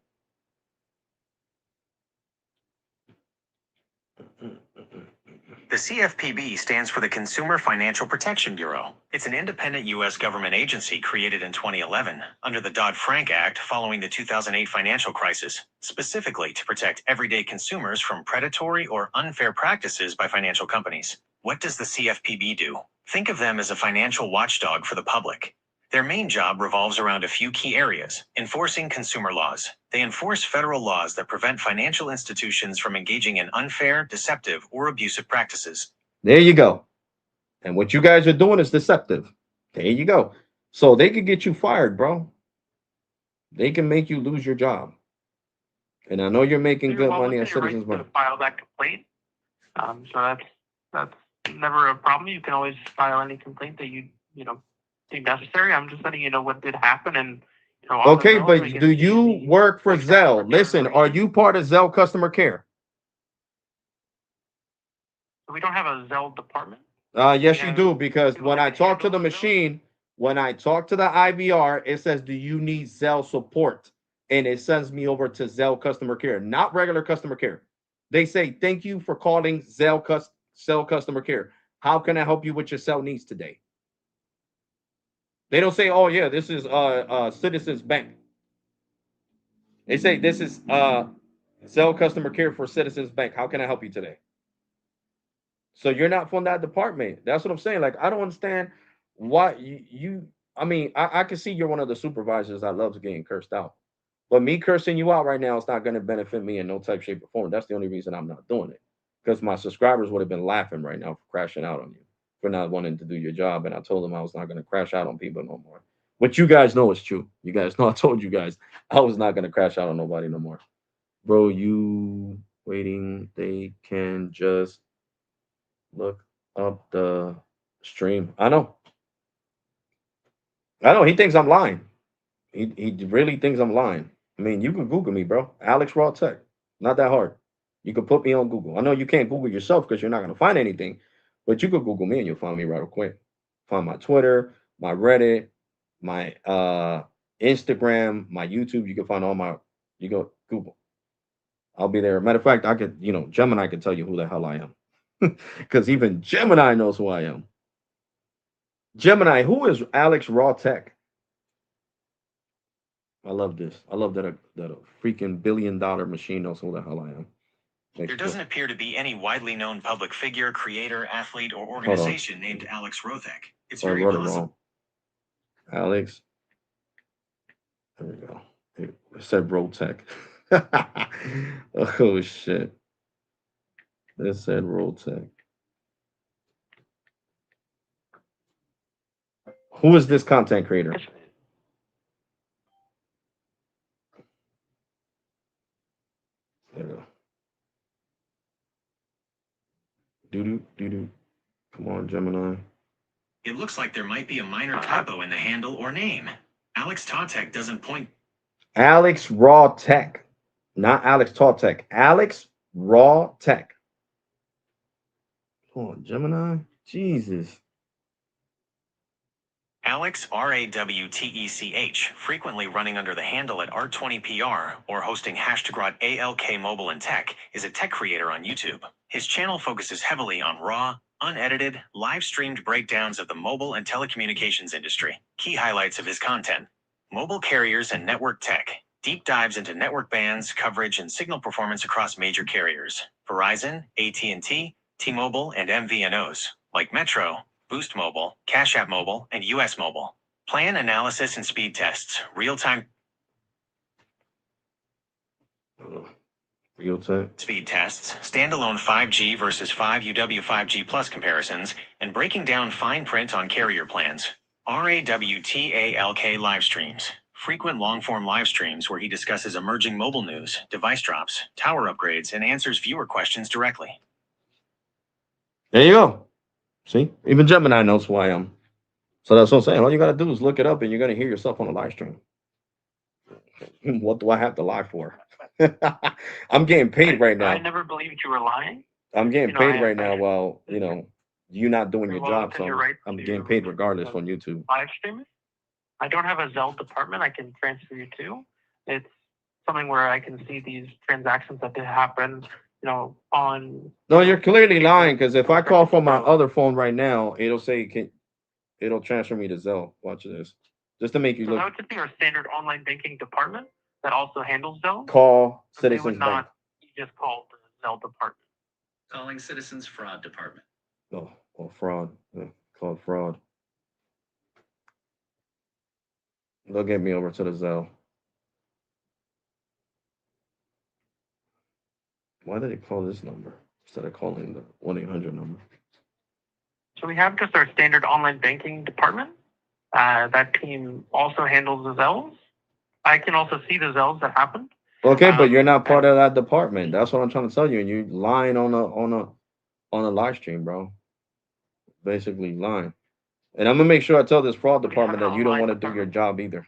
The CFPB stands for the Consumer Financial Protection Bureau. It's an independent U.S. government agency created in 2011 under the Dodd-Frank Act following the 2008 financial crisis, specifically to protect everyday consumers from predatory or unfair practices by financial companies. What does the CFPB do? Think of them as a financial watchdog for the public. Their main job revolves around a few key areas: enforcing consumer laws. They enforce federal laws that prevent financial institutions from engaging in unfair, deceptive, or abusive practices. There you go. And what you guys are doing is deceptive. There you go. So they could get you fired, bro. They can make you lose your job. And I know you're making good money as Citizens Bank. To file that complaint. So that's never a problem. You can always file any complaint that you think necessary. I'm just letting you know what did happen, and okay, but do you work for Zelle? Listen, are you part of Zelle customer care? We don't have a Zelle department. Yes, you do, because when I talk to the machine, when I talk to the IVR, it says, "Do you need Zelle support?" And it sends me over to Zelle customer care, not regular customer care. They say, "Thank you for calling Zelle customer care. How can I help you with your cell needs today?" They don't say, "Oh yeah, this is Citizens Bank." They say, "This is Zelle customer care for Citizens Bank. How can I help you today?" So you're not from that department. That's what I'm saying. Like, I don't understand why I mean, I can see you're one of the supervisors that loves getting cursed out. But me cursing you out right now is not going to benefit me in no type, shape, or form. That's the only reason I'm not doing it. Because my subscribers would have been laughing right now for crashing out on you, for not wanting to do your job. And I told them I was not going to crash out on people no more. But you guys know it's true. You guys know I told you guys I was not going to crash out on nobody no more. Bro, you waiting. They can just look up the stream. I know. He thinks I'm lying. He really thinks I'm lying. I mean, you can Google me, bro. Alex RAwTAlk. Not that hard. You can put me on Google. I know you can't Google yourself because you're not going to find anything, but you could Google me and you'll find me right quick. Find my Twitter, my Reddit, my Instagram, my YouTube. You can find all my. You go Google. I'll be there. Matter of fact, I could, Gemini can tell you who the hell I am, because even Gemini knows who I am. Gemini, who is Alex RAwTAlk? I love this. I love that a freaking $1 billion machine knows who the hell I am. There doesn't appear to be any widely known public figure, creator, athlete, or organization named Alex RAwTAlk. It's very possible. Alex. There we go. It said RAwTAlk. Oh shit. It said RAwTAlk. Who is this content creator? There we go. Doo-doo. Come on, Gemini. It looks like there might be a minor typo in the handle or name. Alex RAwTAlk doesn't point. Alex RAwTAlk. Not Alex TalkTech. Alex RAwTAlk. Come on, Gemini. Jesus. Alex RAwTech, frequently running under the handle at Art20PR or hosting #ALK Mobile and Tech, is a tech creator on YouTube. His channel focuses heavily on raw, unedited, live-streamed breakdowns of the mobile and telecommunications industry. Key highlights of his content: mobile carriers and network tech, deep dives into network bands, coverage, and signal performance across major carriers: Verizon, AT&T, T-Mobile, and MVNOs, like Metro, Boostmobile, Cash App Mobile, and US Mobile. Plan analysis and speed tests, real-time. RAwTAlk. Speed tests, standalone 5G versus 5UW 5G Plus comparisons, and breaking down fine print on carrier plans. RAwTalk live streams. Frequent long form live streams where he discusses emerging mobile news, device drops, tower upgrades, and answers viewer questions directly. There you go. See, even Gemini knows who I am. So that's what I'm saying. All you gotta do is look it up, and you're gonna hear yourself on a live stream. What do I have to lie for? I'm getting paid right I now. never believed you were lying. I'm getting You know, paid I, right now. I Well, you not doing very your well job, within your so right I'm to getting paid regardless on YouTube. live stream it. I don't have a Zelle department I can transfer you to. It's something where I can see these transactions that did happen, on No, you're clearly lying April because if I call from my 2nd. other phone right now, it'll say it'll transfer me to Zelle. Watch this, just to make you So that look. would just be our standard online banking department that also handles Zelle. Call But they would Citizens Bank. not just call the Zelle department. Calling Citizens Fraud Department. Oh, fraud. Yeah, call fraud. They'll get me over to the Zelle. Why did they call this number instead of calling the 1-800 number? So we have just our standard online banking department. That team also handles the Zelles. I can also see the Zelles that happened. Okay, but you're not part and of that department. That's what I'm trying to tell you, and you're lying on a live stream, bro. Basically lying. And I'm gonna make sure I tell this fraud we have department an that you don't online want to do your department. job either.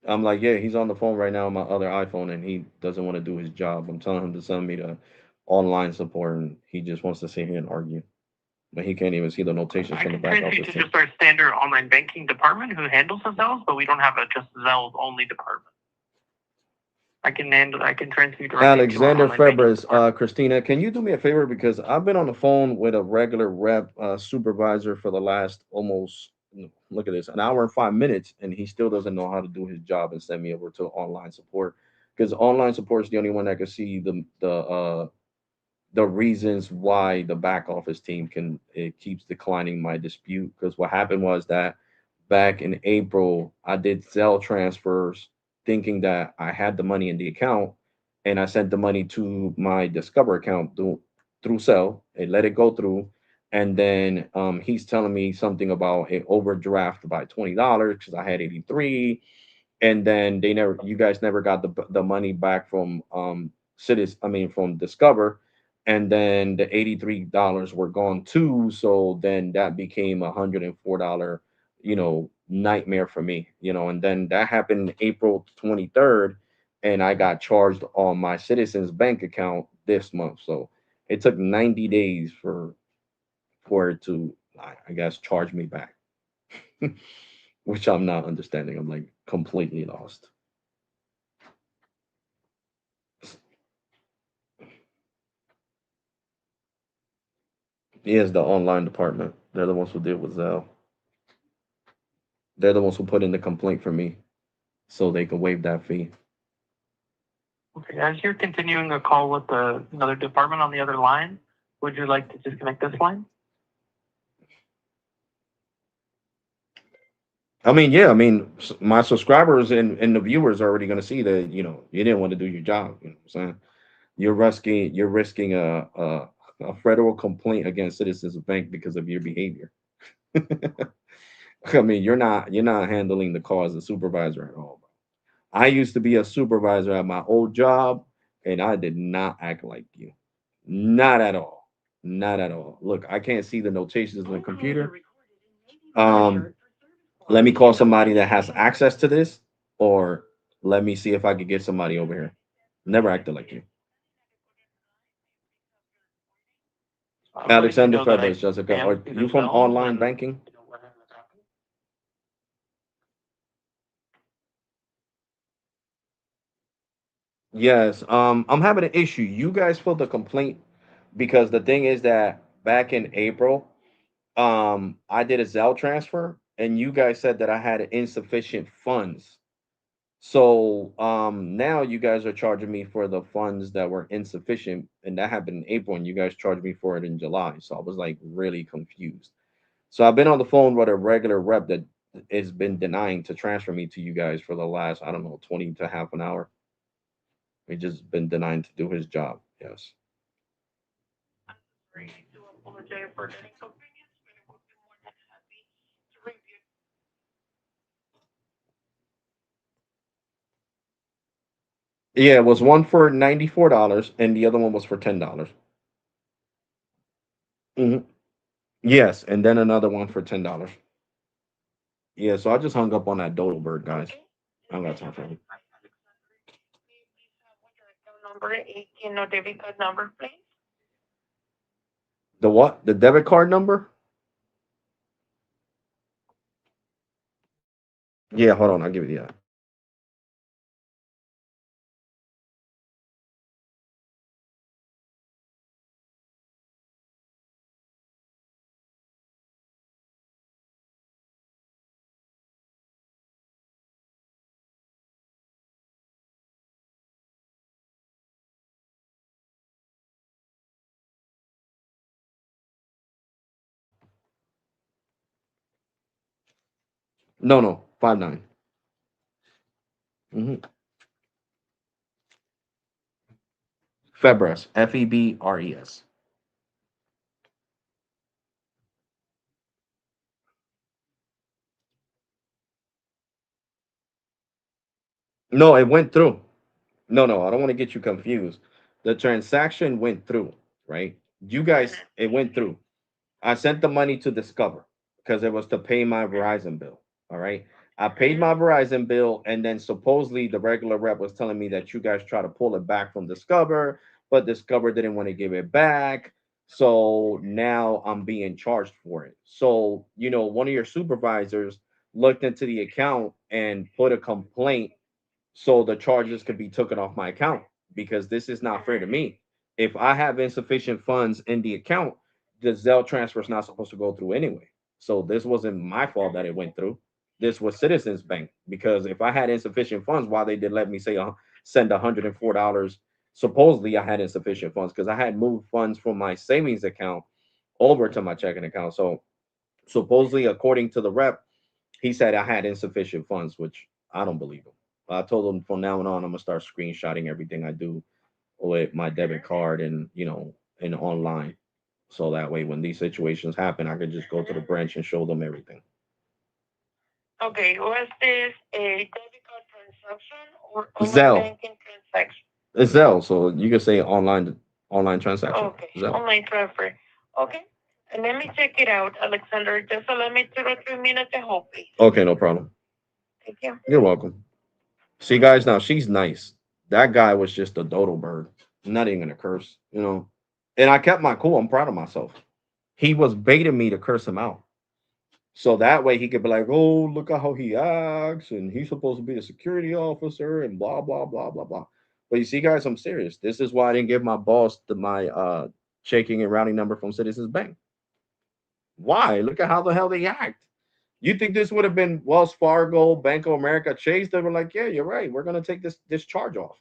I'm like, yeah, he's on the phone right now on my other iPhone, and he doesn't want to do his job. I'm telling him to send me to online support, and he just wants to sit here and argue. But he can't even see the notations I from the can back transfer you office to team. just our standard online banking department who handles the Zelles, but we don't have a just Zelles only department. I can transfer you directly to our Alexander online banking Febres, department. Christina, can you do me a favor because I've been on the phone with a regular rep supervisor for the last almost look at this an hour and 5 minutes, and he still doesn't know how to do his job and send me over to online support because online support is the only one that can see the reasons why the back office team can it keeps declining my dispute. Because what happened was that back in April, I did Zelle transfers thinking that I had the money in the account, and I sent the money to my Discover account through Zelle. It let it go through, and then he's telling me something about an overdraft by $20 because I had 83, and then you guys never got the money back from from Discover, and then the $83 were gone too, so then that became $104 nightmare for me, and then that happened April 23rd, and I got charged on my Citizens Bank account this month. So it took 90 days for it to, I guess, charge me back. Which I'm not understanding. I'm like completely lost. Yes, the online department. They're the ones who deal with Zelle. They're the ones who put in the complaint for me so they can waive that fee. Okay, as you're continuing a call with another department on the other line, would you like to disconnect this line? I mean, yeah, I mean, my subscribers and the viewers are already going to see that, you didn't want to do your job. You know what I'm saying? You're risking a federal complaint against Citizens Bank because of your behavior. I mean, you're not handling the call as a supervisor at all. I used to be a supervisor at my old job, and I did not act like you. Not at all. Not at all. Look, I can't see the notations on the computer. Um, Let me call somebody that has access to this, or let me see if I could get somebody over here. Never acted like you. I'm letting you Alexander know that I Febres, Jessica, can are see the you from Zelles online and banking? what has happened. Yes. I'm having an issue. You guys filed a complaint because the thing is that back in April, I did a Zelle transfer, and you guys said that I had insufficient funds. So now you guys are charging me for the funds that were insufficient, and that happened in April, and you guys charged me for it in July. So I was like really confused. So I've been on the phone with a regular rep that has been denying to transfer me to you guys for the last, I don't know, 20 to half an hour. He just been denying to do his job. Yes. I'm sorry. I do apologize for that inconvenience, but I would be more than happy to review. Yeah, it was one for $94 and the other one was for $10. Hmm. Yes, and then another one for $10. Yeah, so I just hung up on that dodo bird, guys. Okay. I don't Let got me time for him. verify, Alexander. May you please have what your account number, ATM or debit card number, please? The what? The debit card number? Yeah, hold on. I'll give you that. No, no, 59. Mm-hmm. Febres, Febres. No, it went through. No, no, I don't want to get you confused. The transaction went through, right? You guys, Mm-hmm. it went through. I sent the money to Discover because it was to pay my Mm-hmm. Verizon bill. All right. I paid Mm-hmm. my Verizon bill, and then supposedly the regular rep was telling me that you guys try to pull it back from Discover, but Discover didn't want to give it back. So now I'm being charged for it. So, one of your supervisors looked into the account and put a complaint so the charges could be taken off my account because this is not fair to me. If I have insufficient funds in the account, the Zelle transfer is not supposed to go through anyway. So this wasn't my fault that it went through. This was Citizens Bank because if I had insufficient funds, why they did let me say send $104? Supposedly I had insufficient funds because I had moved funds from my savings account over to my checking account. So supposedly, according to the rep, he said I had insufficient funds, which I don't believe him. I told him from now on, I'm gonna start screenshotting everything I do with my debit card and and online, so that way when these situations happen, I could just go to the branch and show them everything. Okay, was this a debit card transaction or online Zelle, banking transaction? it's Zelle, so you can say online transaction. Okay, Zelle. online transfer. Okay, and let me check it out, Alexander. Just allow me 2 or 3 minutes to hold, please. Okay, no problem. Thank you. You're welcome. See, guys, now she's nice. That guy was just a dodo bird. Not even gonna curse. And I kept my cool. I'm proud of myself. He was baiting me to curse him out. So that way he could be like, oh, look at how he acts, and he's supposed to be a security officer, and blah blah blah blah blah. But you see, guys, I'm serious. This is why I didn't give my boss my checking and routing number from Citizens Bank. Why? Look at how the hell they act. You think this would have been Wells Fargo, Bank of America, Chase? They were like, yeah, you're right. We're gonna take this charge off.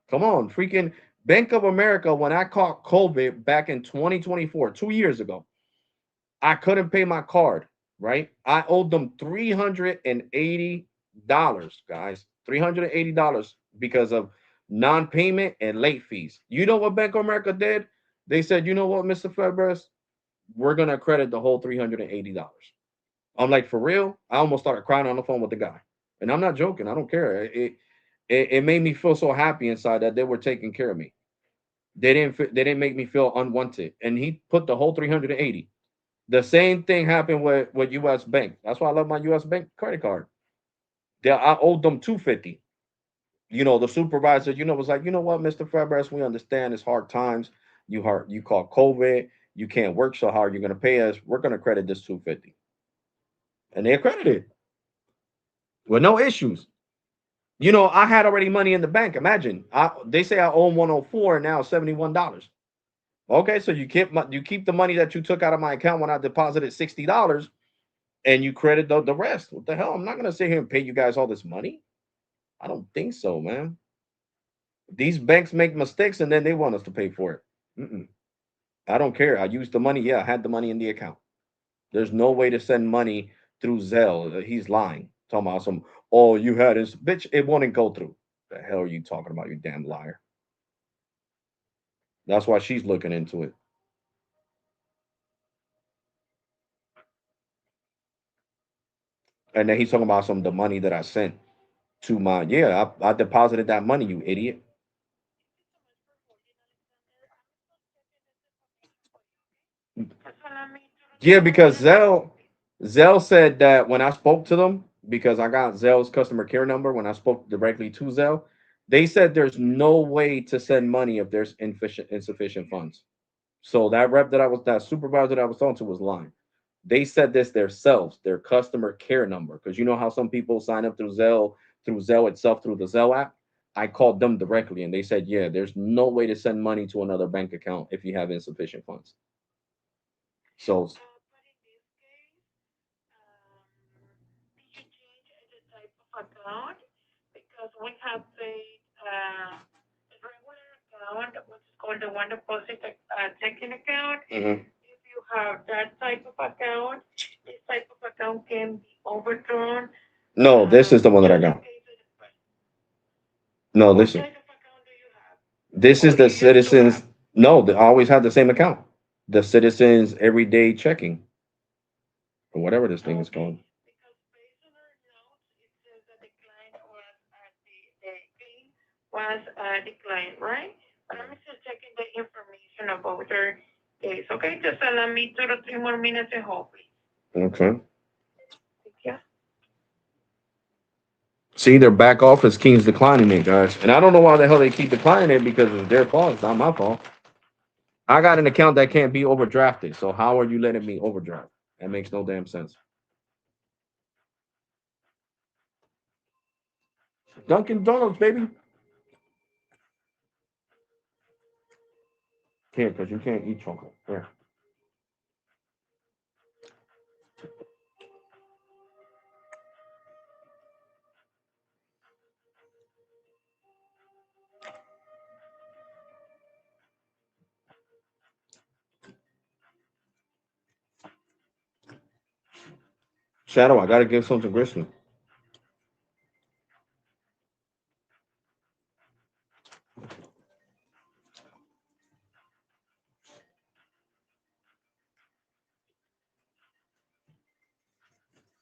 Come on, freaking Bank of America. When I caught COVID back in 2024, 2 years ago, I couldn't pay my card, right? I owed them $380, guys. $380 because of non-payment and late fees. You know what Bank of America did? They said, you know what, Mr. Febres, we're gonna credit the whole $380. I'm like, for real? I almost started crying on the phone with the guy. And I'm not joking. I don't care. It made me feel so happy inside that they were taking care of me. They didn't make me feel unwanted. And he put the whole 380. The same thing happened with US Bank. That's why I love my US Bank credit card. I owed them 250. The supervisor, was like, you know what, Mr. Fabres, we understand it's hard times. You caught COVID, you can't work, so how are you gonna pay us? We're gonna credit this 250. And they accredited with no issues. I had already money in the bank. Imagine. They say I owe 104 and now $71. Okay, so you keep the money that you took out of my account when I deposited $60 and you credit the rest. What the hell? I'm not gonna sit here and pay you guys all this money. I don't think so, man. These banks make mistakes and then they want us to pay for it. Mm-mm. I don't care. I used the money. Yeah, I had the money in the account. There's no way to send money through Zelle. He's lying. Talking about some, oh, you had this. Bitch, it wouldn't go through. The hell are you talking about, you damn liar? That's why she's looking into it. And then he's talking about some the money that I sent to my, yeah, I deposited that money, you idiot. Just allow me to Yeah, three more because minutes. Zell said that when I spoke to them, because I got Zell's customer care number when I spoke directly to Zell, they said there's no way to send money if there's insufficient funds. So that rep that supervisor that I was talking to was lying. They said this themselves, their customer care number, because you know how some people sign up through Zelle itself, through the Zelle app. I called them directly, and they said, yeah, there's no way to send money to another bank account if you have insufficient funds. So But in this case, did you change the type of account? Because we have a regular account, which is called the one deposit checking account. mhm. If you have that type of account, this type of account can be overdrawn. No, this is the one that I Just in got. case it is. No, What this is type of account do you have? this Or is the you used to citizens. have? No, I always had the same account. The citizens everyday checking or whatever this thing is Okay. called. Because based on our notes, it says that the client was the claim was declined, right? But I'm still checking the information about their case. Okay, just allow me 2 to 3 more minutes and hold, please. Okay. Thank you. See, their back office keeps declining it, guys. And I don't know why the hell they keep declining it because it's their fault. It's not my fault. I got an account that can't be overdrafted. So how are you letting me overdraft? That makes no damn sense. Dunkin' Donuts, baby. Can't because you can't eat chocolate. Yeah. Shadow, I gotta give something to Grissom.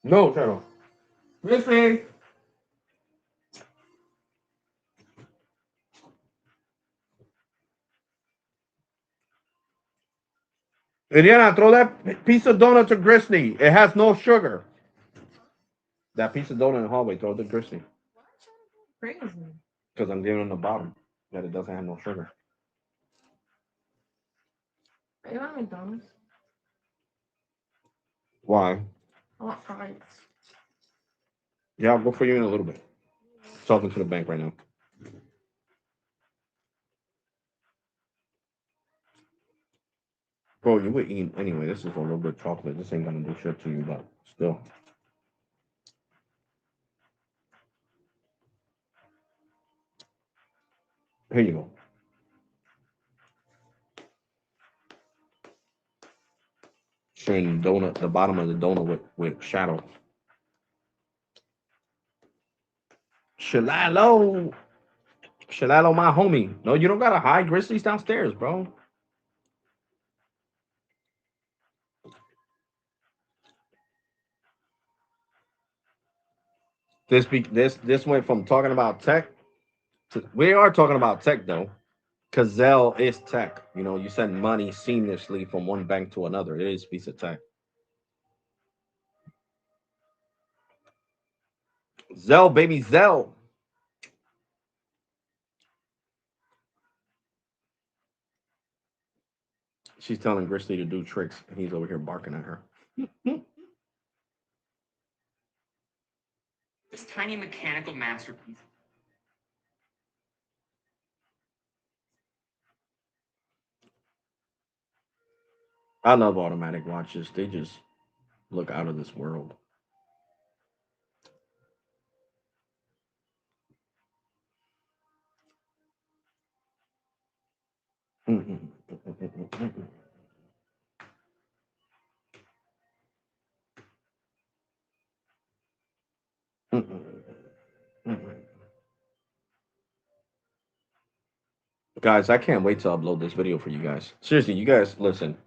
No, Shadow. Grissom. Indiana, throw that piece of donut to Grisney. It has no sugar. That piece of donut in the hallway, throw it to Grisney. Crazy. Because I'm giving him the bottom that it doesn't have no sugar. I want McDonald's. Why? I want fries. Yeah, I'll go for you in a little bit. Talking to the bank right now. Bro, you would eat anyway. This is a little bit of chocolate. This ain't gonna do shit to you, but still. Here you go. Sharing donut, the bottom of the donut with shadow. Shalalo. Shalalo, my homie. No, you don't gotta hide Grizzlies downstairs, bro. This went from talking about tech to we are talking about tech though. Cause Zelle is tech. You know, you send money seamlessly from one bank to another. It is a piece of tech. Zelle, baby, Zelle. She's telling Grizzly to do tricks, and he's over here barking at her. This tiny mechanical masterpiece. I love automatic watches. They just look out of this world. Mm-mm. Mm-mm. Guys, I can't wait to upload this video for you guys. Seriously, you guys, listen.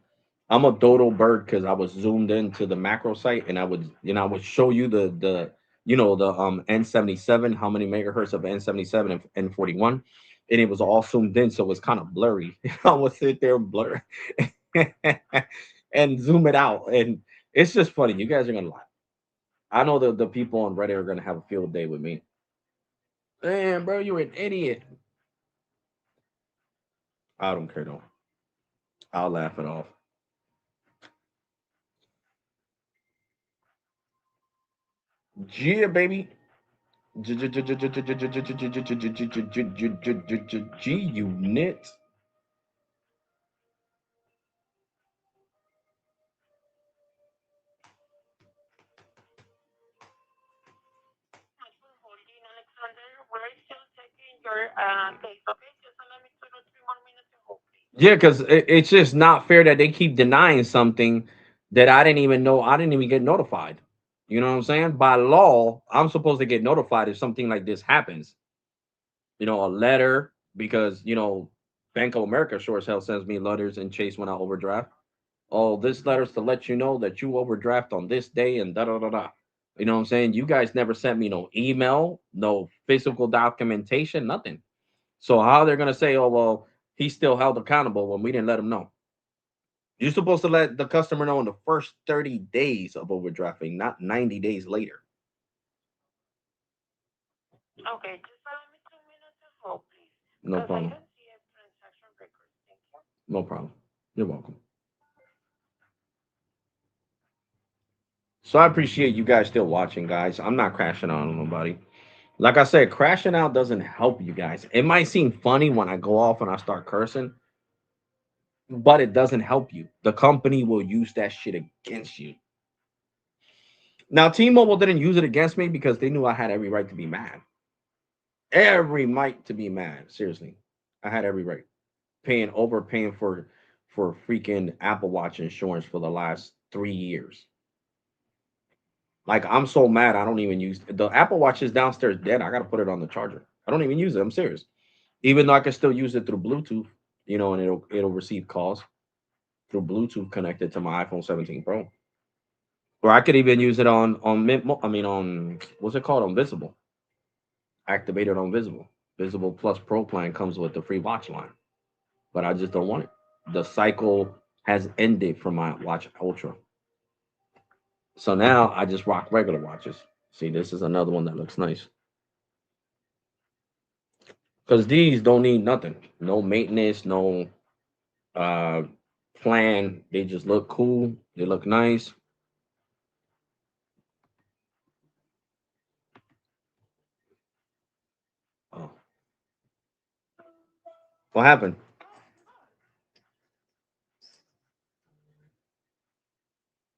I'm a dodo bird because I was zoomed into the macro site, and I would show you the N77, how many megahertz of N77 and N41, and it was all zoomed in, so it was kind of blurry. I would sit there and blur and zoom it out, and it's just funny. You guys are gonna laugh. I know the people on Reddit are gonna have a field day with me. Damn, bro, you're an idiot. I don't care though. I'll laugh it off. Yeah, baby. G unit. Yeah, because it's just not fair that they keep denying something that I didn't even know. I didn't even get notified. You know what I'm saying? By law, I'm supposed to get notified if something like this happens. A letter, because Bank of America sure as hell sends me letters in Chase when I overdraft. Oh, this letter's to let you know that you overdraft on this day and da da da da. You know what I'm saying? You guys never sent me no email, no physical documentation, nothing. So how they're gonna say, oh well, he's still held accountable when we didn't let him know? You're supposed to let the customer know in the first 30 days of overdrafting, not 90 days later. No problem. No problem. You're welcome. So I appreciate you guys still watching, guys. I'm not crashing out on nobody. Like I said, crashing out doesn't help you guys. It might seem funny when I go off and I start cursing, but it doesn't help you. The company will use that shit against you. Now, T-Mobile didn't use it against me because they knew I had every right to be mad. Every right to be mad. Seriously, I had every right. Overpaying for freaking Apple Watch insurance for the last 3 years. Like I'm so mad I don't even use the Apple Watch is downstairs dead. I gotta put it on the charger. I don't even use it. I'm serious. Even though I can still use it through Bluetooth, and it'll receive calls through Bluetooth connected to my iPhone 17 Pro. Or I could even use it on what's it called, on Visible. Activated on Visible. Visible Plus Pro plan comes with the free watch line, but I just don't want it. The cycle has ended for my Watch Ultra, so now I just rock regular watches. See, this is another one that looks nice because these don't need nothing, no maintenance, no uh plan. They just look cool. They look nice. Oh, what happened?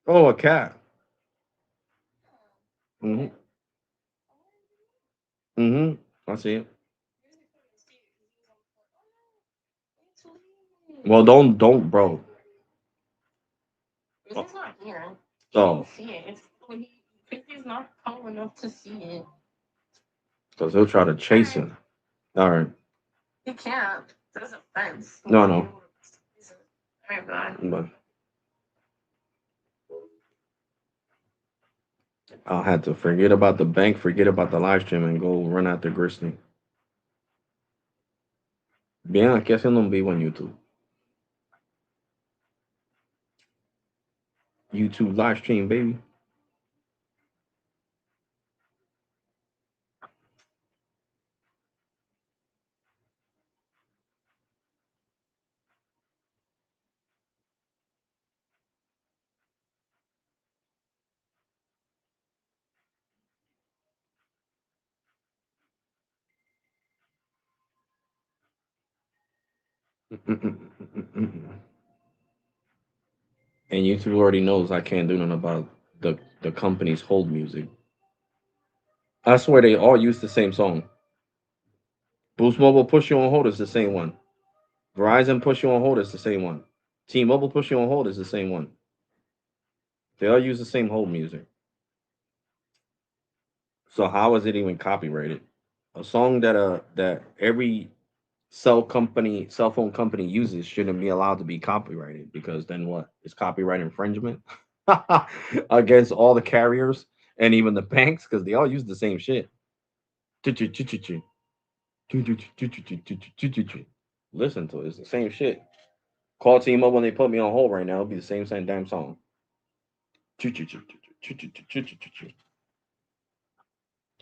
Oh, a cat. Mm-hmm. Mm-hmm. I see it. Well, don't, bro. He's not here. Oh, See it. He's not tall enough to see it. because he'll try to chase him. All right. He can't. There's a fence. No, no. Very bad. But I'll have to forget about the bank, forget about the live stream, and go run after Grizzly. Bien, aquí haciendo un vivo en YouTube. YouTube live stream, baby. And YouTube already knows I can't do nothing about the company's hold music. I swear they all use the same song. Boost Mobile push you on hold is the same one. Verizon push you on hold is the same one. T-Mobile push you on hold is the same one. They all use the same hold music. So how is it even copyrighted? A song that every cell phone company uses shouldn't be allowed to be copyrighted because then what? It's copyright infringement against all the carriers and even the banks because they all use the same shit. Listen to it. It's the same shit. Call T-Mobile when they put me on hold right now. It'll be the same damn song.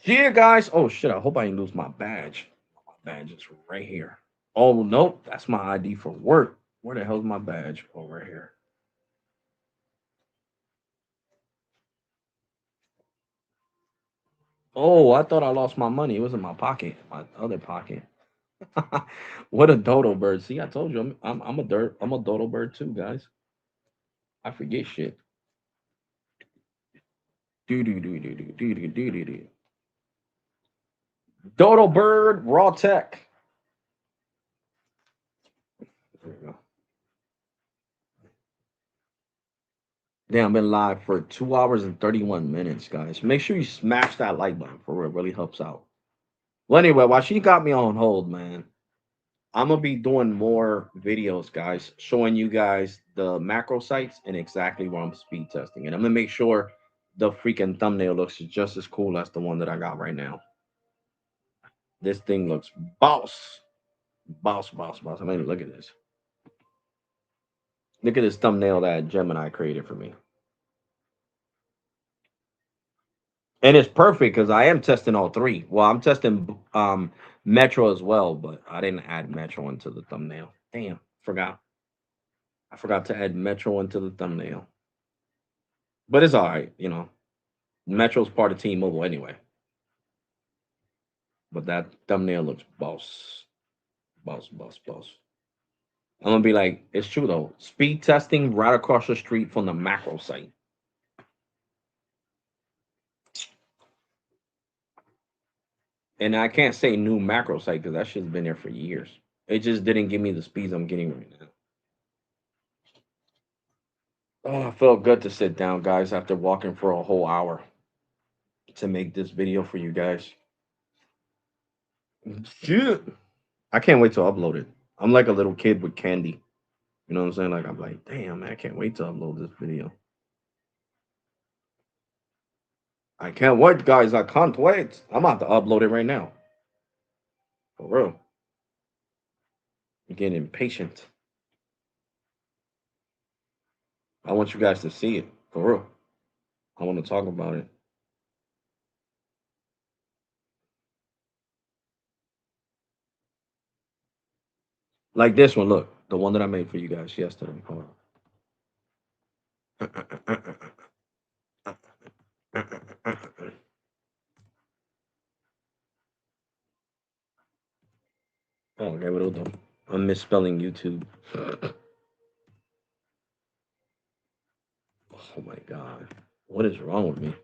Yeah, guys. Oh shit! I hope I didn't lose my badge. My badge is right here. Oh nope, that's my ID for work. Where the hell's my badge? Oh, right here. Oh, I thought I lost my money. It was in my pocket, my other pocket. What a dodo bird! See, I told you, I'm a dodo bird too, guys. I forget shit. Do do do do do do do do do do. Dodo bird, raw tech. There you go. Damn, I've been live for 2 hours and 31 minutes, guys. Make sure you smash that like button for real. It really helps out. Well, anyway, while she got me on hold, man, I'm gonna be doing more videos, guys, showing you guys the macro sites and exactly where I'm speed testing. And I'm gonna make sure the freaking thumbnail looks just as cool as the one that I got right now. This thing looks boss. Boss, boss, boss. I mean, look at this. Look at this thumbnail that Gemini created for me. And it's perfect because I am testing all three. Well, I'm testing Metro as well, but I didn't add Metro into the thumbnail. Damn, forgot. I forgot to add Metro into the thumbnail. But it's all right, you know. Metro's part of T-Mobile anyway. But that thumbnail looks boss. Boss, boss, boss. I'm gonna be like, it's true though. Speed testing right across the street from the macro site. And I can't say new macro site because that shit's been there for years. It just didn't give me the speeds I'm getting right now. Oh, it felt good to sit down, guys, after walking for a whole hour to make this video for you guys. Shit. I can't wait to upload it. I'm like a little kid with candy. You know what I'm saying? Like, I'm like, damn, man, I can't wait to upload this video. I can't wait, guys. I can't wait. I'm about to upload it right now. For real. I'm getting impatient. I want you guys to see it. For real. I want to talk about it. Like this one, look. The one that I made for you guys yesterday. Hold on. Oh, okay, what do? I'm misspelling YouTube. Oh my god. What is wrong with me?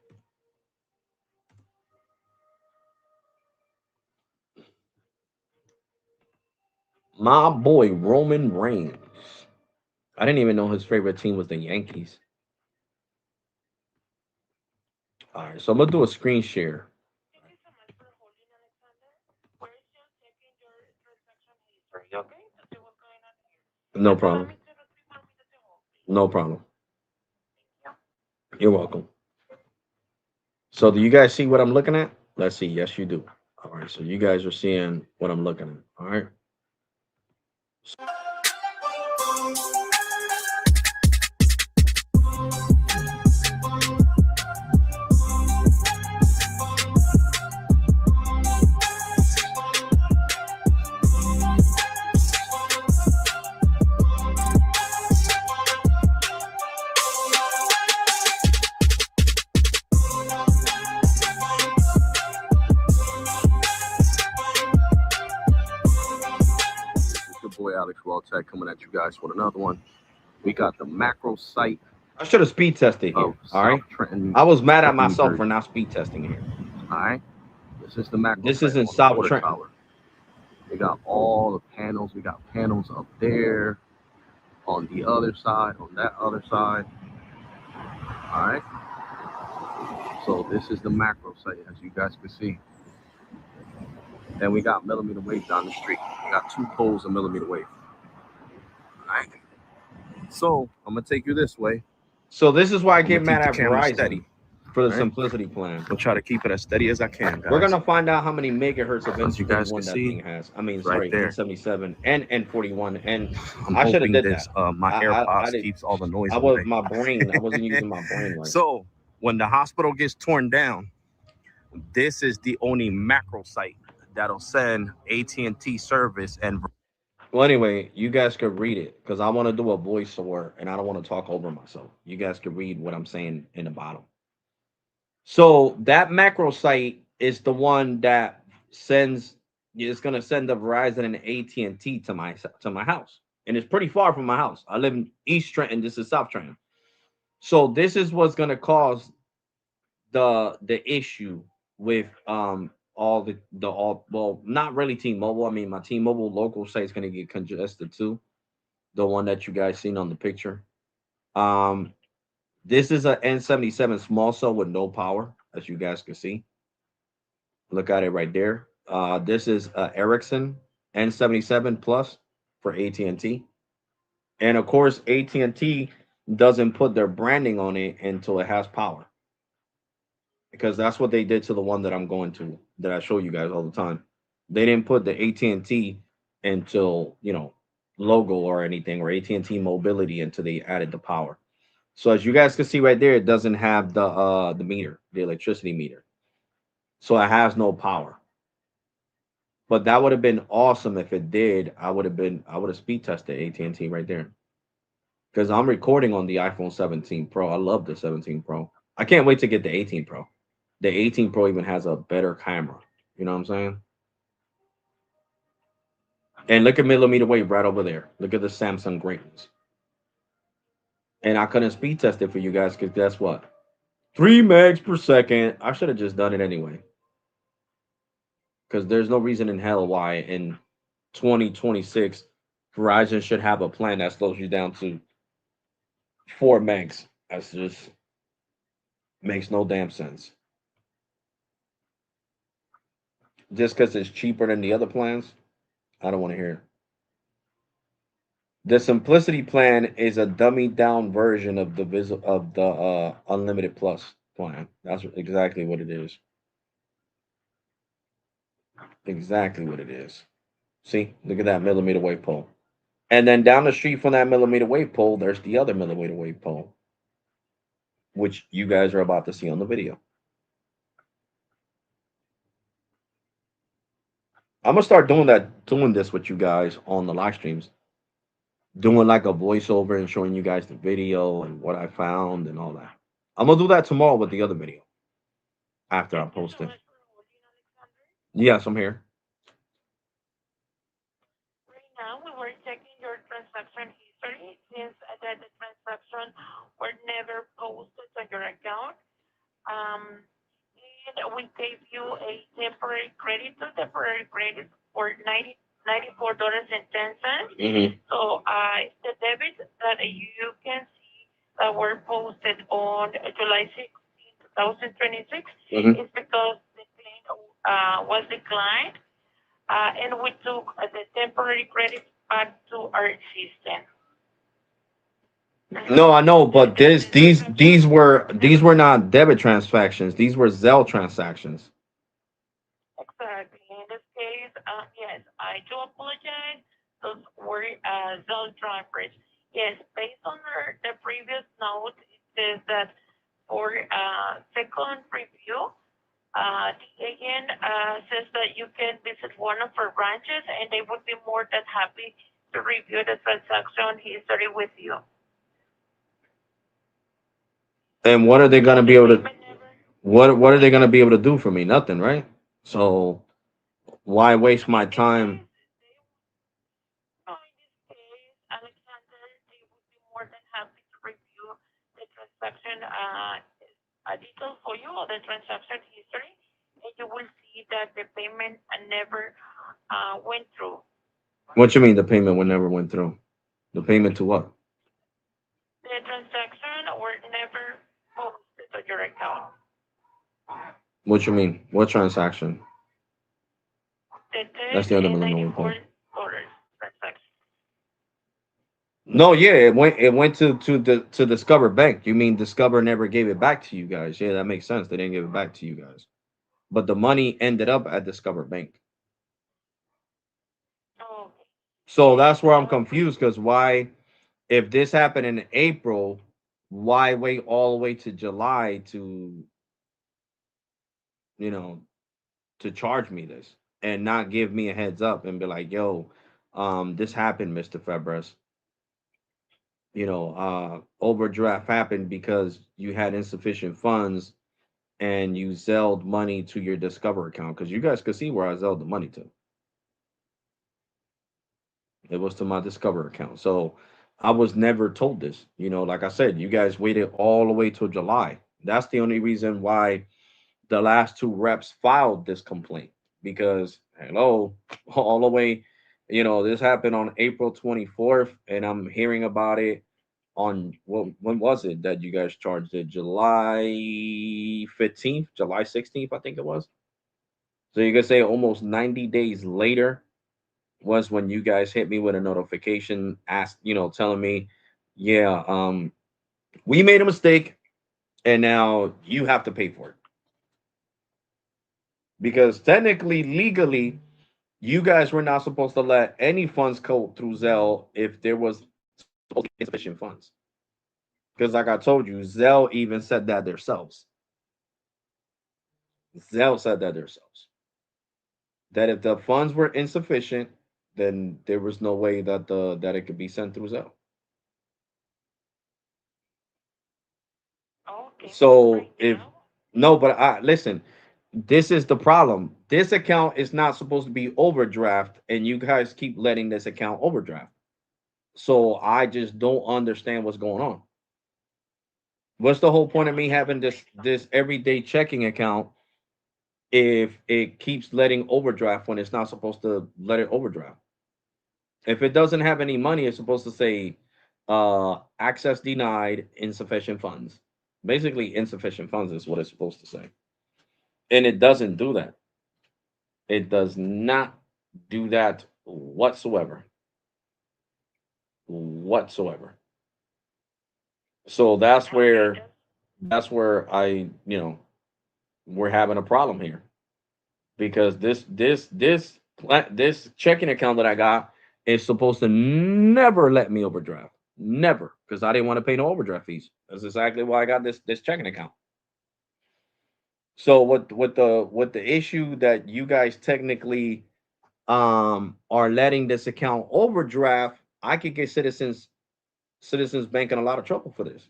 My boy Roman Reigns. I didn't even know his favorite team was the Yankees. All right, so I'm gonna do a screen share. Thank you so much for holding, Alexander. We're still checking your transaction history, okay? To see what's going on here. No Just allow problem. me to repeat 1 minute to hold, please. No problem. Thank You're welcome. So do you guys see what I'm looking at? Let's see. Yes, you do. All right. So you guys are seeing what I'm looking at. All right. Your boy Alex RAwTAlk coming at you guys with another one. We got the macro site. I should have speed tested here. All right. Trenton, I was mad at myself for not speed testing here. All right. This is the macro. This is in South Trenton. Tower. We got all the panels. We got panels up there, on the other side, on that other side. All right. So this is the macro site, as you guys can see. And we got millimeter wave down the street. We got 2 poles of millimeter wave. All right. So I'm gonna take you this way. So this is why I get mad at Verizon for the simplicity plan. I'll try to keep it as steady as I can, guys. We're gonna find out how many megahertz of N41 that thing has. I mean, sorry, N77 and N41. And I should have did that. My AirPods keeps all the noise away. My brain. I wasn't using my brain right. So when the hospital gets torn down, this is the only macro site that'll send AT&T service. And well, anyway, you guys could read it because I want to do a voiceover and I don't want to talk over myself. You guys could read what I'm saying in the bottom. So that macro site is the one that sends. It's gonna send the Verizon and AT&T to my house, and it's pretty far from my house. I live in East Trenton. This is South Trenton. So this is what's gonna cause the issue with all the all well, not really T-Mobile. I mean, my T-Mobile local site is gonna get congested too. The one that you guys seen on the picture. Um, this is a N77 small cell with no power, as you guys can see. Look at it right there. This is Ericsson N77 Plus for AT&T, and of course AT&T doesn't put their branding on it until it has power, because that's what they did to the one that I'm going to that I show you guys all the time. They didn't put the AT&T until logo or anything, or AT&T mobility, until they added the power. So as you guys can see right there, it doesn't have the meter, the electricity meter. So it has no power. But that would have been awesome if it did. I would have speed tested AT&T right there. Because I'm recording on the iPhone 17 Pro. I love the 17 Pro. I can't wait to get the 18 Pro. The 18 Pro even has a better camera. You know what I'm saying? And look at millimeter wave right over there. Look at the Samsung greatness. And I couldn't speed test it for you guys because guess what? 3 megs per second. I should have just done it anyway. Because there's no reason in hell why in 2026 Verizon should have a plan that slows you down to 4 megs. That's just makes no damn sense. Just because it's cheaper than the other plans, I don't want to hear it. The simplicity plan is a dummied down version of the unlimited plus plan. That's exactly what it is. Exactly what it is. See, look at that millimeter wave pole. And then down the street from that millimeter wave pole, there's the other millimeter wave pole, which you guys are about to see on the video. I'm gonna start doing this with you guys on the live streams, doing like a voiceover and showing you guys the video and what I found and all that. I'm gonna do that tomorrow with the other video after I Thank you post so it. much for holding, Alexander. Yes, I'm here. Right now, we were checking your transaction history since that the transaction were never posted on your account. Um, and we gave you a temporary credit for $94.10. Hmm. So the debits that you can see that were posted on July 16, 2026 Hmm. is because the claim was declined, and we took the temporary credit back to our system. No, I know, The, but the, this the transaction these never were posted. not debit transactions. These were Zelle transactions. Exactly. In this case, yes, I do apologize. Those were zone drivers. Yes, based on the previous note, it says that for second review, the agent says that you can visit one of our branches and they would be more than happy to review the transaction history with you. And what are they So gonna the be able to payment never. what are they gonna be able to do for me? Nothing, right? So why waste my In this time? case, they no, in this case, Alexander, they would be more than happy to review the transaction details for you or the transaction history, and you will see that the payment never went through. What you mean the payment would never went through? The payment to what? The transaction were never posted to your account. What you mean? What transaction? The That's ten the other and million ninety we four paid. dollars transaction. No, yeah, it went to Discover Bank. You mean Discover never gave it back to you guys? Yeah, that makes sense. They didn't give it back to you guys, but the money ended up at Discover Bank. Oh, okay. So Yes, that's where I'm I agree. confused because why, if this happened in April, why wait all the way to July to, you know, to charge me this and not give me a heads up and be like, yo, this happened, Mr. Febres. Overdraft happened because you had insufficient funds and you Zelled money to your Discover account because you guys could see where I Zelled the money to. It was to my Discover account. So I was never told this. Like I said, you guys waited all the way till July. That's the only reason why the last two reps filed this complaint because hello, all the way, this happened on April 24th, and I'm hearing about it on when was it that you guys charged it? July 15th, July 16th, I think it was. So you could say almost 90 days later was when you guys hit me with a notification, asked, telling me, yeah, we made a mistake and now you have to pay for it. Because technically, legally, you guys were not supposed to let any funds go through Zelle if there was insufficient funds. Because, like I told you, Zelle even said that themselves. Zelle said that themselves. That if the funds were insufficient, then there was no way that it could be sent through Zelle. Okay. So Right if now, no, but I listen, this is the problem. This account is not supposed to be overdraft, and you guys keep letting this account overdraft. So I just don't understand what's going on. What's the whole point of me having this everyday checking account if it keeps letting overdraft when it's not supposed to let it overdraft? If it doesn't have any money, it's supposed to say access denied, insufficient funds. Basically, insufficient funds is what it's supposed to say. And it doesn't do that. It does not do that whatsoever. Whatsoever. So okay, that's where we're having a problem here because this checking account that I got is supposed to never let me overdraft. Never, because I didn't want to pay no overdraft fees. That's exactly why I got this checking account. So what the issue that you guys technically are letting this account overdraft, I could get Citizens Bank in a lot of trouble for this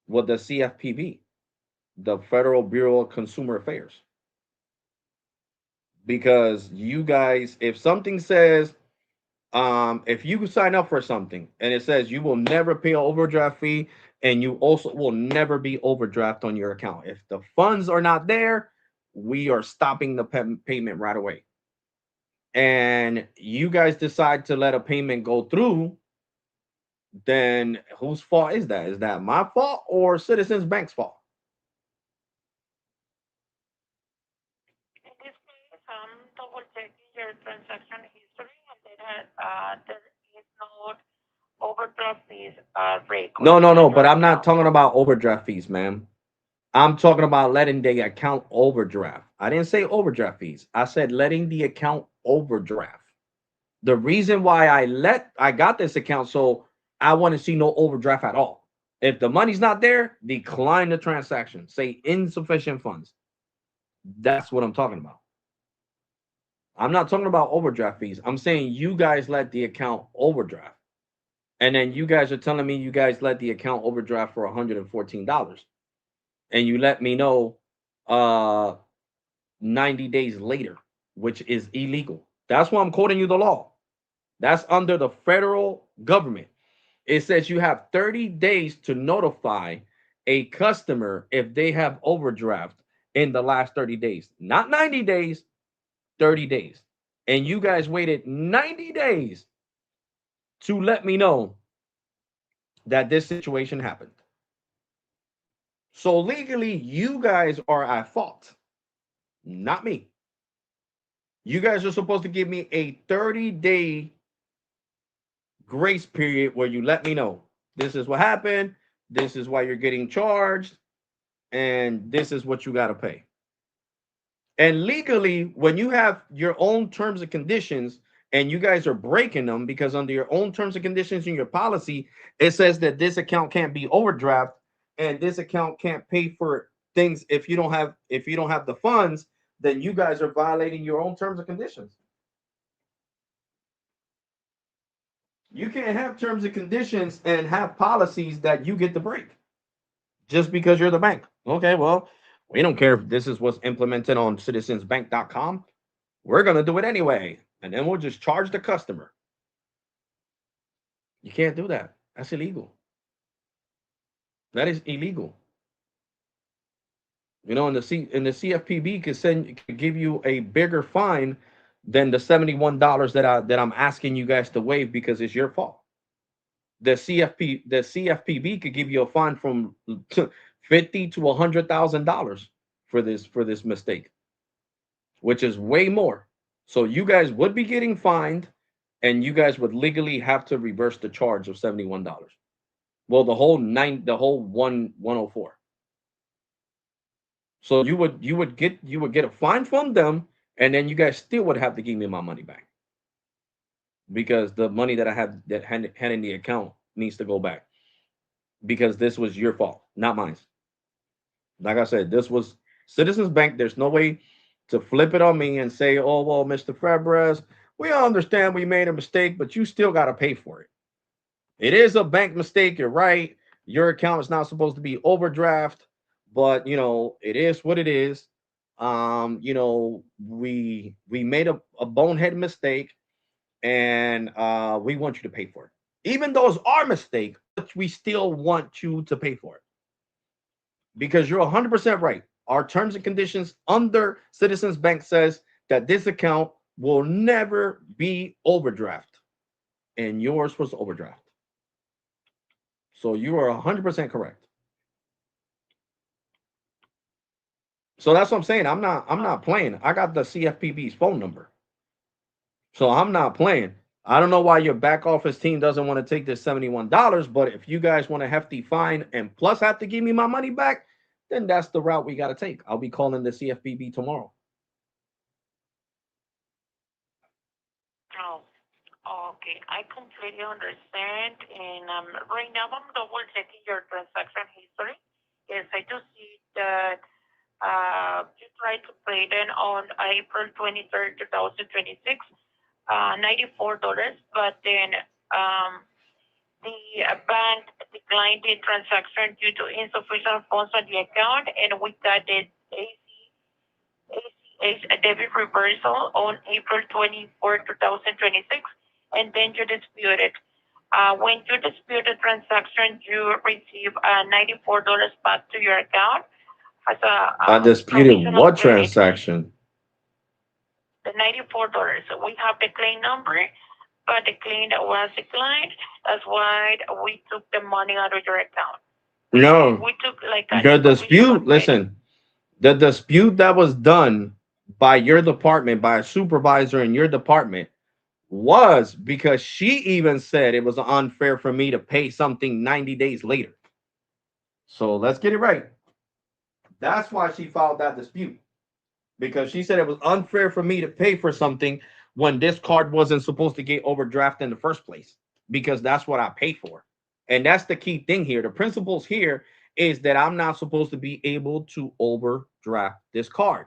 with the CFPB, the Federal Bureau of Consumer Affairs, because you guys, if something says, if you sign up for something and it says you will never pay an overdraft fee and you also will never be overdraft on your account, if the funds are not there, we are stopping the payment right away. And you guys decide to let a payment go through, then whose fault is that? Is that my fault or Citizens Bank's fault? in this case, I'm double checking your transaction history, and there is no overdraft fees No, record no, no. on your But I'm not account. talking about overdraft fees, ma'am. I'm talking about letting the account overdraft. I didn't say overdraft fees. I said letting the account overdraft. The reason why I got this account, so I want to see no overdraft at all. If the money's not there, decline the transaction. Say insufficient funds. That's what I'm talking about. I'm not talking about overdraft fees. I'm saying you guys let the account overdraft. And then you guys are telling me you guys let the account overdraft for $114. And you let me know 90 days later, which is illegal. That's why I'm quoting you the law. That's under the federal government. It says you have 30 days to notify a customer if they have overdraft in the last 30 days. Not 90 days, 30 days. And you guys waited 90 days to let me know that this situation happened. So legally, you guys are at fault, not me. You guys are supposed to give me a 30-day grace period where you let me know this is what happened, this is why you're getting charged, and this is what you got to pay. And legally, when you have your own terms and conditions and you guys are breaking them because under your own terms and conditions in your policy, it says that this account can't be overdraft and this account can't pay for things if you don't have the funds, then you guys are violating your own terms and conditions. You can't have terms and conditions and have policies that you get to break just because you're the bank. Okay, well, we don't care if this is what's implemented on citizensbank.com. We're going to do it anyway. And then we'll just charge the customer. You can't do that. That's illegal. That is illegal. And the CFPB could give you a bigger fine than the $71 that I'm asking you guys to waive because it's your fault. The CFPB could give you a fine from 50 to $100,000 for this mistake, which is way more. So you guys would be getting fined, and you guys would legally have to reverse the charge of $71. Well, the whole 104. So you would get a fine from them, and then you guys still would have to give me my money back because the money that I have that had in the account needs to go back because this was your fault, not mine. Like I said, this was Citizens Bank. There's no way to flip it on me and say, "Oh well, Mr. Fabres, we understand we made a mistake, but you still got to pay for it." It is a bank mistake. You're right. Your account is not supposed to be overdraft, but it is what it is. We made a bonehead mistake, and we want you to pay for it. Even though it's our mistake, but we still want you to pay for it because you're 100% right. Our terms and conditions under Citizens Bank says that this account will never be overdraft, and yours was overdraft. So you are 100% correct. So that's what I'm saying. I'm not playing. I got the CFPB's phone number. So I'm not playing. I don't know why your back office team doesn't want to take this $71, but if you guys want a hefty fine and plus have to give me my money back, then that's the route we got to take. I'll be calling the CFPB tomorrow. Oh, okay. I completely understand. And right now, I'm double checking your transaction history. Yes, I do see that you tried to pay then on April 23rd, 2026, $94, but then the bank declined the transaction due to insufficient funds on the account, and we got the ACH debit reversal on April 24, 2026, and then you disputed. When you dispute the transaction, you receive $94 back to your account as I a disputed provisional what credit. transaction? The $94. So we have the claim number, but the claim that was declined. That's why we took the money out of your account. No, We took like a the provisional dispute. credit. Listen, the dispute that was done by your department, by a supervisor in your department, was because she even said it was unfair for me to pay something 90 days later. So let's get it right. That's why she filed that dispute because she said it was unfair for me to pay for something when this card wasn't supposed to get overdrafted in the first place because that's what I paid for. And that's the key thing here. The principles here is that I'm not supposed to be able to overdraft this card.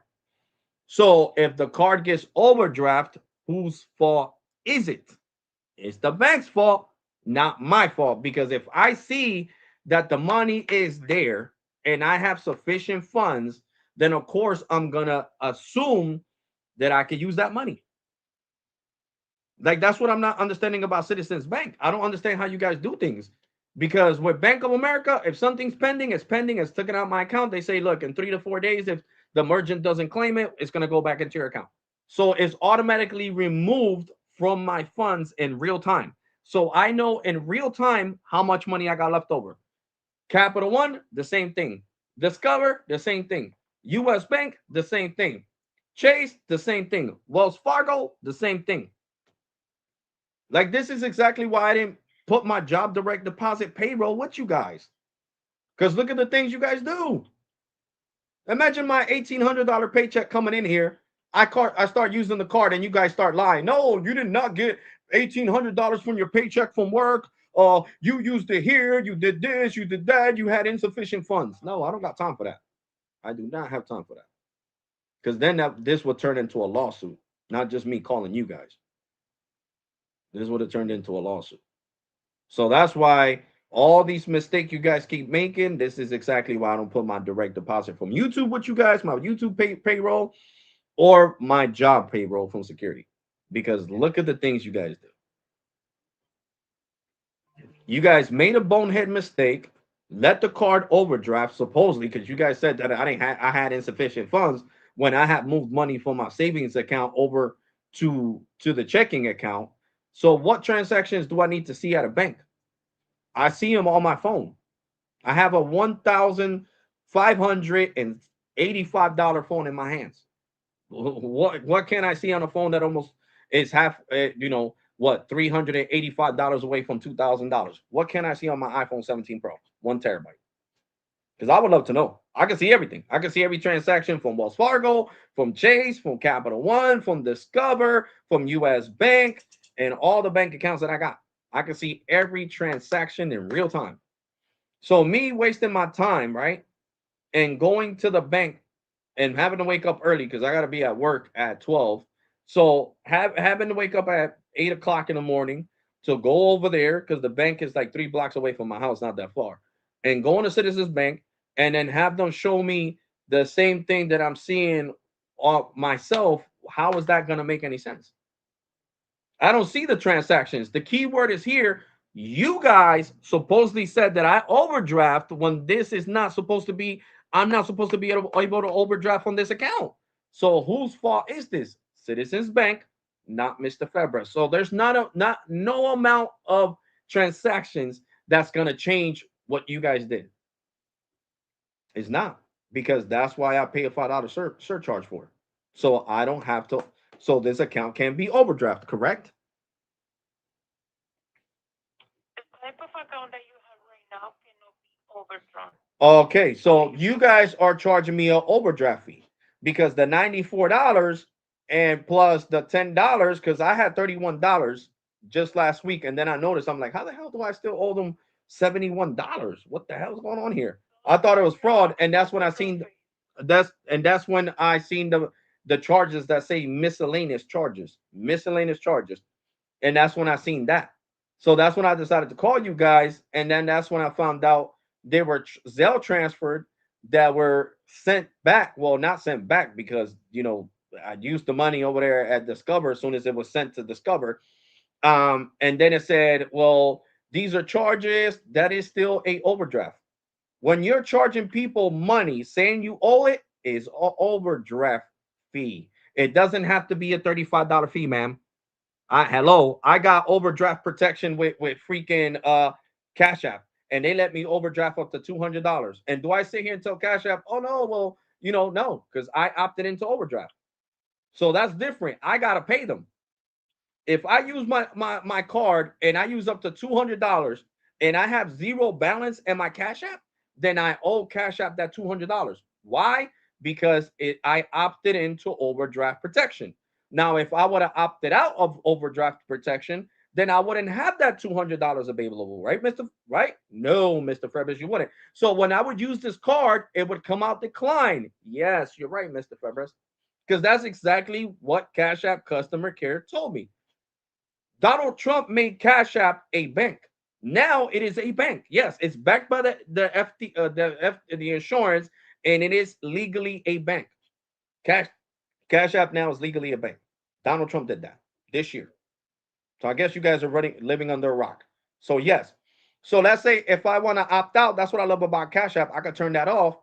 So if the card gets overdraft, whose fault is it? It's the bank's fault, not my fault. Because if I see that the money is there and I have sufficient funds, then of course I'm gonna assume that I could use that money. Like that's what I'm not understanding about Citizens Bank. I don't understand how you guys do things. Because with Bank of America, if something's pending, it's pending, it's taken out my account. They say, look, in 3 to 4 days, if the merchant doesn't claim it, it's gonna go back into your account. So it's automatically removed from my funds in real time. So I know in real time how much money I got left over. Capital One, the same thing. Discover, the same thing. US Bank, the same thing. Chase, the same thing. Wells Fargo, the same thing. Like, this is exactly why I didn't put my job direct deposit payroll with you guys. Because look at the things you guys do. Imagine my $1,800 paycheck coming in here. I start using the card and you guys start lying. No, you did not get $1,800 from your paycheck from work. You used it here. You did this. You did that. You had insufficient funds. No, I don't got time for that. I do not have time for that. Because then this would turn into a lawsuit, not just me calling you guys. This would have turned into a lawsuit. So that's why all these mistakes you guys keep making, this is exactly why I don't put my direct deposit from YouTube with you guys, my YouTube payroll, or my job payroll from security. Because look at the things you guys do. You guys made a bonehead mistake, let the card overdraft, supposedly, because you guys said that I had insufficient funds when I had moved money from my savings account over to the checking account. So what transactions do I need to see at a bank? I see them on my phone. I have a $1,585 phone in my hands. What can I see on a phone that almost is half, what, $385 away from $2,000? What can I see on my iPhone 17 Pro, 1 terabyte? Because I would love to know. I can see everything. I can see every transaction from Wells Fargo, from Chase, from Capital One, from Discover, from US Bank, and all the bank accounts that I got. I can see every transaction in real time. So me wasting my time, right, and going to the bank and having to wake up early because I got to be at work at 12. So having to wake up at 8 o'clock in the morning to go over there because the bank is like 3 blocks away from my house, not that far, and going to Citizens Bank and then have them show me the same thing that I'm seeing on myself. How is that going to make any sense? I don't see the transactions. The keyword is here. You guys supposedly said that I overdraft when this is not supposed to be. I'm not supposed to be able to overdraft on this account. So whose fault is this? Citizens Bank, not Mr. Febra. So there's not no amount of transactions that's gonna change what you guys did. It's not, because that's why I pay a $5 surcharge for it. So I don't have to. So this account can be overdraft, correct? The type of account that you have right now cannot be overdrawn. Okay, so Only you savings. guys are charging me an overdraft fee because the $94 and plus the $10, because I had $31 just last week, and then I noticed I'm like, how the hell do I still owe them $71? What the hell's going on here? I thought it was fraud, and that's when I Overdrawn seen fee. that's when I seen the charges that say miscellaneous charges, and that's when I seen that. So that's when I decided to call you guys, and then that's when I found out they were Zelle transferred that were sent back. Well, not sent back because I used the money over there at Discover as soon as it was sent to Discover. And then it said, well, these are charges. That is still a overdraft. When you're charging people money, saying you owe it is an overdraft fee. It doesn't have to be a $35 fee, ma'am. I got overdraft protection with freaking Cash App, and they let me overdraft up to $200. And do I sit here and tell Cash App, oh no, well, no, because I opted into overdraft. So that's different. I gotta pay them. If I use my card and I use up to $200 and I have zero balance in my Cash App, then I owe Cash App that $200. Why? Because I opted into overdraft protection. Now, if I would have opted out of overdraft protection, then I wouldn't have that $200 available, right, Mister? Right? No, Mister Febres, you wouldn't. So when I would use this card, it would come out decline. Yes, you're right, Mister Febres, because that's exactly what Cash App customer care told me. Donald Trump made Cash App a bank. Now it is a bank. Yes, it's backed by the insurance, and it is legally a bank. Cash Cash App now is legally a bank. Donald Trump did that this year. So I guess you guys are living under a rock. So yes. So let's say if I want to opt out, that's what I love about Cash App. I could turn that off.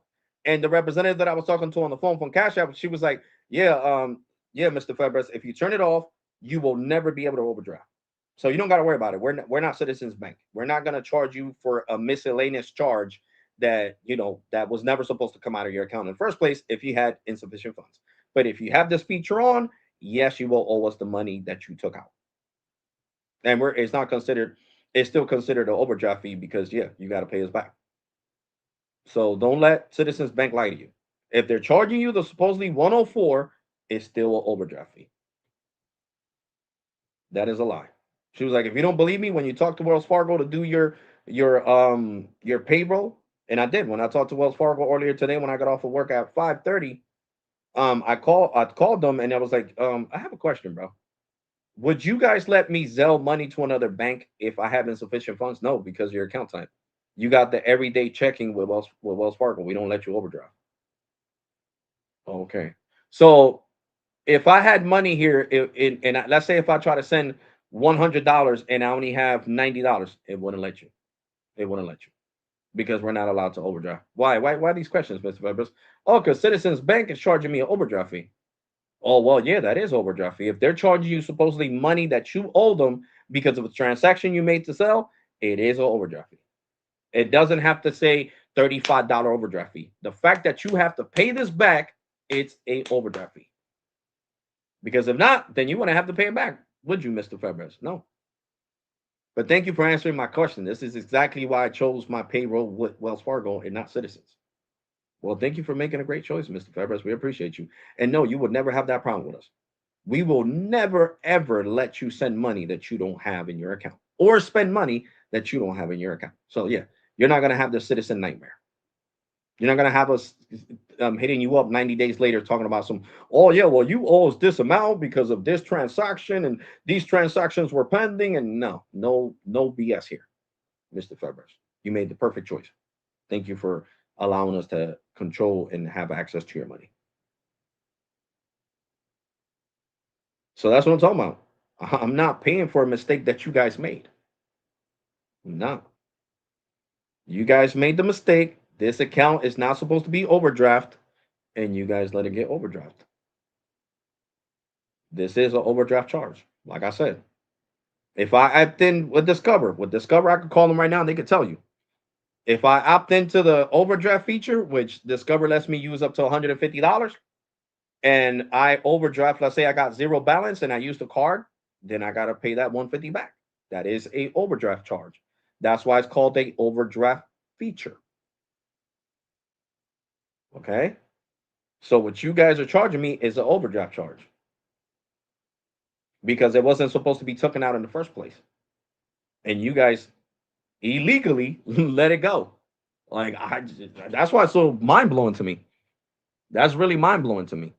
And the representative that I was talking to on the phone from Cash App, she was like, "Yeah, yeah, Mr. Febres, if you turn it off, you will never be able to overdraft. So you don't got to worry about it. We're not Citizens Bank. We're not going to charge you for a miscellaneous charge that that was never supposed to come out of your account in the first place if you had insufficient funds. But if you have this feature on, yes, you will owe us the money that you took out, and it's not considered. It's still considered an overdraft fee because yeah, you got to pay us back. So don't let Citizens Bank lie to you. If they're charging you the supposedly 104, it's still an overdraft fee. That is a lie. She was like, if you don't believe me, when you talk to Wells Fargo to do your payroll, and I did when I talked to Wells Fargo earlier today when I got off of work at 5:30. I called them and I was like, I have a question, bro. Would you guys let me Zelle money to another bank if I have insufficient funds? No, because your account type. You got the everyday checking with Wells Fargo. We don't let you overdraft. Okay. So if I had money here, let's say if I try to send $100 and I only have $90, it wouldn't let you. It wouldn't let you because we're not allowed to overdraft. Why? Why these questions, Mr. Febres? Oh, because Citizens Bank is charging me an overdraft fee. Oh, well, yeah, that is overdraft fee. If they're charging you supposedly money that you owe them because of a transaction you made to sell, it is an overdraft fee. It doesn't have to say $35 overdraft fee. The fact that you have to pay this back, it's a overdraft fee. Because if not, then you wouldn't have to pay it back, would you, Mr. Febres? No. But thank you for answering my question. This is exactly why I chose my payroll with Wells Fargo and not Citizens. Well, thank you for making a great choice, Mr. Febres. We appreciate you. And no, you would never have that problem with us. We will never, ever let you send money that you don't have in your account or spend money that you don't have in your account. So, yeah, you're not going to have the citizen nightmare. You're not going to have us hitting you up 90 days later talking about some, oh, yeah, well, you owe us this amount because of this transaction and these transactions were pending. And no BS here, Mr. Febres. You made the perfect choice. Thank you for allowing us to control and have access to your money. So that's what I'm talking about. I'm not paying for a mistake that you guys made. No. You guys made the mistake. This account is not supposed to be overdraft, and you guys let it get overdraft. This is an overdraft charge. Like I said, if I opt in with Discover, I could call them right now and they could tell you. If I opt into the overdraft feature, which Discover lets me use up to $150, and I overdraft, let's say I got zero balance and I use the card, then I gotta pay that 150 back. That is a overdraft charge. That's why it's called a overdraft feature. Okay. So what you guys are charging me is an overdraft charge because it wasn't supposed to be taken out in the first place. And you guys illegally let it go. Like that's why it's so mind blowing to me. That's really mind blowing to me.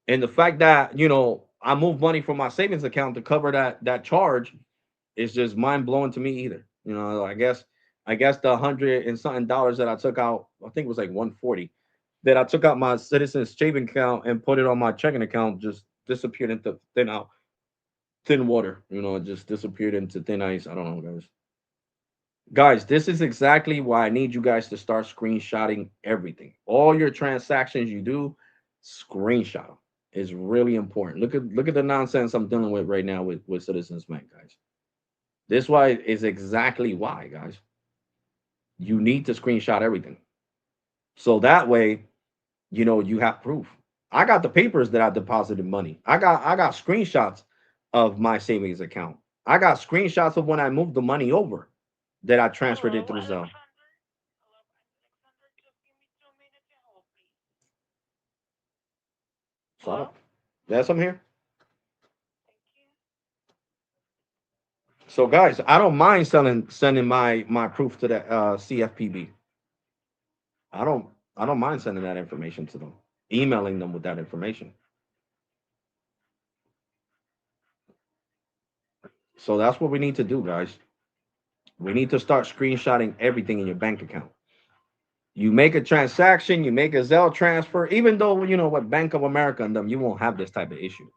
And the fact that I moved money from my savings account to cover that charge is just mind blowing to me either. I guess the hundred and something dollars that I took out, I think it was like 140, that I took out my Citizens saving account and put it on my checking account just disappeared into thin water. It just disappeared into thin ice. I don't know, guys. Guys, this is exactly why I need you guys to start screenshotting everything. All your transactions you do, screenshot them. It's really important. Look at the nonsense I'm dealing with right now with Citizens Bank, guys. This why is exactly why, guys. You need to screenshot everything. So that way, you have proof. I got the papers that I deposited money. I got screenshots of my savings account. I got screenshots of when I moved the money over that I transferred it Hello, through Zelle. Alexander. Hello, Alexander. Just give me 2 minutes to hold, please. So I don't. Hello? Yes, I'm here. Thank you. So guys, I don't mind sending my proof to the CFPB. I don't I don't mind sending that information to them, emailing them with that information. So that's what we need to do, guys. We need to start screenshotting everything in your bank account. You make a transaction, you make a Zelle transfer, even though what Bank of America and them, you won't have this type of issue.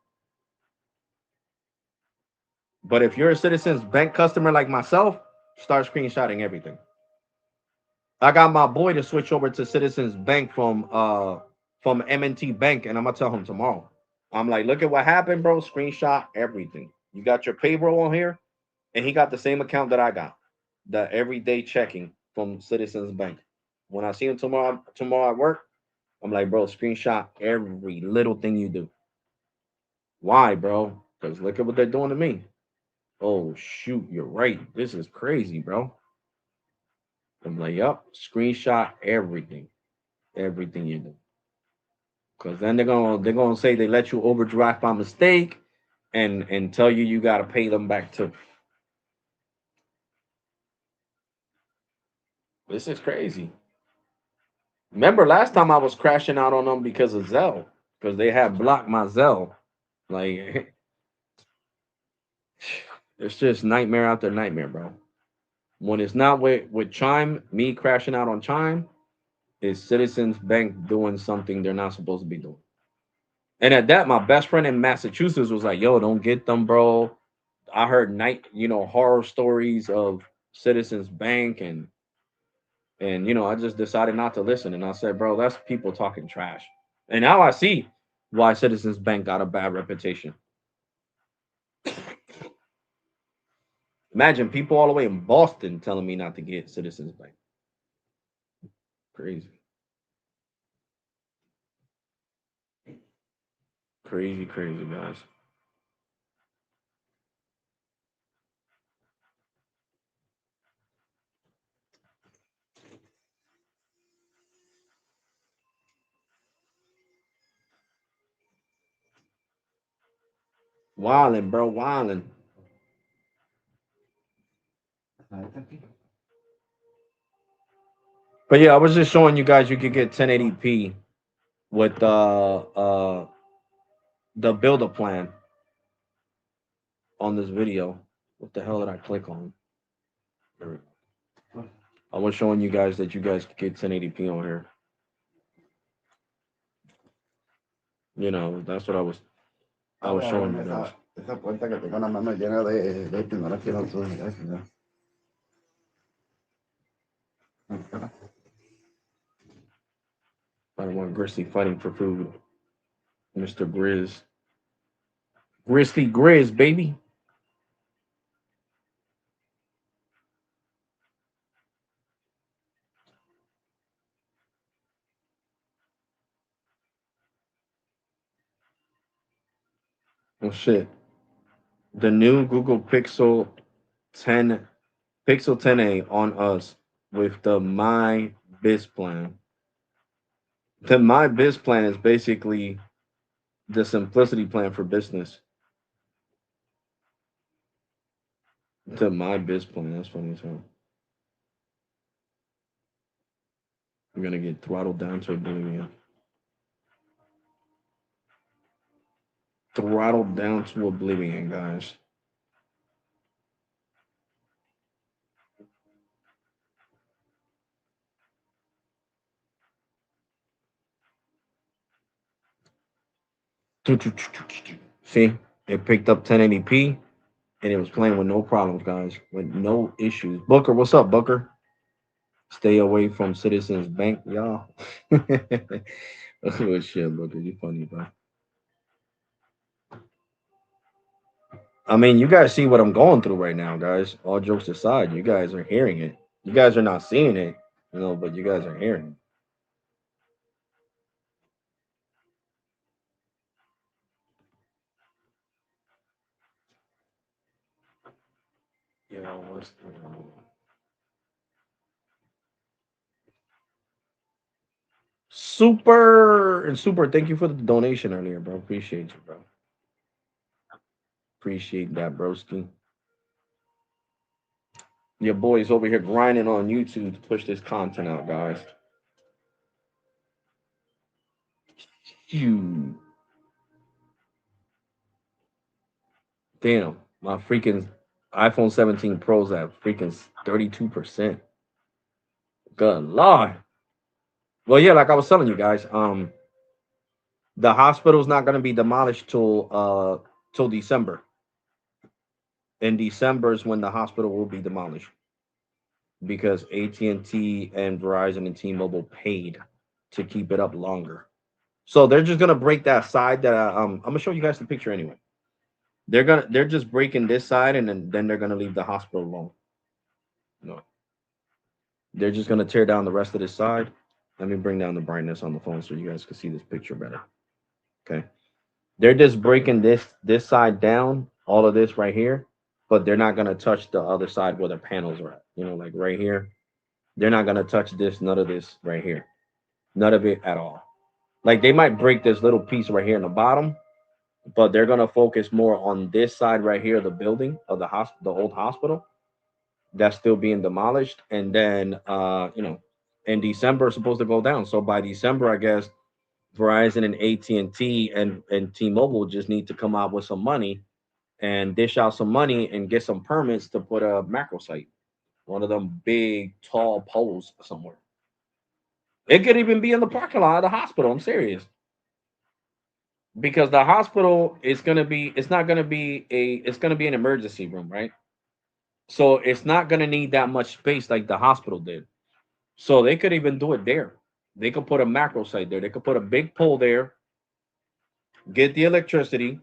But if you're a Citizens Bank customer like myself, start screenshotting everything. I got my boy to switch over to Citizens Bank from M&T Bank, and I'm gonna tell him tomorrow. I'm like, look at what happened, bro. Screenshot everything. You got your payroll on here, and he got the same account that I got, the everyday checking from Citizens Bank. When I see him tomorrow at work, I'm like, bro, screenshot every little thing you do. Why, bro? Because look at what they're doing to me. Oh shoot, you're right. This is crazy, bro. I'm like, yup, screenshot everything you do. Because then they're gonna say they let you overdraft by mistake, and tell you gotta pay them back too. This is crazy. Remember last time I was crashing out on them because of Zelle, because they had blocked my Zelle. Like it's just nightmare after nightmare, bro. When it's not with Chime, me crashing out on Chime is Citizens Bank doing something they're not supposed to be doing. And at that, my best friend in Massachusetts was like, "Yo, don't get them, bro." I heard horror stories of Citizens Bank, and I just decided not to listen. And I said, "Bro, that's people talking trash." And now I see why Citizens Bank got a bad reputation. Imagine people all the way in Boston telling me not to get Citizens Bank. Crazy, crazy, crazy, guys. Wildin', bro, wildin'. But yeah, I was just showing you guys you could get 1080p with the builder plan on this video. What the hell did I click on? I was showing you guys that you guys could get 1080p on here. That's what I was showing you guys. Esa puerta que tengo la mano llena de tecnología no sube, gracias. I don't want Grizzly fighting for food. Mr. Grizz. Grizzly Grizz, baby. Oh shit. The new Google Pixel 10a on us with the My Biz plan. The My Biz plan is basically the simplicity plan for business. The My Biz plan. That's funny as hell. We're gonna get throttled down to oblivion. Throttled down to oblivion, guys. See, it picked up 1080p and it was playing with no problems, guys, with no issues. Booker, what's up, Booker? Stay away from Citizens Bank, y'all. Oh shit, Booker, you funny, bro. I mean, you guys see what I'm going through right now, guys. All jokes aside, you guys are hearing it. You guys are not seeing it, but you guys are hearing it. What's Super and Super? Thank you for the donation earlier, bro. Appreciate you, bro. Appreciate that, broski. Your boy's over here grinding on YouTube to push this content out, guys. Phew. Damn, my freaking iPhone 17 Pro's at freaking 32%. Good lord. Well, yeah, like I was telling you guys, the hospital's not gonna be demolished till December. In December is when the hospital will be demolished because AT&T and Verizon and T-Mobile paid to keep it up longer. So they're just gonna break that side that I'm gonna show you guys the picture anyway. They're just breaking this side and then they're gonna leave the hospital alone. No. They're just gonna tear down the rest of this side. Let me bring down the brightness on the phone so you guys can see this picture better. Okay. They're just breaking this side down, all of this right here, but they're not gonna touch the other side where the panels are at. You know, like right here. They're not gonna touch this, none of this right here. None of it at all. Like they might break this little piece right here in the bottom, but they're gonna focus more on this side right here, the building of the hospital, the old hospital that's still being demolished. And then in December it's supposed to go down. So by December, I guess Verizon and AT&T and T-Mobile just need to come out with some money and dish out some money and get some permits to put a macro site, one of them big tall poles somewhere. It could even be in the parking lot of the hospital. I'm serious. Because the hospital is going to be, it's not going to be it's going to be an emergency room, right? So it's not going to need that much space like the hospital did. So they could even do it there. They could put a macro site there. They could put a big pole there, get the electricity,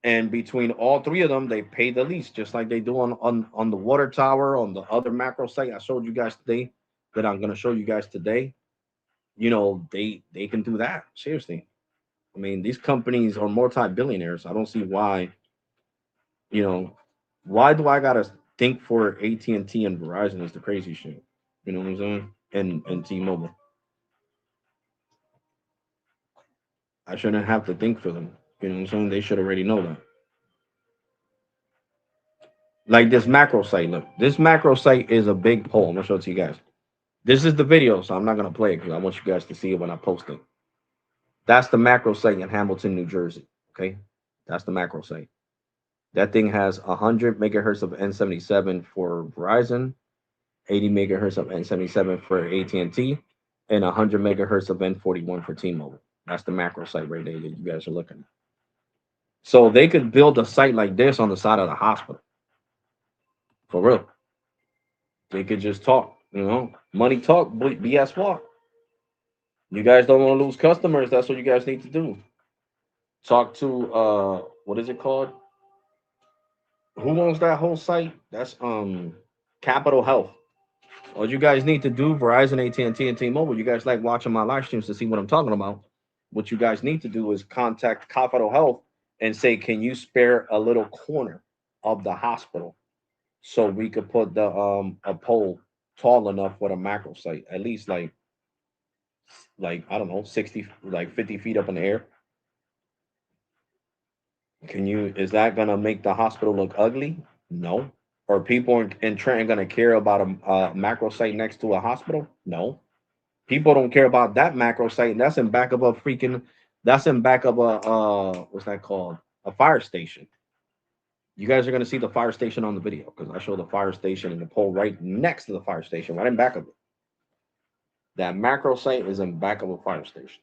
and between all three of them, they pay the lease, just like they do on the water tower, on the other macro site I showed you guys today, that I'm going to show you guys today. They can do that. Seriously. I mean, these companies are multi-billionaires. I don't see why, you know, why do I gotta think for AT&T and Verizon is the crazy shit. You know what I'm saying? And T-Mobile. I shouldn't have to think for them. You know what I'm saying? They should already know that. Like this macro site. Look, this macro site is a big pole. I'm gonna show it to you guys. This is the video, so I'm not gonna play it because I want you guys to see it when I post it. That's the macro site in Hamilton, New Jersey. Okay, that's the macro site. That thing has 100 megahertz of N77 for Verizon, 80 megahertz of N77 for AT&T, and 100 megahertz of N41 for T-Mobile. That's the macro site right there that you guys are looking at. So they could build a site like this on the side of the hospital. For real. They could just talk, money talk, BS walk. You guys don't want to lose customers. That's what you guys need to do. Talk to what is it called? Who owns that whole site? That's Capital Health. All you guys need to do, Verizon, AT&T, and T-Mobile, you guys like watching my live streams to see what I'm talking about. What you guys need to do is contact Capital Health and say, can you spare a little corner of the hospital so we could put the a pole tall enough with a macro site, at least like I don't know, 60, like 50 feet up in the air. Can you? Is that gonna make the hospital look ugly? No. Are people in Trenton gonna care about a macro site next to a hospital? No. People don't care about that macro site. And that's in back of a freaking. That's in back of a what's that called? A fire station. You guys are gonna see the fire station on the video because I show the fire station and the pole right next to the fire station, right in back of it. That macro site is in back of a fire station.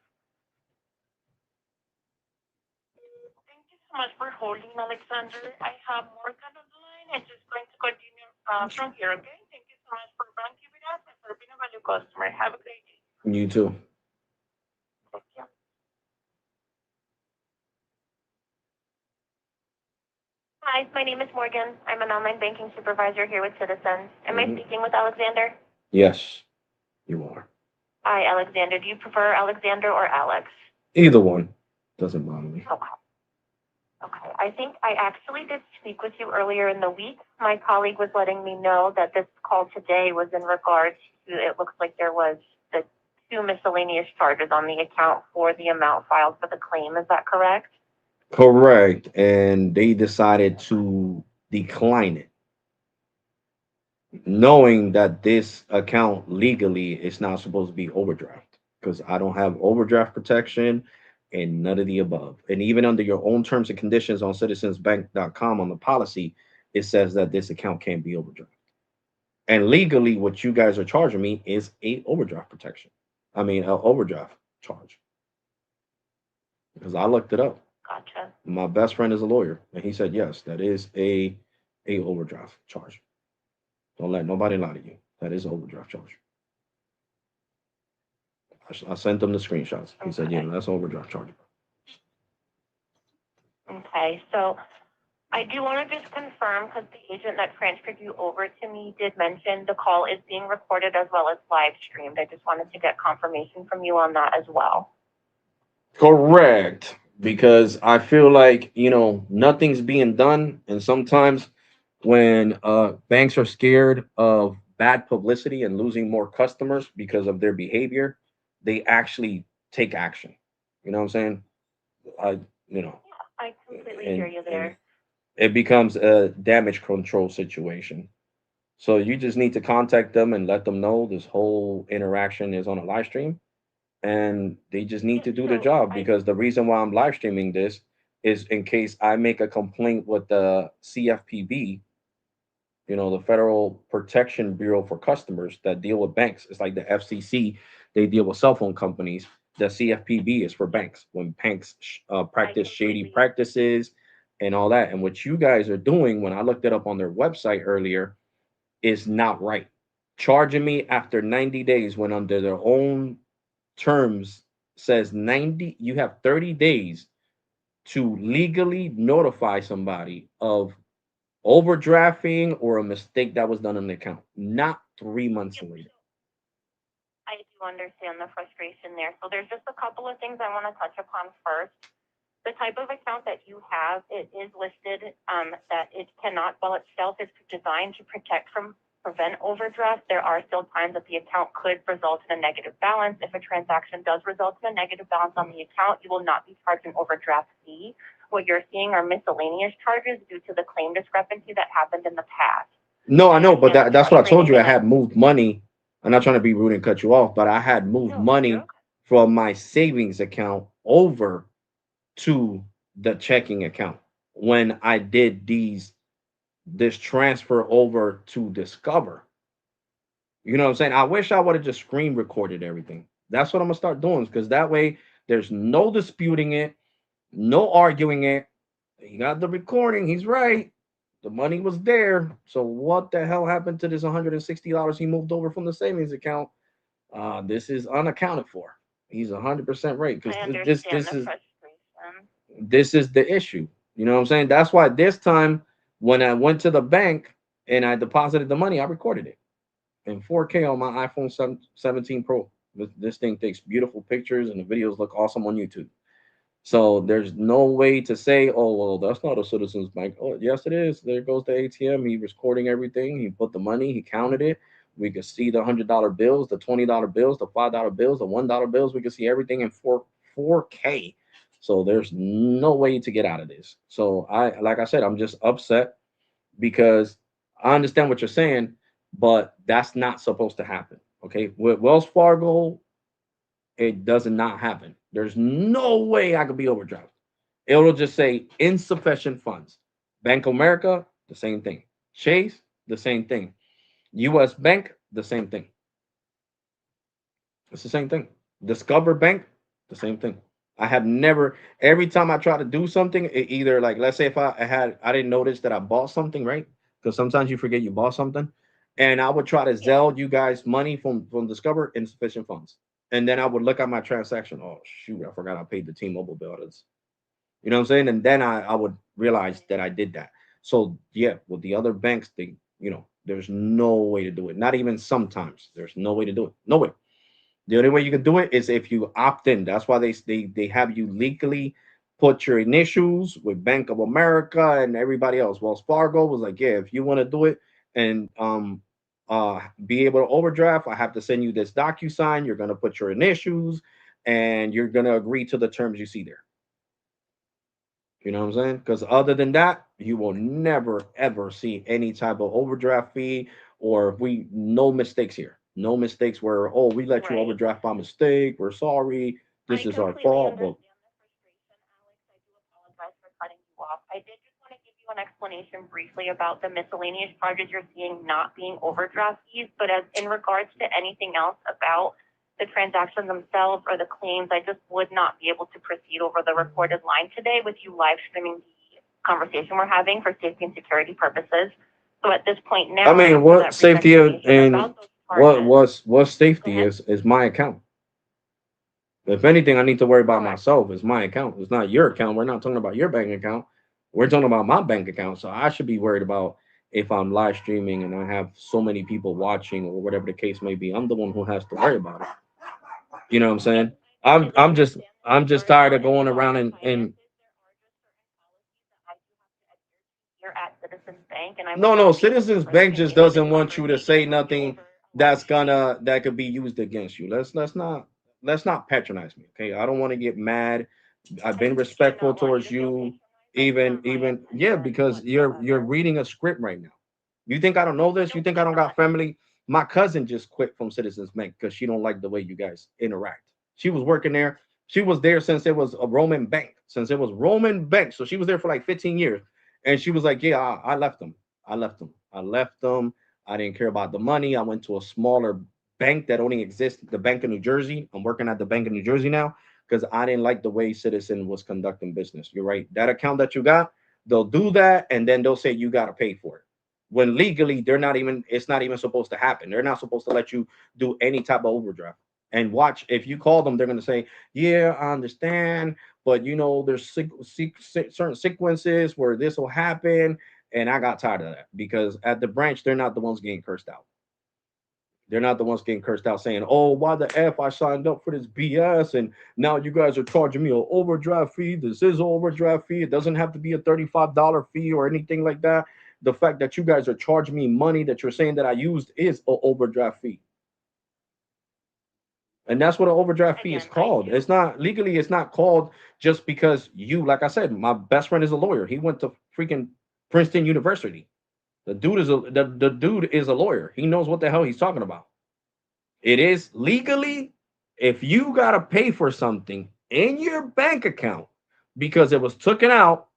Thank you so much for holding, Alexander. I have Morgan on the line. I'm just going to continue from here, okay? Thank you so much for banking with us and for being a value customer. Have a great day. You too. Thank you. Hi, my name is Morgan. I'm an online banking supervisor here with Citizens. Am I Mhm. speaking with Alexander? Yes, you are. Hi, Alexander. Do you prefer Alexander or Alex? Either one doesn't bother me. Okay. Okay. I think I actually did speak with you earlier in the week. My colleague was letting me know that this call today was in regards to, it looks like there was the two miscellaneous charges on the account for the amount filed for the claim. Is that correct? Correct. And they decided to decline it, knowing that this account legally is not supposed to be overdraft because I don't have overdraft protection and none of the above. And even under your own terms and conditions on citizensbank.com on the policy, it says that this account can't be overdraft. And legally, what you guys are charging me is a overdraft protection. I mean, an overdraft charge because I looked it up. Gotcha. My best friend is a lawyer, and he said yes, that is a overdraft charge. Don't let nobody lie to you. That is an overdraft charge. I sent him the screenshots. He said, "Yeah, Okay. that's overdraft charge." Okay. So I do want to just confirm because the agent that transferred you over to me did mention the call is being recorded as well as live streamed. I just wanted to get confirmation from you on that as well. Correct. Because I feel like, nothing's being done. And sometimes when banks are scared of bad publicity and losing more customers because of their behavior, they actually take action. You know what I'm saying? I, you know, Yeah, I completely hear and you and there. it becomes a damage control situation. So you just need to contact them and let them know this whole interaction is on a live stream, and they just need Yeah, to do their so job, I because the reason why I'm live streaming this is in case I make a complaint with the CFPB, the Federal Protection Bureau for customers that deal with banks. It's like the FCC, they deal with cell phone companies. The CFPB is for banks when banks I practice shady completely practices and all that. And what you guys are doing, when I looked it up on their website earlier, is not right. Charging me after 90 days when under their own terms says 90, you have 30 days to legally notify somebody of overdrafting or a mistake that was done on the account, not 3 months yep, later. I do understand the frustration there. So there's just a couple of things I want to touch upon first. The type of account that you have, it is listed that it cannot, while itself is designed to protect from prevent overdraft, there are still times that the account could result in a negative balance. If a transaction does result in a negative balance on the account, you will not be charged an overdraft fee. What you're seeing are miscellaneous charges due to the claim discrepancy that happened in the past. No, I I know, but understand the that's what I told frustrating you. I and had moved money. I'm not trying to be rude and cut you off, but I had moved no, you're money okay. from my savings account over to the checking account when I did this transfer over to Discover. You know what I'm saying? I wish I would have just screen recorded everything. That's what I'm gonna start doing, because that way there's no disputing it, no arguing it. He got the recording. He's right. The money was there. So what the hell happened to this $160 he moved over from the savings account? This is unaccounted for. He's 100% right, because I this understand this the is frustration. this is the issue. You know what I'm saying? That's why this time when I went to the bank and I deposited the money, I recorded it in 4K on my iPhone 17 Pro. This thing takes beautiful pictures and the videos look awesome on YouTube. So there's no way to say, oh, well, that's not a Citizens Bank. Oh, yes, it is. There goes the ATM. He was recording everything. He put the money, he counted it. We could see the $100 bills, the $20 bills, the $5 bills, the $1 bills. We could see everything in 4K. So there's no way to get out of this. So like I said, I'm just upset because I understand what you're saying, but that's not supposed to happen. Okay. With Wells Fargo, it does not happen. There's no way I could be overdrafted. It'll just say insufficient funds. Bank of America, the same thing. Chase, the same thing. US Bank, the same thing. It's the same thing. Discover Bank, the same thing. I have never, every time I try to do something, either like, let's say if I didn't notice that I bought something, right? Because sometimes you forget you bought something. And I would try to Yeah. Zelle you guys money from Discover, insufficient funds. And then I would look at my transaction. Oh, shoot, I forgot I paid the T-Mobile bill. You know what I'm saying? And then I would realize that I did that. So yeah, with the other banks, there's no way to do it. Not even sometimes. There's no way to do it. No way. The only way you can do it is if you opt in. That's why they have you legally put your initials with Bank of America and everybody else. Wells Fargo was like, yeah, if you want to do it and be able to overdraft, I have to send you this DocuSign. You're gonna put your initials and you're gonna agree to the terms you see there. You know what I'm saying? Because other than that, you will never ever see any type of overdraft fee, or if we no mistakes here. No mistakes where, oh, we let you Right. overdraft by mistake. We're sorry. This I is our completely fault. Well, understand the frustration, Alex. I do apologize for cutting you off. I did just want to give you an explanation briefly about the miscellaneous charges you're seeing not being overdraft fees, but as in regards to anything else about the transactions themselves or the claims, I just would not be able to proceed over the recorded line today with you live streaming the conversation we're having for safety and security purposes. So at this point I now, mean, after what that brief safety explanation and about those charges, what go safety ahead. is my account. If anything, I need to worry about Correct. myself. It's my account. It's not your account. We're not talking about your bank account. We're talking about my bank account, so I should be worried about if I'm live streaming and I have so many people watching or whatever the case may be. I'm the one who has to worry about it. You know what I'm Yes, saying? I totally understand that I'm just for as tired long of as you going know around your and finances, there are just certain policies that I do have to adhere to here at Citizens Bank, and I would no, no, never be able to Citizens like Bank just continue this doesn't want you to say conversation with you nothing over a live that's stream. gonna that could be used against you. Let's not patronize me, okay? I don't want to get mad. I've I been do respectful not want you towards to feel you, patronized. That's not my yeah, intention because you're whatsoever. reading a script right now. You think I don't know this? You Nope, think I I'm don't got not. family? My cousin just quit from Citizens Bank because she don't like the way you guys interact. She was working there. She was there since it was a Roman bank. Since it was Roman bank, so she was there for like 15 years, and she was like, "Yeah, I left them. I left them. I left them. I didn't care about the money. I went to a smaller bank that only exists, the Bank of New Jersey. I'm working at the Bank of New Jersey now because I didn't like the way Citizen was conducting business. You're right. That account that you got, they'll do that, and then they'll say you got to pay for it. When legally they're not even, it's not even supposed to happen. They're not supposed to let you do any type of overdraft. And watch, if you call them, they're gonna say, "Yeah, I understand, but you know, there's certain sequences where this will happen." And I got tired of that because at the branch, they're not the ones getting cursed out. They're not the ones getting cursed out saying, "Oh, why the F I signed up for this BS and now you guys are charging me an overdraft fee. This is an overdraft fee. It doesn't have to be a $35 fee or anything like that. The fact that you guys are charging me money that you're saying that I used is an overdraft fee." And that's what an overdraft fee is Again, I called. It's do. not legally, it's not called just because you, like I said, my best friend is a lawyer. He went to freaking Princeton University. The dude is a lawyer. He knows what the hell he's talking about. It is legally, if you gotta pay for something in your bank account because it was taken out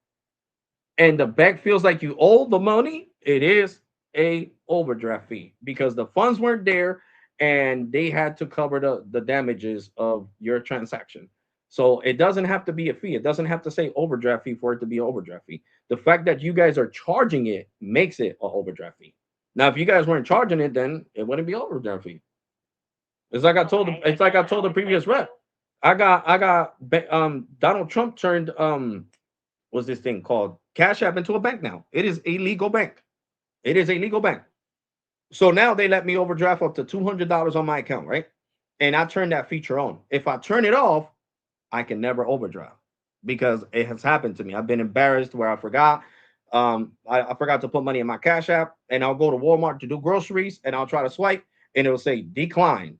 and the bank feels like you owe the money, it is a overdraft fee because the funds weren't there and they had to cover the damages of your transaction. So it doesn't have to be a fee. It doesn't have to say overdraft fee for it to be an overdraft fee. The fact that you guys are charging it makes it an overdraft fee. Now, if you guys weren't charging it, then it wouldn't be an overdraft fee. Okay, It's like I again, told the I'll previous explain to rep. you. Donald Trump turned what's this thing called Cash App into a bank now. It is a legal bank. It is a legal bank. So now they let me overdraft up to $200 on my account, right? And I turn that feature on. If I turn it off, I can never overdraft because it has happened to me. I've been embarrassed where I forgot. I forgot to put money in my Cash App, and I'll go to Walmart to do groceries, and I'll try to swipe, and it'll say declined,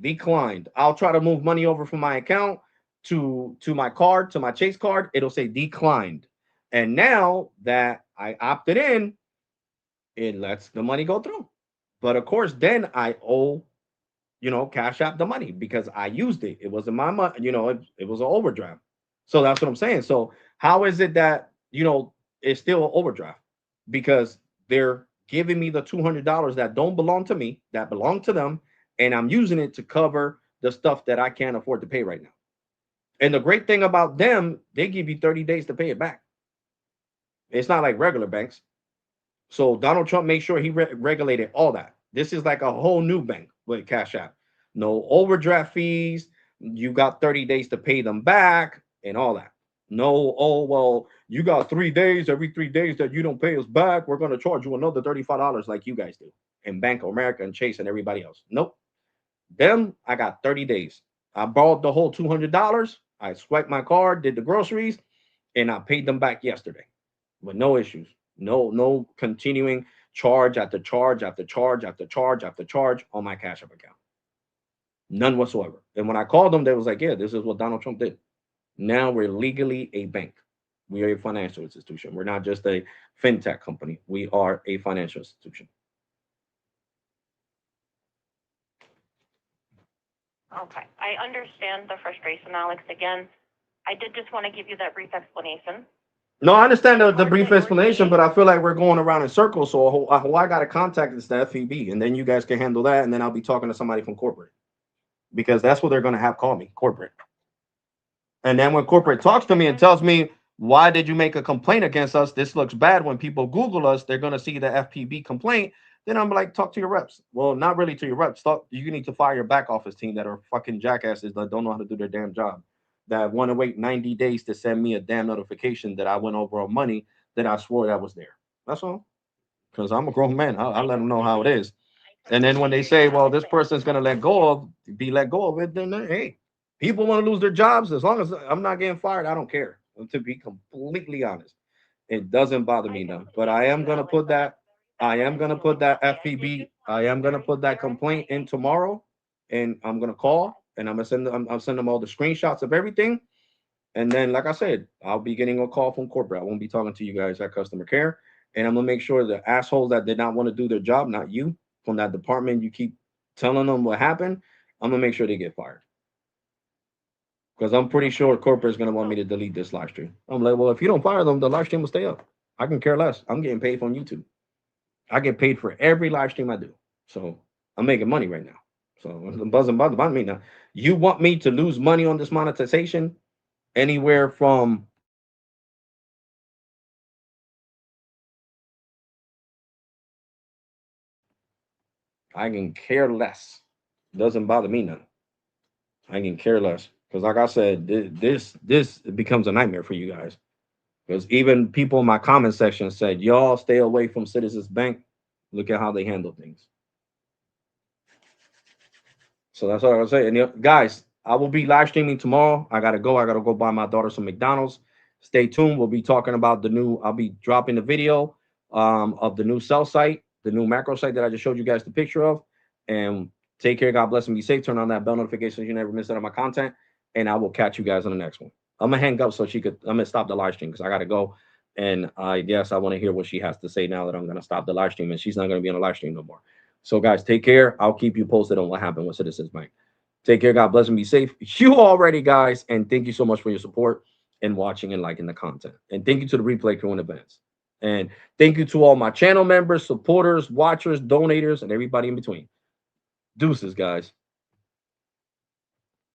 declined. I'll try to move money over from my account to my card, to my Chase card. It'll say declined. And now that I opted in, it lets the money go through. But of course, then I owe, Cash App the money because I used it. It wasn't my money, it was an overdraft. So that's what I'm saying. So how is it that, it's still an overdraft? Because they're giving me the $200 that don't belong to me, that belong to them, and I'm using it to cover the stuff that I can't afford to pay right now. And the great thing about them, they give you 30 days to pay it back. It's not like regular banks. So Donald Trump made sure he regulated all that. This is like a whole new bank with Cash App. No overdraft fees. You got 30 days to pay them back and all that. No, oh, well, you got 3 days. Every 3 days that you don't pay us back, we're going to charge you another $35 like you guys do in Bank of America and Chase and everybody else. Nope. Them, I got 30 days. I borrowed the whole $200. I swiped my card, did the groceries, and I paid them back yesterday with no issues. No continuing charge after charge after charge after charge after charge on my Cash App account. None whatsoever. And when I called them, they was like, "Yeah, this is what Donald Trump did." Now we're legally a bank. We are a financial institution. We're not just a fintech company. We are a financial institution. Okay, I understand the frustration, Alex. Again, I did just want to give you that brief explanation. No, I understand The the cards brief that you're explanation, but seeing, I feel like we're going around in circles. So who I got to contact is the FEB, and then you guys can handle that, and then I'll be talking to somebody from corporate because that's what they're going to have call me, corporate. And then when corporate okay, talks to me and tells me, "Why did you make a complaint against us? This looks bad." When people Google us, they're going to see the FPB complaint. Then I'm like, talk to your reps. Well, not really to your reps. You need to fire your back office team that are fucking jackasses that don't know how to do their damn job. that want to wait 90 days to send me a damn notification that I went over on money that I swore that was there. That's all. Because I'm a grown man. I let them know how it is. And then when they say, well, this person's going to be let go of it, then hey, people want to lose their jobs. As long as I'm not getting fired, I don't care. To be completely honest, it doesn't bother me none. But I am going to put that. I am going to put that FPB. I am going to put that complaint in tomorrow, and I'm going to call and I'm going to send them. I'll send them all the screenshots of everything. And then, like I said, I'll be getting a call from corporate. I won't be talking to you guys at customer care. And I'm gonna make sure the assholes that did not want to do their job, not you, from that department, you keep telling them what happened. I'm gonna make sure they get fired. Because I'm pretty sure corporate is gonna want me to delete this live stream. I'm like, well, if you don't fire them, the live stream will stay up. I can care less. I'm getting paid from YouTube. I get paid for every live stream I do. So I'm making money right now. So it doesn't bother me now. You want me to lose money on this monetization? Anywhere from I can care less. Doesn't bother me none. I can care less because, like I said, this becomes a nightmare for you guys. Because even people in my comment section said, "Y'all stay away from Citizens Bank. Look at how they handle things." So that's all I was saying. And guys, I will be live streaming tomorrow. I gotta go. I gotta go buy my daughter some McDonald's. Stay tuned. We'll be talking about the new. I'll be dropping the video of the new cell site, the new macro site that I just showed you guys the picture of. And take care. God bless and be safe. Turn on that bell notification so you never miss out on my content. And I will catch you guys on the next one. I'm gonna hang up so she could. I'm gonna stop the live stream because I gotta go. And I guess I want to hear what she has to say now that I'm gonna stop the live stream and she's not gonna be on the live stream no more. So, guys, take care. I'll keep you posted on what happened with Citizens Bank. Take care. God bless and be safe. You already, guys. And thank you so much for your support and watching and liking the content. And thank you to the replay crew in advance. And thank you to all my channel members, supporters, watchers, donators, and everybody in between. Deuces, guys.